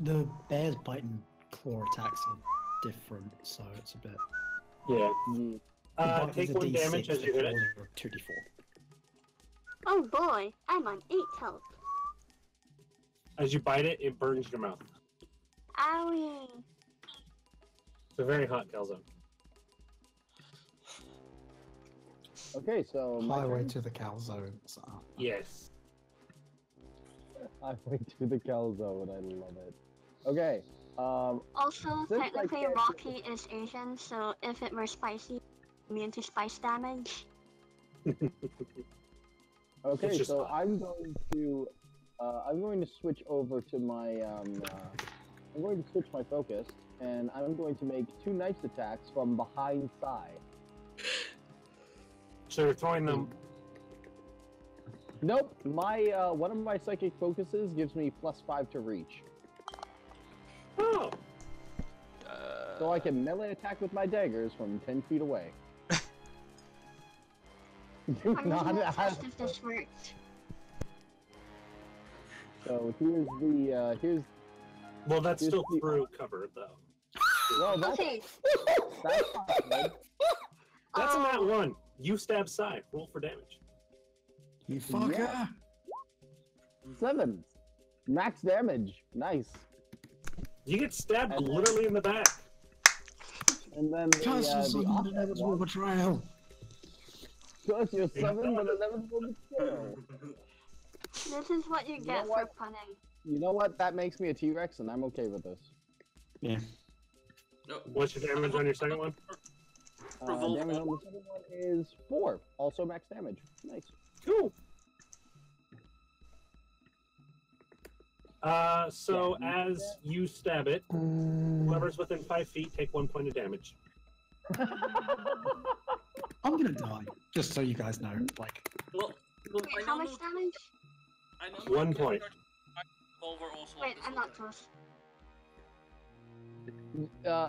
The bear's biting claw attacks are different, so it's a bit. Yeah. Mm. Take 1 damage as you hit it. 2d4. Oh boy, I'm on 8 health. As you bite it, it burns your mouth. Owie. It's a very hot calzone. Okay, so my Highway turn? to the calzone. So. Yes. Highway to the calzone. I love it. Okay. Also, Since I technically can't- Rocky is Asian, so if it were spicy, immune to spice damage. Okay, It's just so hot. I'm going to switch over to my I'm going to switch my focus, and I'm going to make 2 knife attacks from behind side. So you're throwing them. Nope, my one of my psychic focuses gives me +5 to reach, Oh! so I can melee attack with my daggers from 10 feet away. Do I'm not gonna ask. test if this worked. So here's Well, that's Here's still the- through cover, though. well that's Okay. that's not good. That's a nat Oh. 1. You stab side. Roll for damage. You fucker! Yeah. 7 max damage. Nice. You get stabbed And then- literally in the back. And then Justice the of offset inevitable one. betrayal. Plus your 7 but inevitable betrayal. This is what you get for punning. You know what? That makes me a T-Rex, and I'm okay with this. Yeah. No. What's your damage on your second one? Revolver. Damage on the second one is 4. Also max damage. Nice. Cool. So as you stab it, whoever's within 5 feet, take 1 point of damage. I'm gonna die, just so you guys know. Like, Well, Wait, I how know much damage? I know 1 point. Revolver also Wait, this I'm one. not close.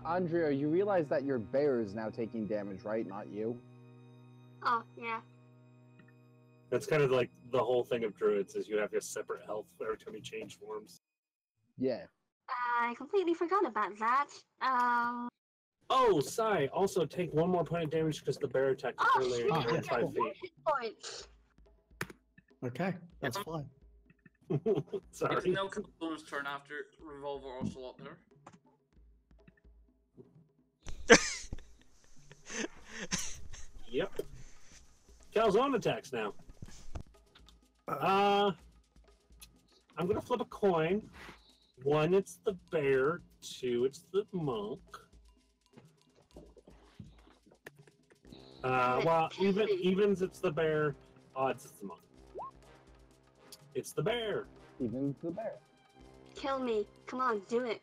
Andrea, you realize that your bear is now taking damage, right? Not you. Oh, yeah. That's kind of like the whole thing of druids is you have your separate health every time you change forms. Yeah. I completely forgot about that. Oh, sorry. Also, take 1 more point of damage because the bear attacked you Oh, earlier shit, and Oh, you're yeah, at I 5 got 4 feet. hit points. okay, that's fine. It's Sorry. now Cocoon's turn after Revolver also up there. Yep. Calzone attacks now. I'm gonna flip a coin. 1, it's the bear. 2, it's the monk. Well, evens, it's the bear. Odds, it's the monk. It's the bear. Even the bear. Kill me. Come on, do it.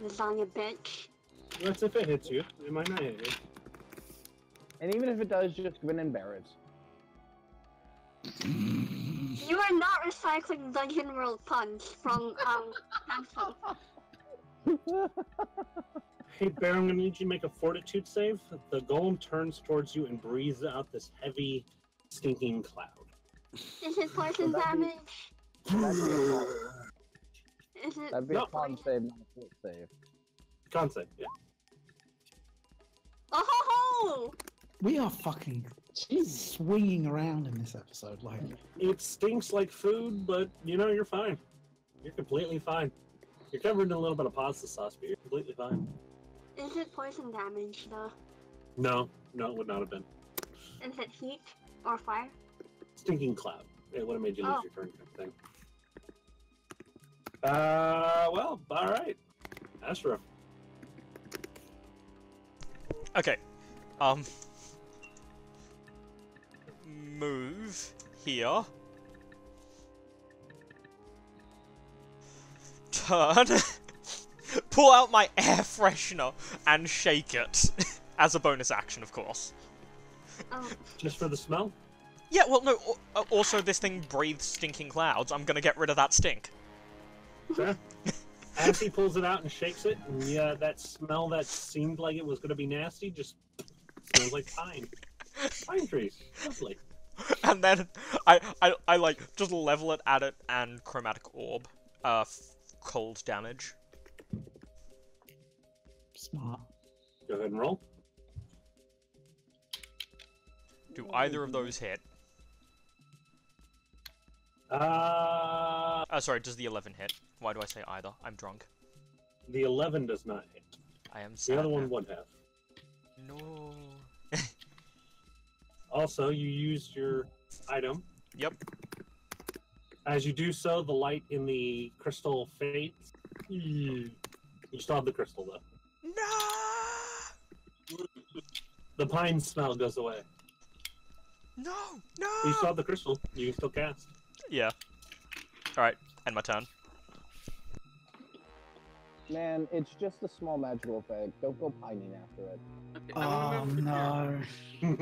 Lasagna bitch. That's if it hits you. It might not hit you. And even if it does, just grin and bear it. You are not recycling Dungeon World puns from, Pencil. Hey, bear, I'm gonna need you to make a fortitude save. The golem turns towards you and breathes out this heavy, stinking cloud. Is it poison damage? That'd be a con, Is it... that'd be No. a con save, not a fort save. Con save, yeah. Oh ho ho! We are fucking swinging around in this episode. Like, It stinks like food, but you know, you're fine. You're completely fine. You're covered in a little bit of pasta sauce, but you're completely fine. Is it poison damage, though? No, it would not have been. Is it heat or fire? Stinking cloud. It would have made you lose Oh. your turn kind of thing. Well, alright. Maestro. Okay. Move here. Turn. Pull out my air freshener and shake it. As a bonus action, of course. Oh, Just for the smell? Yeah, well, no, also this thing breathes stinking clouds. I'm gonna get rid of that stink. Fair. As he pulls it out and shakes it, and yeah, that smell that seemed like it was going to be nasty just smells like pine. Pine trees. Lovely. And then I like just level it at it and chromatic orb, cold damage. smart. Go ahead and roll. Do either of those hit? Sorry, does the 11 hit? Why do I say either? I'm drunk. The 11 does not hit. I am sad The other now. one would have. No. Also, you used your item. Yep. As you do so, the light in the crystal fades. You still have the crystal, though. No! The pine smell goes away. No! You still have the crystal. You can still cast. Yeah. Alright, end my turn. Man, it's just a small magical effect. Don't go pining after it. Okay, Oh no. you're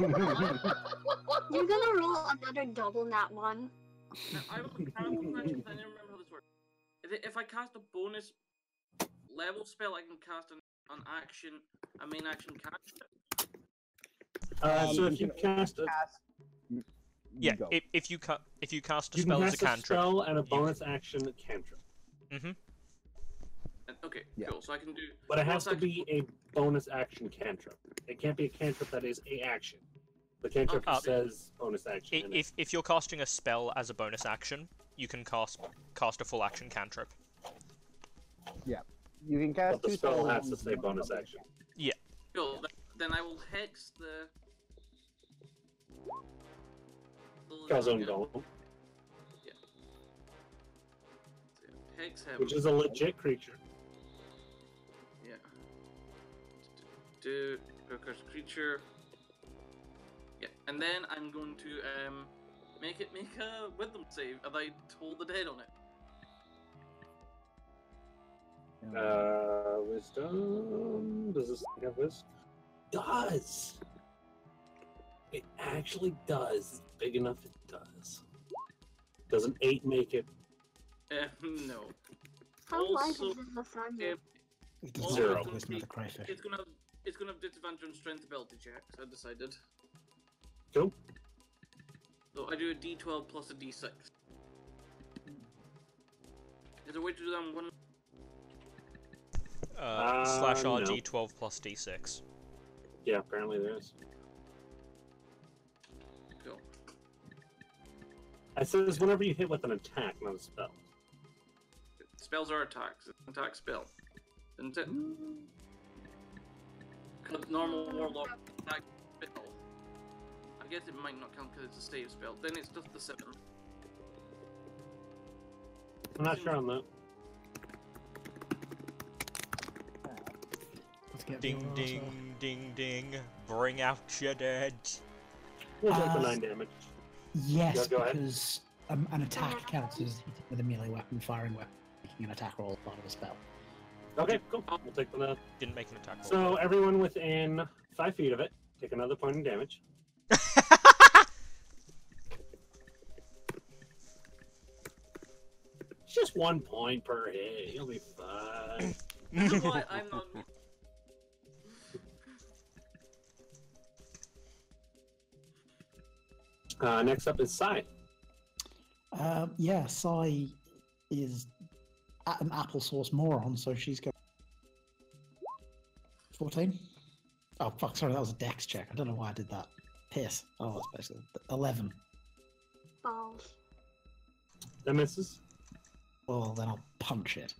gonna roll another double nat one. Now, I have a question, I didn't remember how this works. If I cast a bonus level spell, I can cast a main action cantrip. So if you cast a, Yeah, Go. if you cast a you spell can as a cast a cantrip. spell and a bonus action cantrip. Mm-hmm. Okay, Yeah. cool. So I can do. But it has bonus to be a bonus action cantrip. It can't be a cantrip that is a action. The cantrip Oh, says bonus action. in it. If you're casting a spell as a bonus action, you can cast a full action cantrip. You can cast But the two spell spells has in to say one bonus action. Cool. Then I will hex the. Calzone Golem. Hex him. Which is a legit creature. Yeah. Do curse creature. Yeah, and then I'm going to make a wisdom save. Have I told the dead on it? Wisdom. Does this thing have wisdom? Does. It actually does. It's big enough it does. Does an 8 make it? No. How large Also, is this lasagna? It Also, doesn't Zero. have wisdom of the crayfish. It's gonna have disadvantage on strength ability checks. I decided. Cool. So I do a D12 plus a D6. Is there a way to do that on one? Slash R no. D12 plus D6. Yeah, apparently there is. Cool. It says whenever you hit with an attack, not a spell. Spells are attacks. It's an attack spell. Isn't it? Because normal warlock attack spell. I guess it might not count because it's a save spell. Then it's just the 7. I'm not sure on that. Let's get Ding, the ding, ding, ding. Bring out your dead. We'll take the 9 damage. Yes, Yeah, go ahead. because an attack counts as hitting with a melee weapon, firing weapon, making an attack roll part of a spell. Okay, cool. We'll take the 9. Didn't make an attack roll. So everyone within 5 feet of it, take another point of damage. It's just 1 point per hit. You'll be fine. That's why I'm not. Next up is Sai. Yeah, Sai is an applesauce moron, so she's got 14. Oh fuck! Sorry, that was a dex check. I don't know why I did that. Piss. Oh, that's basically 11. Balls. That misses. Well, then I'll punch it.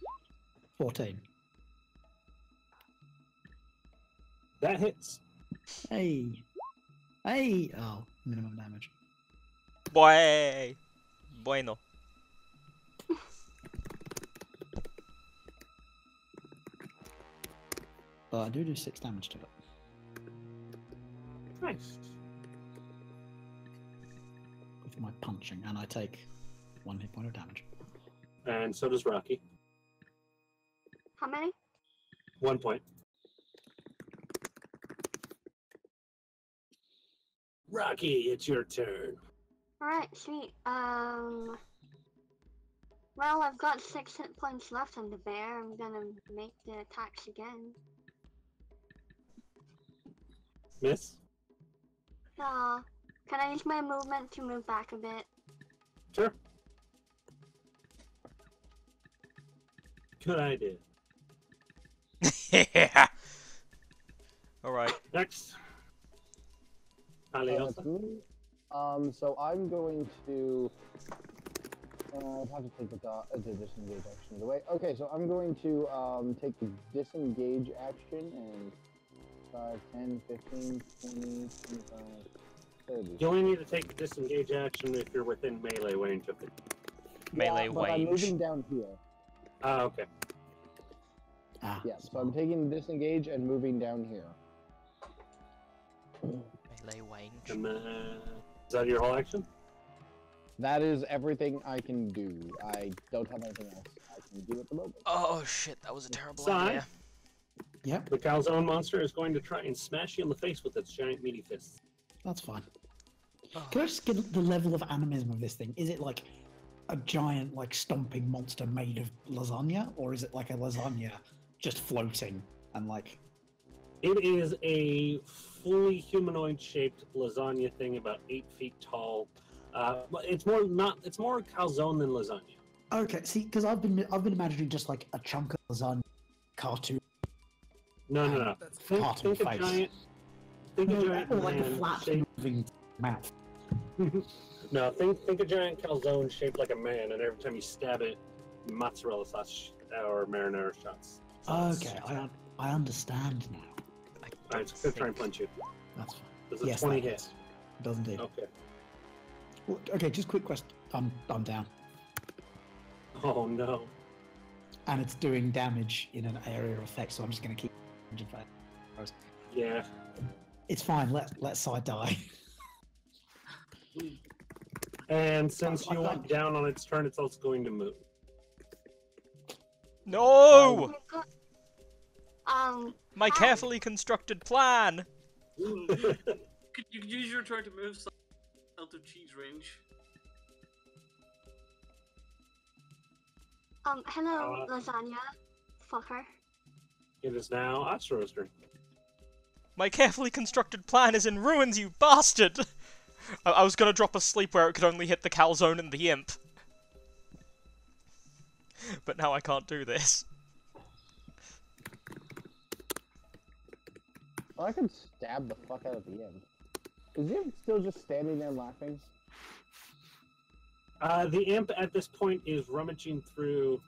14. That hits. Hey. Hey. Oh, minimum damage. Boy. Bueno. But I do 6 damage to it. Nice. With my punching, and I take 1 hit point of damage. And so does Rocky. How many? 1 point. Rocky, it's your turn. Alright, sweet. Well, I've got 6 hit points left on the bear. I'm gonna make the attacks again. Miss? Can I use my movement to move back a bit? Sure. Good idea. Yeah. Alright. Next. That's Aliosa. me. So I'm going to. I'd have to take the disengage action either way. Okay, so I'm going to take the disengage action and 5, 10, 15, 20, 25, 30. You only need to take the disengage action if you're within melee range of it. Melee yeah, but I'm range. moving down here. Ah, okay. Ah, Yeah, so I'm taking disengage and moving down here. Melee range. And is that your whole action? That is everything I can do. I don't have anything else I can do at the moment. Oh shit, that was a terrible Sai. idea. Yep, The calzone monster is going to try and smash you in the face with its giant meaty fists. that's fine. Oh. Can I just get the level of animism of this thing? Is it like a giant, like, stomping monster made of lasagna? Or is it like a lasagna just floating and, like... It is a fully humanoid-shaped lasagna thing, about 8 feet tall. But it's more calzone than lasagna. Okay, see, because I've been imagining just like a chunk of lasagna cartoon. No. Think Cartoon a face. giant. Think a giant Or like a man flat shaped. moving mouth. No, think a giant calzone shaped like a man, and every time you stab it, mozzarella sauce or marinara shots. Okay, I understand now. Alright, it's gonna try and punch you. That's fine. Does a Yes, 20 that hit? hits. It does indeed. Okay. Well, okay, just quick question. I'm down. Oh no. and it's doing damage in an area of effect, so I'm just going to keep. Yeah. It's fine. Let Sai die. And since you went down on its turn, it's also going to move. No! My Hi. carefully constructed plan. You could use your turn to move out of cheese range. Hello, lasagna. Fucker. It is now Astro's turn. My carefully constructed plan is in ruins, you bastard! I was gonna drop a sleep where it could only hit the calzone and the imp. But now I can't do this. Well, I could stab the fuck out of the imp. Is the imp still just standing there laughing? The imp at this point is rummaging through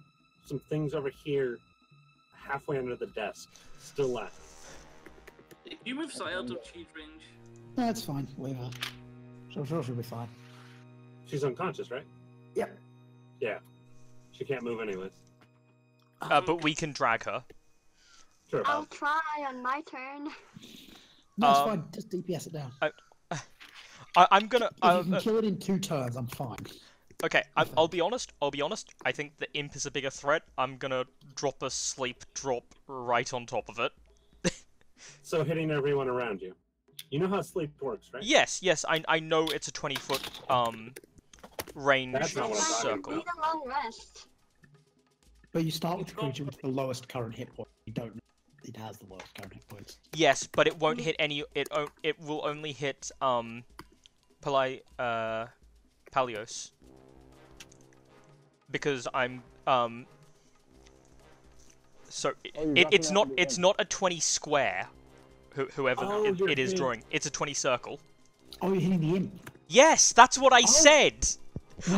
some things over here, halfway under the desk. Still laughing. If you move Sai out of cheese range, No, it's fine. Leave her. She'll be fine. She's unconscious, right? Yep. Yeah. She can't move anyways. But we can drag her. Sure. I'll try on my turn. No, it's fine. Just DPS it down. I'm gonna. If you can kill it in 2 turns, I'm fine. Okay, I'll be honest. I think the imp is a bigger threat. I'm gonna drop a sleep drop right on top of it. So hitting everyone around you. You know how sleep works, right? Yes, I know it's a 20-foot range That's not what I'm talking circle. Need a long rest. But you start with the creature with the lowest current hit point. You don't know it has the lowest current hit points. Yes, but it won't hit any. It will only hit Palios. Because I'm So it's not a 20 square. Whoever it is drawing, it's a 20 circle. Oh, you're hitting the imp. Yes, that's what I said.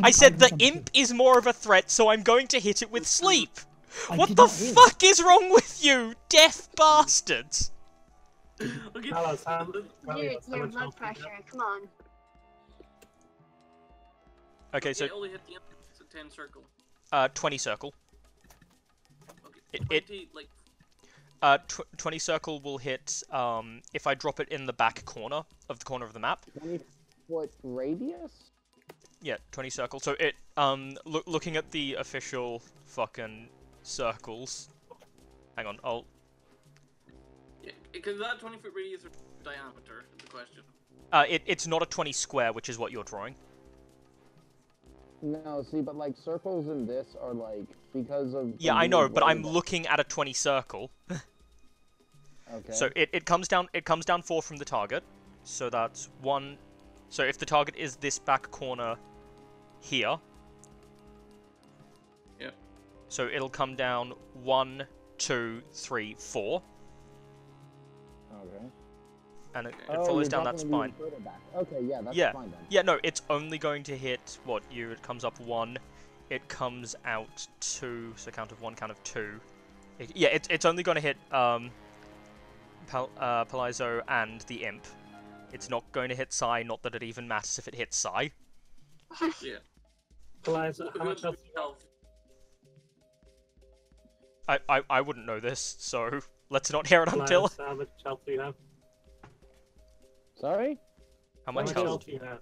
I said the imp is more of a threat, so I'm going to hit it with sleep. What the fuck is wrong with you, deaf bastards? okay. Your blood pressure, come on. Okay, so It only hit the imp. It's a 10 circle. 20 circle. Okay. 20, like 20 circle will hit if I drop it in the back corner of the map. 20-foot radius? Yeah, 20 circle. So it looking at the official fucking circles. Hang on, I'll. Yeah, because that 20-foot radius or diameter is the question. It's not a 20 square, which is what you're drawing. No, see, but like circles in this are like because of. Yeah, I know, but I'm looking at a 20 circle. Okay. So it comes down 4 from the target. So that's 1. So if the target is this back corner here. Yep. So it'll come down 1, 2, 3, 4. Okay. And it follows down that spine. Okay, yeah, that's fine then. Yeah, no, it's only going to hit what you. It comes up 1. It comes out 2. So count of 1, count of 2. It's only going to hit Palaizo and the imp. It's not going to hit Sai. Not that it even matters if it hits Sai. Yeah. Palaizo, how much health? I wouldn't know this, so let's not hear it until. Palaizo, how much health do you have? Sorry? How much health? Do you have?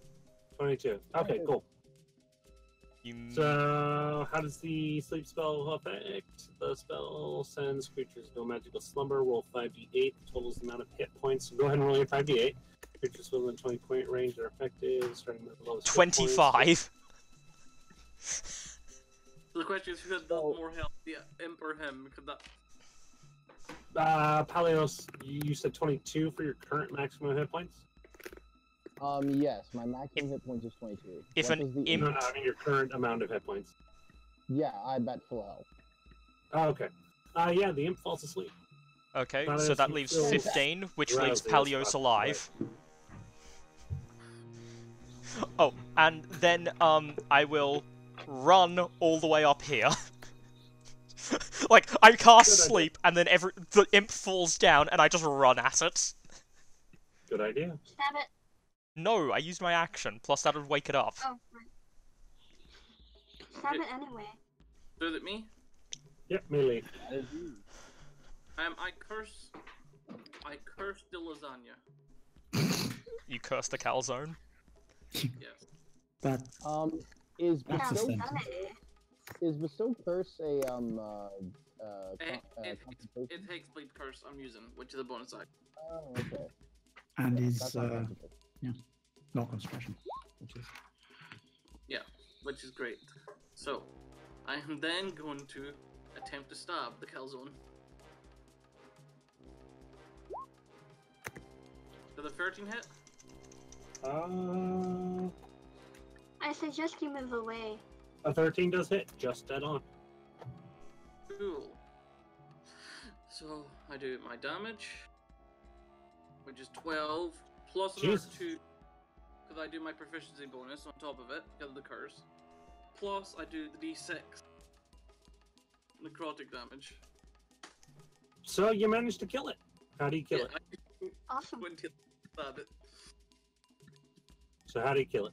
22. Okay, cool. So, how does the sleep spell affect? The spell sends creatures into a magical slumber. Roll 5d8. Totals the amount of hit points. So go ahead and roll your 5d8. Creatures within 20-point range are affected, starting with the lowest. 25. So the question is, who had more health, the imp or him? Could that? Palios, you said 22 for your current maximum hit points? Yes, my maximum hit points is 22. If What an does the imp- No, I mean your current amount of hit points. Yeah, I'm at full health. Oh, okay. Yeah, the imp falls asleep. Okay, Palios, so that you leaves feel 15, which leaves drowsy, Palios that's alive. Oh, and then I will run all the way up here. Like I cast sleep, and then the imp falls down, and I just run at it. Good idea. Stab it. No, I used my action. Plus that would wake it up. Oh, right. Stab it anyway. So is it me? Yep, melee. That is you. I curse the lasagna. You curse the calzone. Yes. That Is That's bestow a It curse a it takes bleed curse I'm using, which is a bonus side. Oh, okay. and Yeah, is that's not magical. not concentration, which is Which is great. So, I am then going to attempt to stab the calzone. Did the 13 hit? I suggest you move away. A 13 does hit, just dead on. Cool. So, I do my damage, which is 12, plus another Jesus. 2, because I do my proficiency bonus on top of it, because of the curse. Plus, I do the d6 necrotic damage. So you managed to kill it. How do you kill it? Awesome. Went to stab it. So how do you kill it?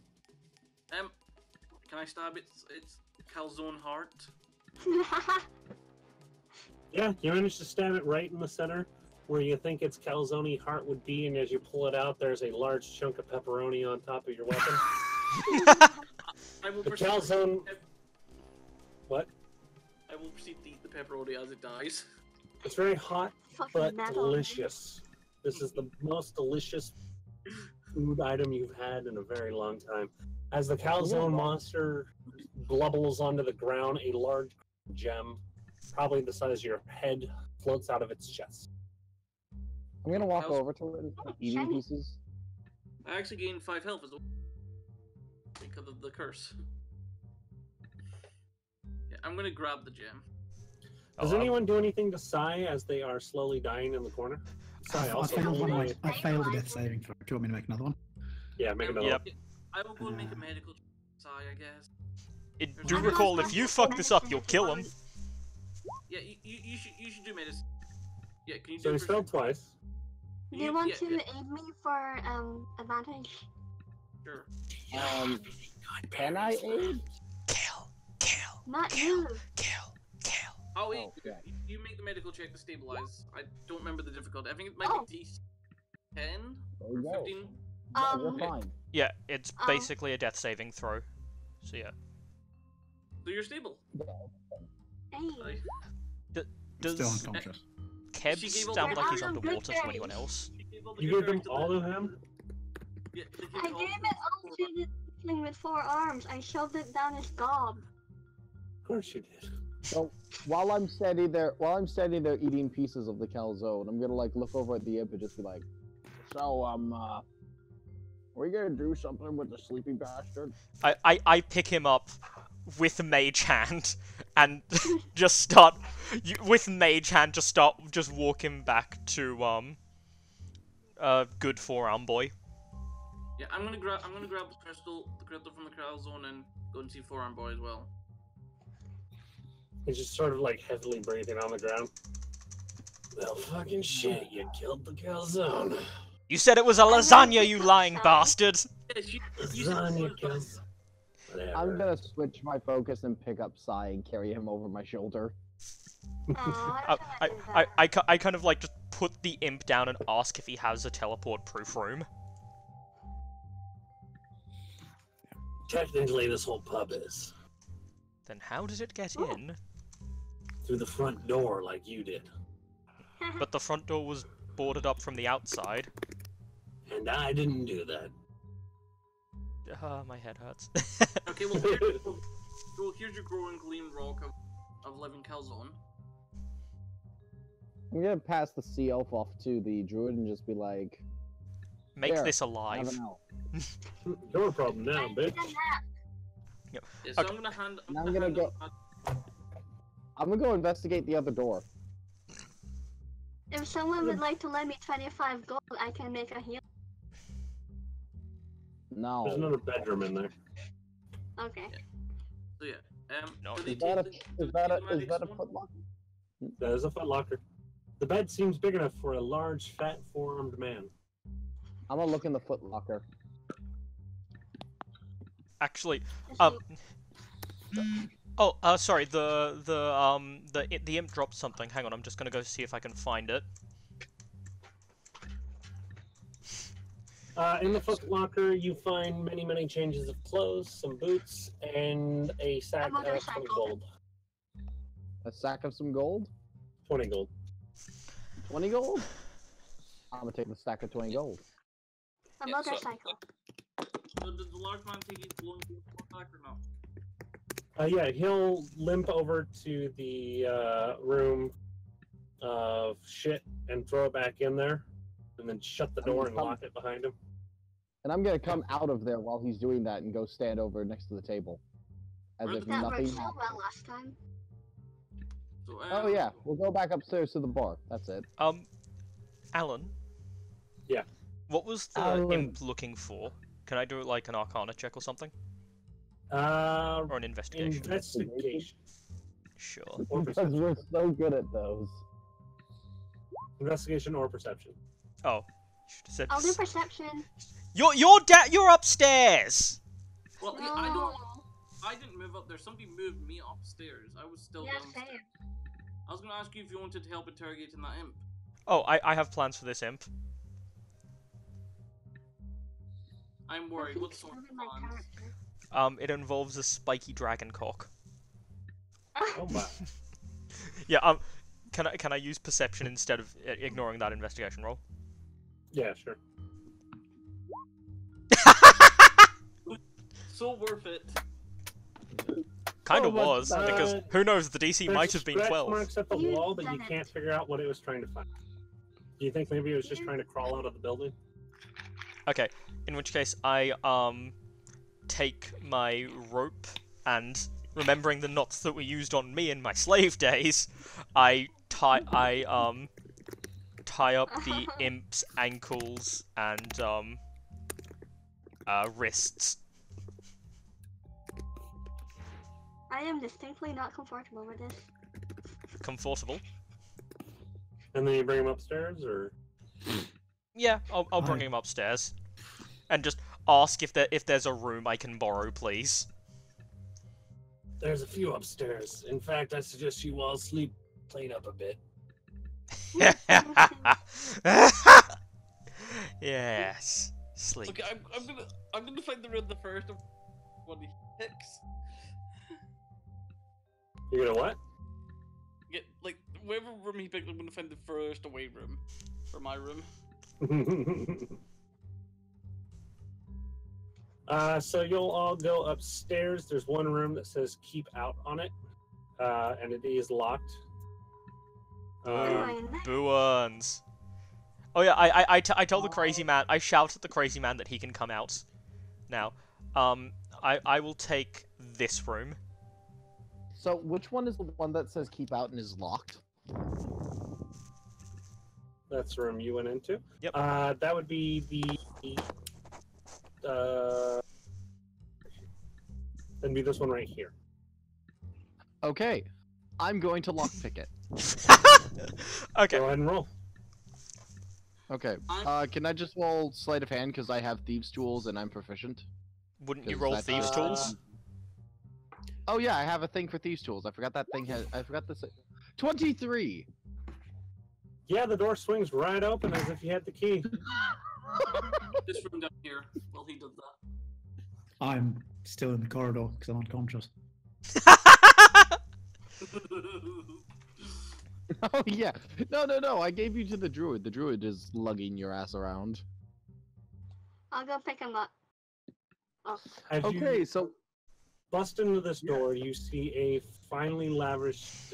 Can I stab its calzone heart? Yeah, you managed to stab it right in the center where you think its calzone heart would be, and as you pull it out, there's a large chunk of pepperoni on top of your weapon. I will The proceed. calzone... What? I will proceed to eat the pepperoni as it dies. It's very hot, Fucking but metal. delicious. This is the most delicious food item you've had in a very long time. As the calzone monster blubbles onto the ground, a large gem, probably the size of your head, floats out of its chest. I'm gonna walk over to it and start eating shiny. pieces. I actually gained 5 health as well because of the curse. Yeah, I'm gonna grab the gem. Does anyone do anything to Sai as they are slowly dying in the corner? Sai I also failed one. rolled I failed a death saving throw. Do you want me to make another one? Yeah, make another Yep. one. I will go and make a medical check, Sai, I guess. Do recall, if you fuck this up, you'll kill him. Yeah, you should do medicine. Yeah, can you do So he's failed twice. Do you want to aid me for advantage? Sure. Can I aid? Kill. Not you. Oh, wait, Okay. you make the medical check to stabilize. I don't remember the difficulty. I think it might be D10 There or you go. 15. Yeah, you're Um, fine. Yeah, it's basically a death saving throw. So yeah. So you're stable. Hey. Right. Does Still unconscious. Keb She gave all sound the like he's good underwater to berries. anyone else? You gave them all to him? Yeah, I gave it all to the thing with 4 arms. I shoved it down his gob. Of course you did. So while I'm standing there eating pieces of the calzone, I'm gonna like look over at the imp and just be like, "So we gonna do something with the sleepy bastard?" I pick him up with mage hand and just start just walk him back to good forearm boy. Yeah, I'm gonna grab the crystal from the calzone and go and see Forearm Boy as well. He's just sort of like heavily breathing on the ground. Well, fucking shit, you killed the calzone. You said it was a lasagna, you lying bastard! Yeah, Lasagna kills. Whatever. I'm gonna switch my focus and pick up Sai and carry him over my shoulder. I kind of like just put the imp down and ask if he has a teleport-proof room. Technically, this whole pub is. Then how did it get in? Through the front door, like you did. But the front door was boarded up from the outside. And I didn't do that. My head hurts. Okay, well, here's your growing gleam rock of living calzone. I'm gonna pass the sea elf off to the druid and just be like, Make "There, this have alive. an elf." Your problem now, bitch. Yeah, so Okay. I'm gonna hand. And I'm gonna go. I'm gonna go investigate the other door. If someone would like to lend me 25 gold, I can make a heal. No. There's another bedroom in there. Okay. So yeah, No. do they Is that a take the- is that a do they is take that a the footlocker? That is a footlocker. The bed seems big enough for a large, fat, four-armed man. I'm gonna look in the footlocker. Actually, Oh, sorry. The imp dropped something. Hang on, I'm just gonna go see if I can find it. In the foot locker, you find many changes of clothes, some boots, and a sack of 20 gold. A sack of some gold? 20 gold. 20 gold? I'm gonna take the stack of 20 gold. A motorcycle. So did the large man take his belongings to the back or not? Yeah, he'll limp over to the room of shit and throw it back in there, and then shut the door and lock it behind him. And I'm gonna come out of there while he's doing that and go stand over next to the table. As if That nothing worked so happened. well last time. So, Oh yeah, we'll go back upstairs to the bar. That's it. Alan? Yeah. What was the Alan. imp looking for? Can I do like an Arcana check or something? Or an investigation? Investigation. Sure. Or Because perception. we're so good at those. Investigation or perception. Oh. Should have said I'll do perception. You're upstairs! well, No. I didn't move up there. Somebody moved me upstairs. I was still Yeah, downstairs. same. I was going to ask you if you wanted to help interrogating that imp. Oh, I have plans for this imp. I'm I worried. think What's so sort of in my plans? character. It involves a spiky dragon cock. Oh my. Yeah, can I use perception instead of ignoring that investigation roll? Yeah, sure. So worth it. Kind of but, was, because who knows, the DC There's might have been scratch 12. marks at the You've wall, but you done it. can't figure out what it was trying to find. Do you think maybe it was just trying to crawl out of the building? Okay, in which case I take my rope and, remembering the knots that were used on me in my slave days, I tie up the imp's ankles and wrists. I am distinctly not comfortable with this. Comfortable. And then you bring him upstairs, or Yeah, I'll bring him upstairs, and just ask if there's a room I can borrow, please. there's a few upstairs. In fact, I suggest you all sleep, clean up a bit. Yes, sleep. Okay, I'm gonna find the room the first of what he picks. You're gonna what? Get like whatever room he picked. I'm gonna find the first away room for my room. So you'll all go upstairs. There's one room that says "Keep Out" on it, and it is locked. Fine. Boo-uns. Oh yeah, I tell the crazy man, I shout at the crazy man that he can come out. Now, I will take this room. So which one is the one that says keep out and is locked? That's the room you went into. Yep. That would be that'd be this one right here. Okay, I'm going to lockpick it. Okay. Go ahead and roll. Okay, can I just roll sleight of hand because I have thieves' tools and I'm proficient? Wouldn't you 'Cause roll that's, thieves' tools? Oh yeah, I have a thing for thieves' tools. I forgot that thing has. I forgot this. 23. Yeah, the door swings right open as if you had the key. This room down here. Well, he did that. I'm still in the corridor because I'm unconscious. Oh yeah. No. I gave you to the druid. The druid is lugging your ass around. I'll go pick him up. Oh. As Okay, you so bust into this door, you see a finely lavished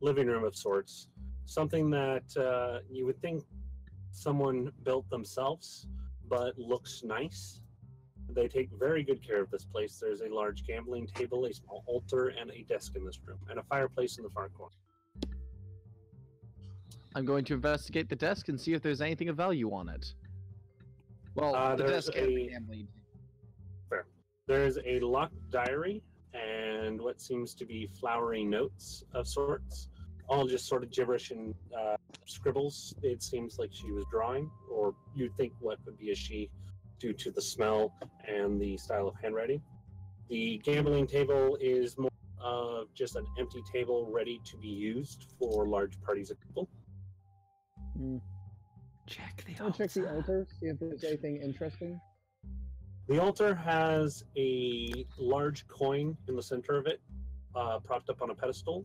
living room of sorts. Something that you would think someone built themselves, but looks nice. They take very good care of this place. There's a large gambling table, a small altar, and a desk in this room, and a fireplace in the far corner. I'm going to investigate the desk and see if there's anything of value on it. Well, the there's desk and the a- gambling. There's a locked diary and what seems to be flowery notes of sorts, all just sort of gibberish and scribbles. It seems like she was drawing, or you'd think what would be a she due to the smell and the style of handwriting. The gambling table is more of just an empty table ready to be used for large parties of people. Check the I'll check the altar, see if there's anything interesting. The altar has a large coin in the center of it, propped up on a pedestal.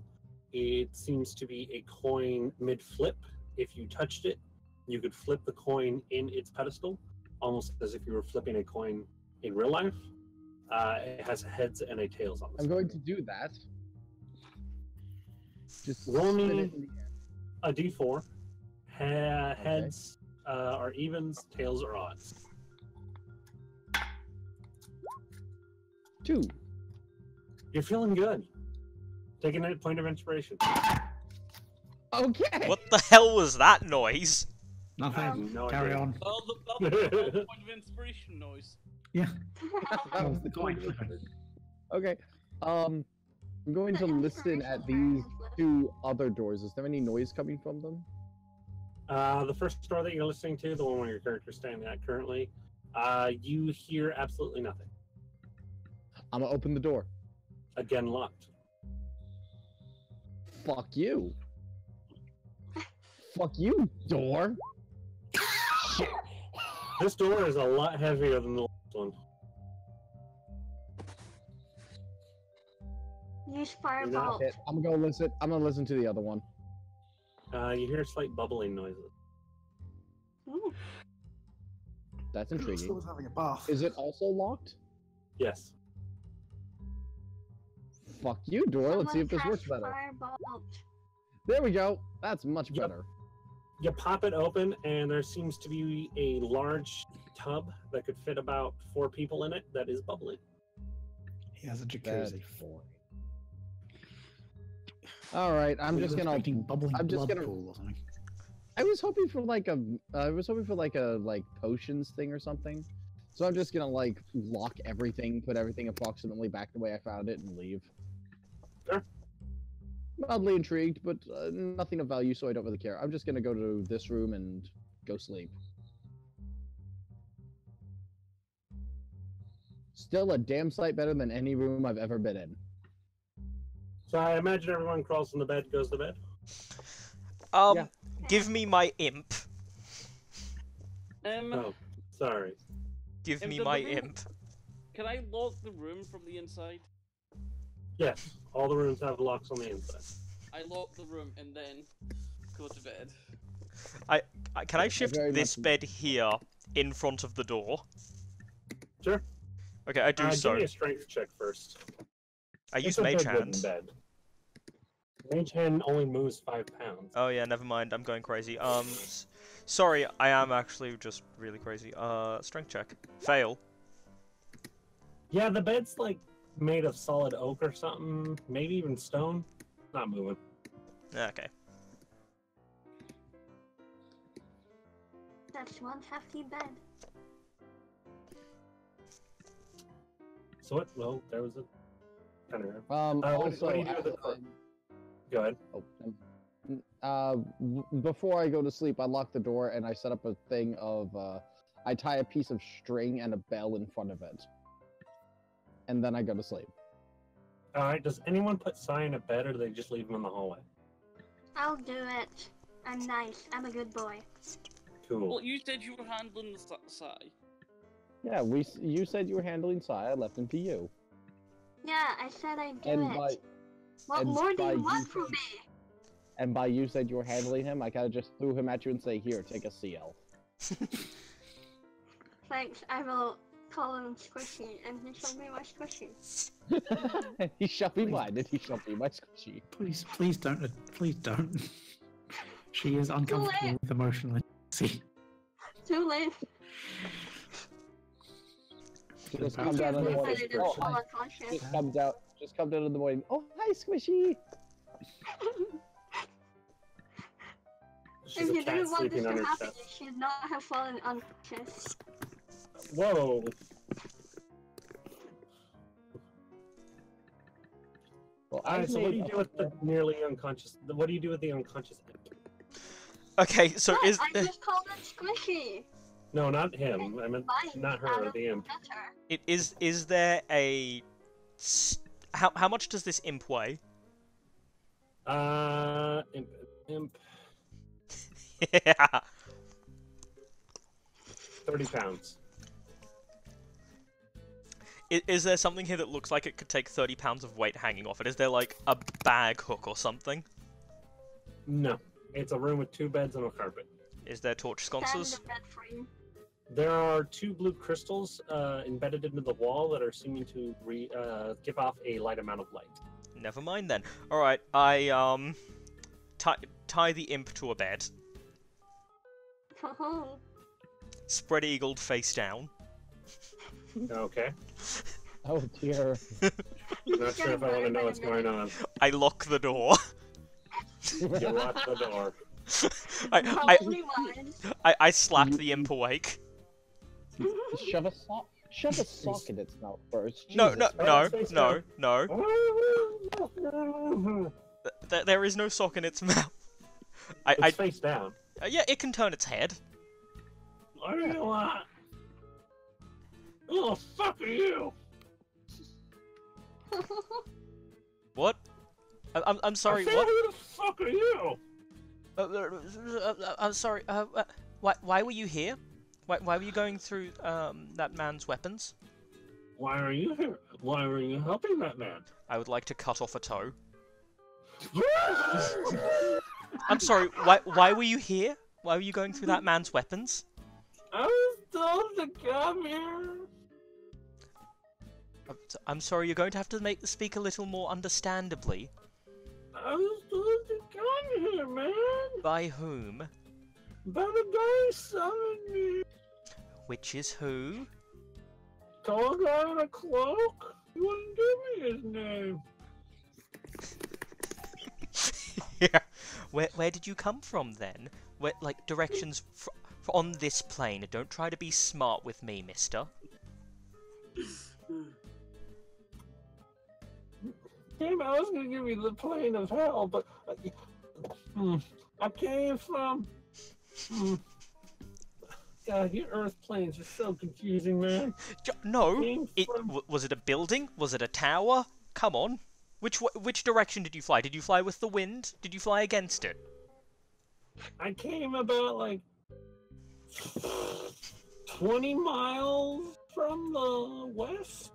It seems to be a coin mid-flip. If you touched it, you could flip the coin in its pedestal, almost as if you were flipping a coin in real life. It has heads and a tails on it. I'm going to do that. Just Roll spin me it in the air. a d4. Heads are evens, tails are odds. 2. You're feeling good. Take a point of inspiration. Okay. What the hell was that noise? Nothing. No Carry idea. on. Oh, the point of inspiration noise. Yeah. That was the coin flip. Okay. I'm going to listen at these 2 other doors. Is there any noise coming from them? The first door that you're listening to, the one where your character's standing at currently, you hear absolutely nothing. I'm gonna open the door. Again, locked. Fuck you. Fuck you, door. This door is a lot heavier than the last one. Use not fireball. Hit. I'm gonna listen to the other one. You hear slight bubbling noises. Ooh. That's intriguing. Still having a bath. Is it also locked? Yes. Fuck you, door. Let's see if this Someone works cast better. Fireball. There we go. That's much Yep. better. You pop it open, and there seems to be a large tub that could fit about 4 people in it that is bubbling. He has a jacuzzi. All right, I'm He just was gonna. making bubbling I'm just blood gonna- pool or something. I was hoping for like a potions thing or something. So I'm just gonna like lock everything, put everything approximately back the way I found it, and leave. Sure. Mildly intrigued, but nothing of value, so I don't really care. I'm just gonna go to this room and go sleep. Still a damn sight better than any room I've ever been in. So I imagine everyone crawls from the bed, goes to bed. Yeah. Give me my imp. Oh, sorry. Give me the my room- imp. Can I lock the room from the inside? Yes, all the rooms have locks on the inside. I lock the room and then go to bed. Can I shift very this much- bed here in front of the door? Sure. Okay, I do Give so. me a strength check first. I use It's a Mage bed wooden Hand. bed. Mage Hand only moves 5 pounds. Oh yeah, never mind. I'm going crazy. Sorry, I am actually just really crazy. Strength check. Fail. Yeah, the bed's like made of solid oak or something, maybe even stone. Not moving. Okay. That's one hefty bed. So what? Well, there was a kind of. Also, what do you do with the car? Go ahead. Before I go to sleep, I lock the door and I set up a thing of, I tie a piece of string and a bell in front of it. And then I go to sleep. Alright, does anyone put Sai in a bed or do they just leave him in the hallway? I'll do it. I'm nice. I'm a good boy. Cool. Well, you said you were handling the side. Yeah, you said you were handling Sai, I left him to you. Yeah, I said I'd do And it. by What and more do by you you want from said- me? and by you said you were handling him, I kinda just threw him at you and say, here, take a CL. Thanks, I will call him Squishy, and he shall be my Squishy. He shall be mine, and he shall be my squishy. Please don't. Please don't. She is uncomfortable late. with emotional intimacy. Too late. Just I come down in the I morning. didn't Oh, fall hi. unconscious. Just come down in the morning. Oh, hi, squishy. She's If a you cat didn't want this sleeping on to her happen, chest. you should not have fallen unconscious. Whoa! Well, Alright, so what do you made do with the nearly unconscious? What do you do with the unconscious? Okay, so What? is I just called it Squishy. No, not him. I meant Fine, not out her, of the imp. better. is there a How much does this imp weigh? Imp. Yeah. 30 pounds. Is there something here that looks like it could take 30 pounds of weight hanging off it? Is there like a bag hook or something? No. It's a room with 2 beds and a carpet. Is there torch sconces? Stand the bed for you. There are 2 blue crystals embedded into the wall that are seeming to give off a light amount of light. Never mind then. Alright, I tie the imp to a bed. Spread eagled face down. Okay. Oh dear. Not sure if I want to know what's going on. I lock the door. You lock the door. I slap the imp awake. Shove a sock in its mouth first. No, Jesus. no. There is no sock in its mouth. It's face down. Yeah, it can turn its head. What do you want? Who the fuck are you? What? I'm sorry. I said, What? who the fuck are you? I'm sorry. Why were you here? Why were you going through that man's weapons? Why are you here? Why were you helping that man? I would like to cut off a toe. I'm sorry. Why were you here? Why were you going through that man's weapons? I was told to come here. I'm sorry. You're going to have to speak a little more understandably. I was told to come here, man. By whom? By the guy who summoned me. Which is who? Tall guy in a cloak. He wouldn't give me his name. Yeah. Where did you come from then? Where, like, directions on this plane? Don't try to be smart with me, mister. Damn, I was gonna give you the plane of hell, but I came from. God, your Earth planes are so confusing, man. No, was it a building? Was it a tower? Come on. Which direction did you fly? Did you fly with the wind? Did you fly against it? I came about like 20 miles from the west,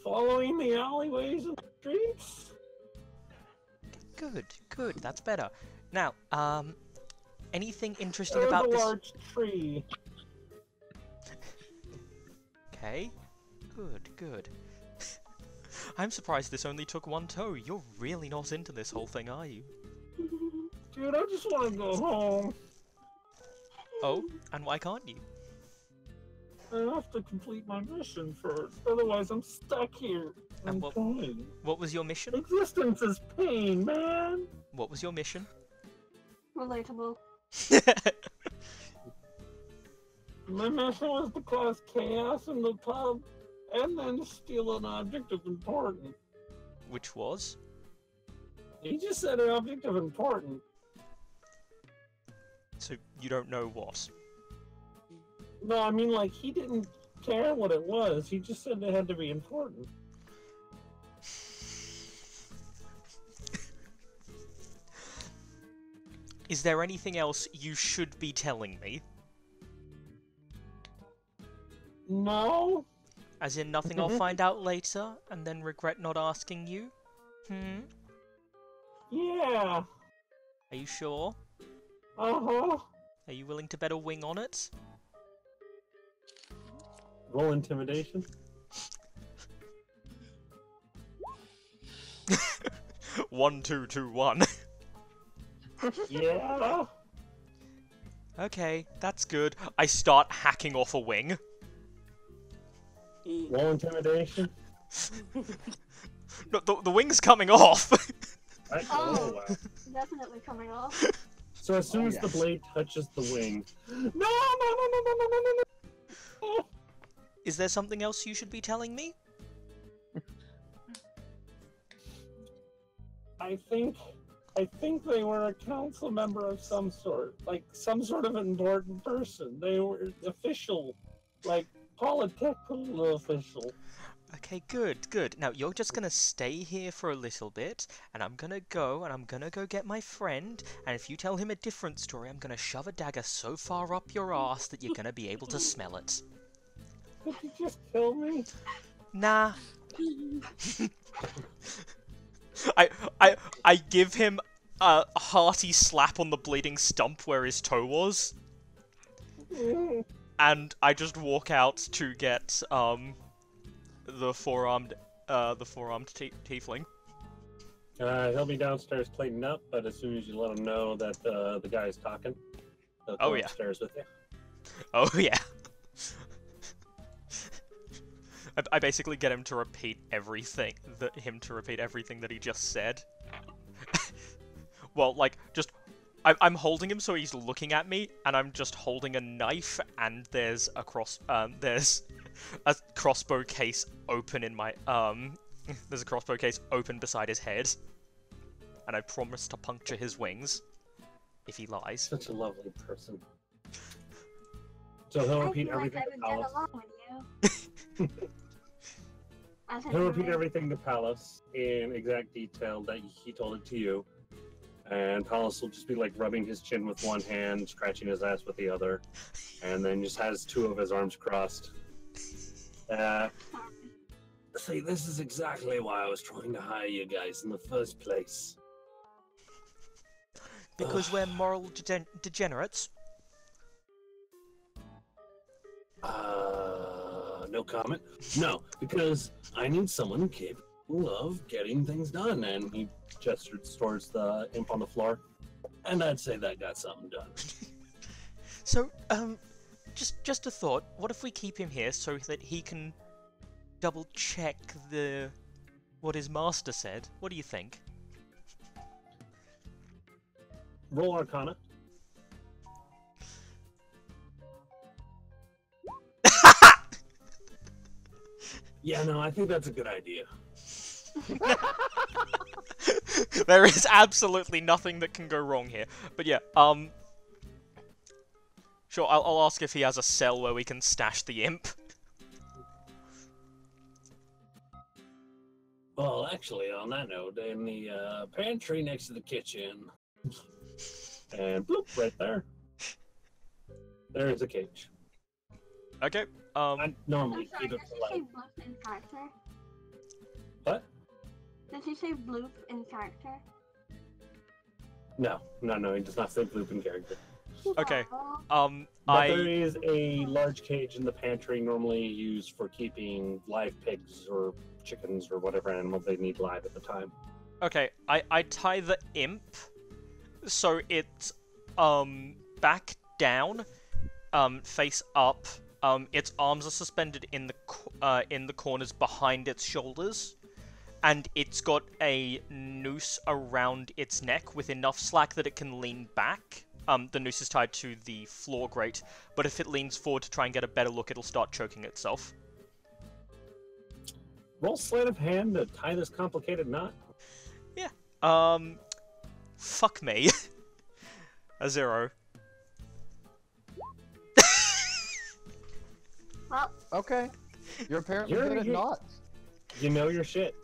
following the alleyways and streets. Good. That's better. Now, anything interesting There was about a this? large tree. Okay. Good. I'm surprised this only took one toe. You're really not into this whole thing, are you? Dude, I just want to go home. Oh, and why can't you? I have to complete my mission first, otherwise I'm stuck here. And I'm pain. What was your mission? Existence is pain, man. What was your mission? Relatable. My mission was to cause chaos in the pub, and then steal an object of importance. Which was? He just said an object of importance. So you don't know what? No, I mean, like, he didn't care what it was. He just said it had to be important. Is there anything else you should be telling me? No. As in nothing I'll find out later, and then regret not asking you? Yeah. Are you sure? Uh-huh. Are you willing to bet a wing on it? Roll intimidation. 1, 2, 2, 1. Yeah. Okay, that's good. I start hacking off a wing. Roll intimidation. No, the wing's coming off! Oh, wow. Definitely coming off. So as soon as the blade touches the wing... No! Is there something else you should be telling me? I think they were a council member of some sort. Like, some sort of important person. They were official. Like, political official. Okay, good, good. Now, you're just gonna stay here for a little bit, and I'm gonna go get my friend, and if you tell him a different story, I'm gonna shove a dagger so far up your ass that you're gonna be able to smell it. Did you just kill me? Nah. I give him a hearty slap on the bleeding stump where his toe was, and I just walk out to get, the four-armed tiefling. He'll be downstairs cleaning up, but as soon as you let him know that the guy is talking, he'll Oh, go yeah. upstairs with you. Oh yeah. I basically get him to repeat everything that he just said. Well, like, just I'm holding him so he's looking at me, and I'm just holding a knife, and there's a crossbow case open in my there's a crossbow case open beside his head, and I promise to puncture his wings if he lies. Such a lovely person. So he'll repeat everything to Palos. He'll repeat everything to Palos in exact detail that he told it to you. And Palos will just be like rubbing his chin with one hand, scratching his ass with the other, and then just has two of his arms crossed. See, this is exactly why I was trying to hire you guys in the first place. Because we're moral degenerates? No comment. No, because I need someone capable of getting things done. And he gestured towards the imp on the floor. And I'd say that got something done. So, just a thought. What if we keep him here so that he can double check what his master said? What do you think? Roll Arcana. Yeah, no, I think that's a good idea. There is absolutely nothing that can go wrong here. But yeah, sure, I'll ask if he has a cell where we can stash the imp. Well, actually, on that note, in the pantry next to the kitchen, and bloop, right there, there's a cage. Okay, I normally I'm sorry, keep it does for he say like... bloop in character? What? Does he say bloop in character? No, he does not say bloop in character. okay, Aw. But there is a large cage in the pantry normally used for keeping live pigs or chickens or whatever animal they need live at the time. okay, I tie the imp so it's, back down, face up. Its arms are suspended in the corners behind its shoulders, and it's got a noose around its neck with enough slack that it can lean back. The noose is tied to the floor grate, but if it leans forward to try and get a better look, it'll start choking itself. Roll sleight of hand to tie this complicated knot. Yeah. Fuck me. A 0. Well, Okay. You're apparently good at knots. You know your shit.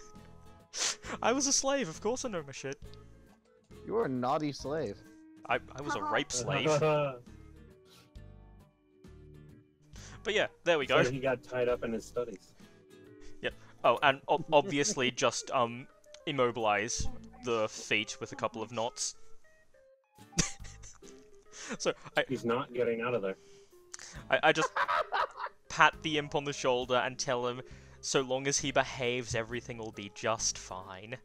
I was a slave, of course I know my shit. You are a naughty slave. I was a rape slave. But yeah, there we go. So he got tied up in his studies. Yep. Oh, and obviously just immobilize the feet with a couple of knots. So He's not getting out of there. I just pat the imp on the shoulder and tell him, so long as he behaves, everything will be just fine.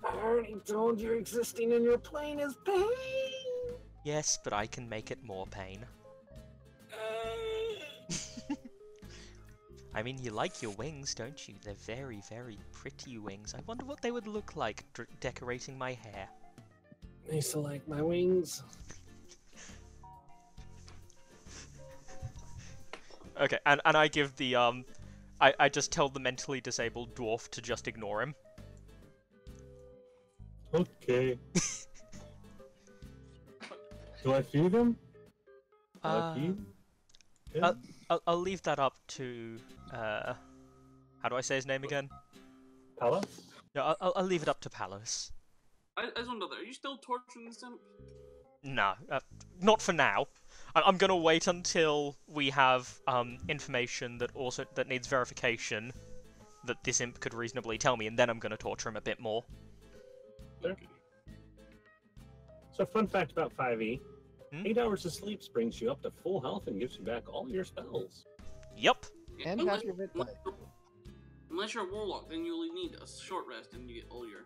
I already told you existing in your plane is pain. Yes, but I can make it more pain. I mean, you like your wings, don't you? They're very, very pretty wings. I wonder what they would look like decorating my hair. I used to like my wings. Okay, and I give the, I just tell the mentally disabled dwarf to just ignore him. Okay. Do I feed him? Do I feed? I'll leave that up to, How do I say his name again? Palos? Yeah, I'll leave it up to Palos. I just wonder, are you still torturing this imp? No, not for now. I'm gonna wait until we have information that needs verification that this imp could reasonably tell me, and then I'm gonna torture him a bit more. Sure. So, fun fact about 5e: 8 hours of sleep brings you up to full health and gives you back all your spells. Yep. And unless, have your hit die. unless you're a warlock, then you only need a short rest and you get all your.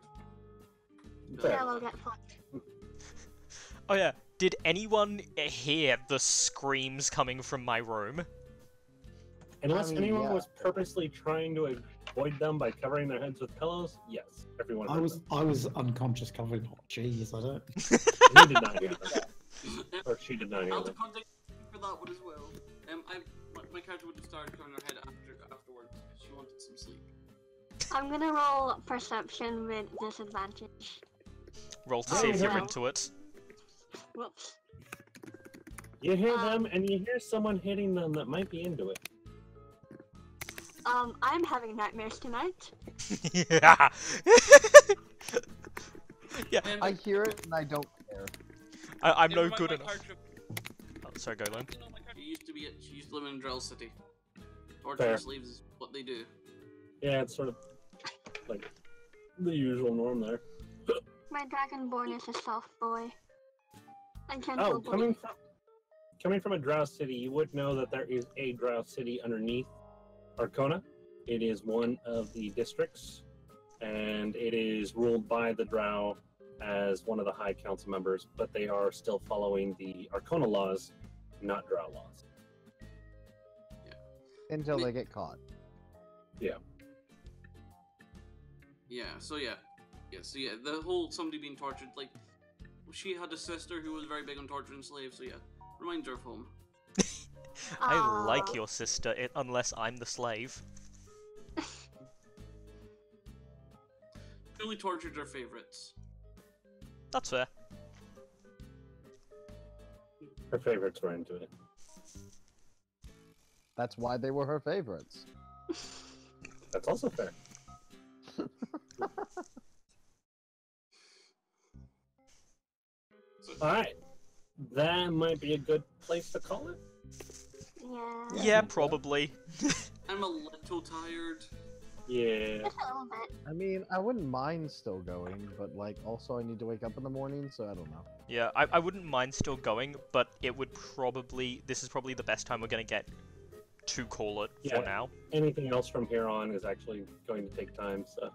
Fair. Yeah, we'll get fucked. Oh yeah, did anyone hear the screams coming from my room? Unless I mean, anyone yeah. was purposely trying to avoid them by covering their heads with pillows, yes, everyone. I heard was unconscious covering hot cheese. I don't. them. He did not hear them, or she did not hear I'll have them. to contact for that one as well. My character would have started covering her head afterwards because she wanted some sleep. I'm gonna roll perception with disadvantage. Roll to see if you're no. into it. Whoops. You hear them, and you hear someone hitting them that might be into it. I'm having nightmares tonight. Yeah. Yeah. I hear it and I don't care. I'm no my good enough. character- Oh, sorry, go Lone. She used to live in Drell City. Fair. Torture slaves is what they do. Yeah, it's sort of like the usual norm there. My dragonborn is a soft boy. A gentle Oh, boy. coming from a Drow city, you would know that there is a Drow city underneath Arkona. It is one of the districts, and it is ruled by the Drow as one of the High Council members, but they are still following the Arkona laws, not Drow laws. Until they get caught. Yeah, so yeah, the whole somebody being tortured, like, she had a sister who was very big on torturing slaves, so yeah, reminds her of home. I like your sister, unless I'm the slave. Truly tortured her favorites. That's fair. Her favorites were into it. That's why they were her favorites. That's also fair. Alright. That might be a good place to call it. Yeah. Yeah, probably. I'm a little tired. Yeah. Just a little bit. I mean, I wouldn't mind still going, but like, also I need to wake up in the morning, so I don't know. Yeah, I wouldn't mind still going, but it would probably... This is probably the best time we're gonna get to call it for Yeah. now. Anything else from here on is actually going to take time, so...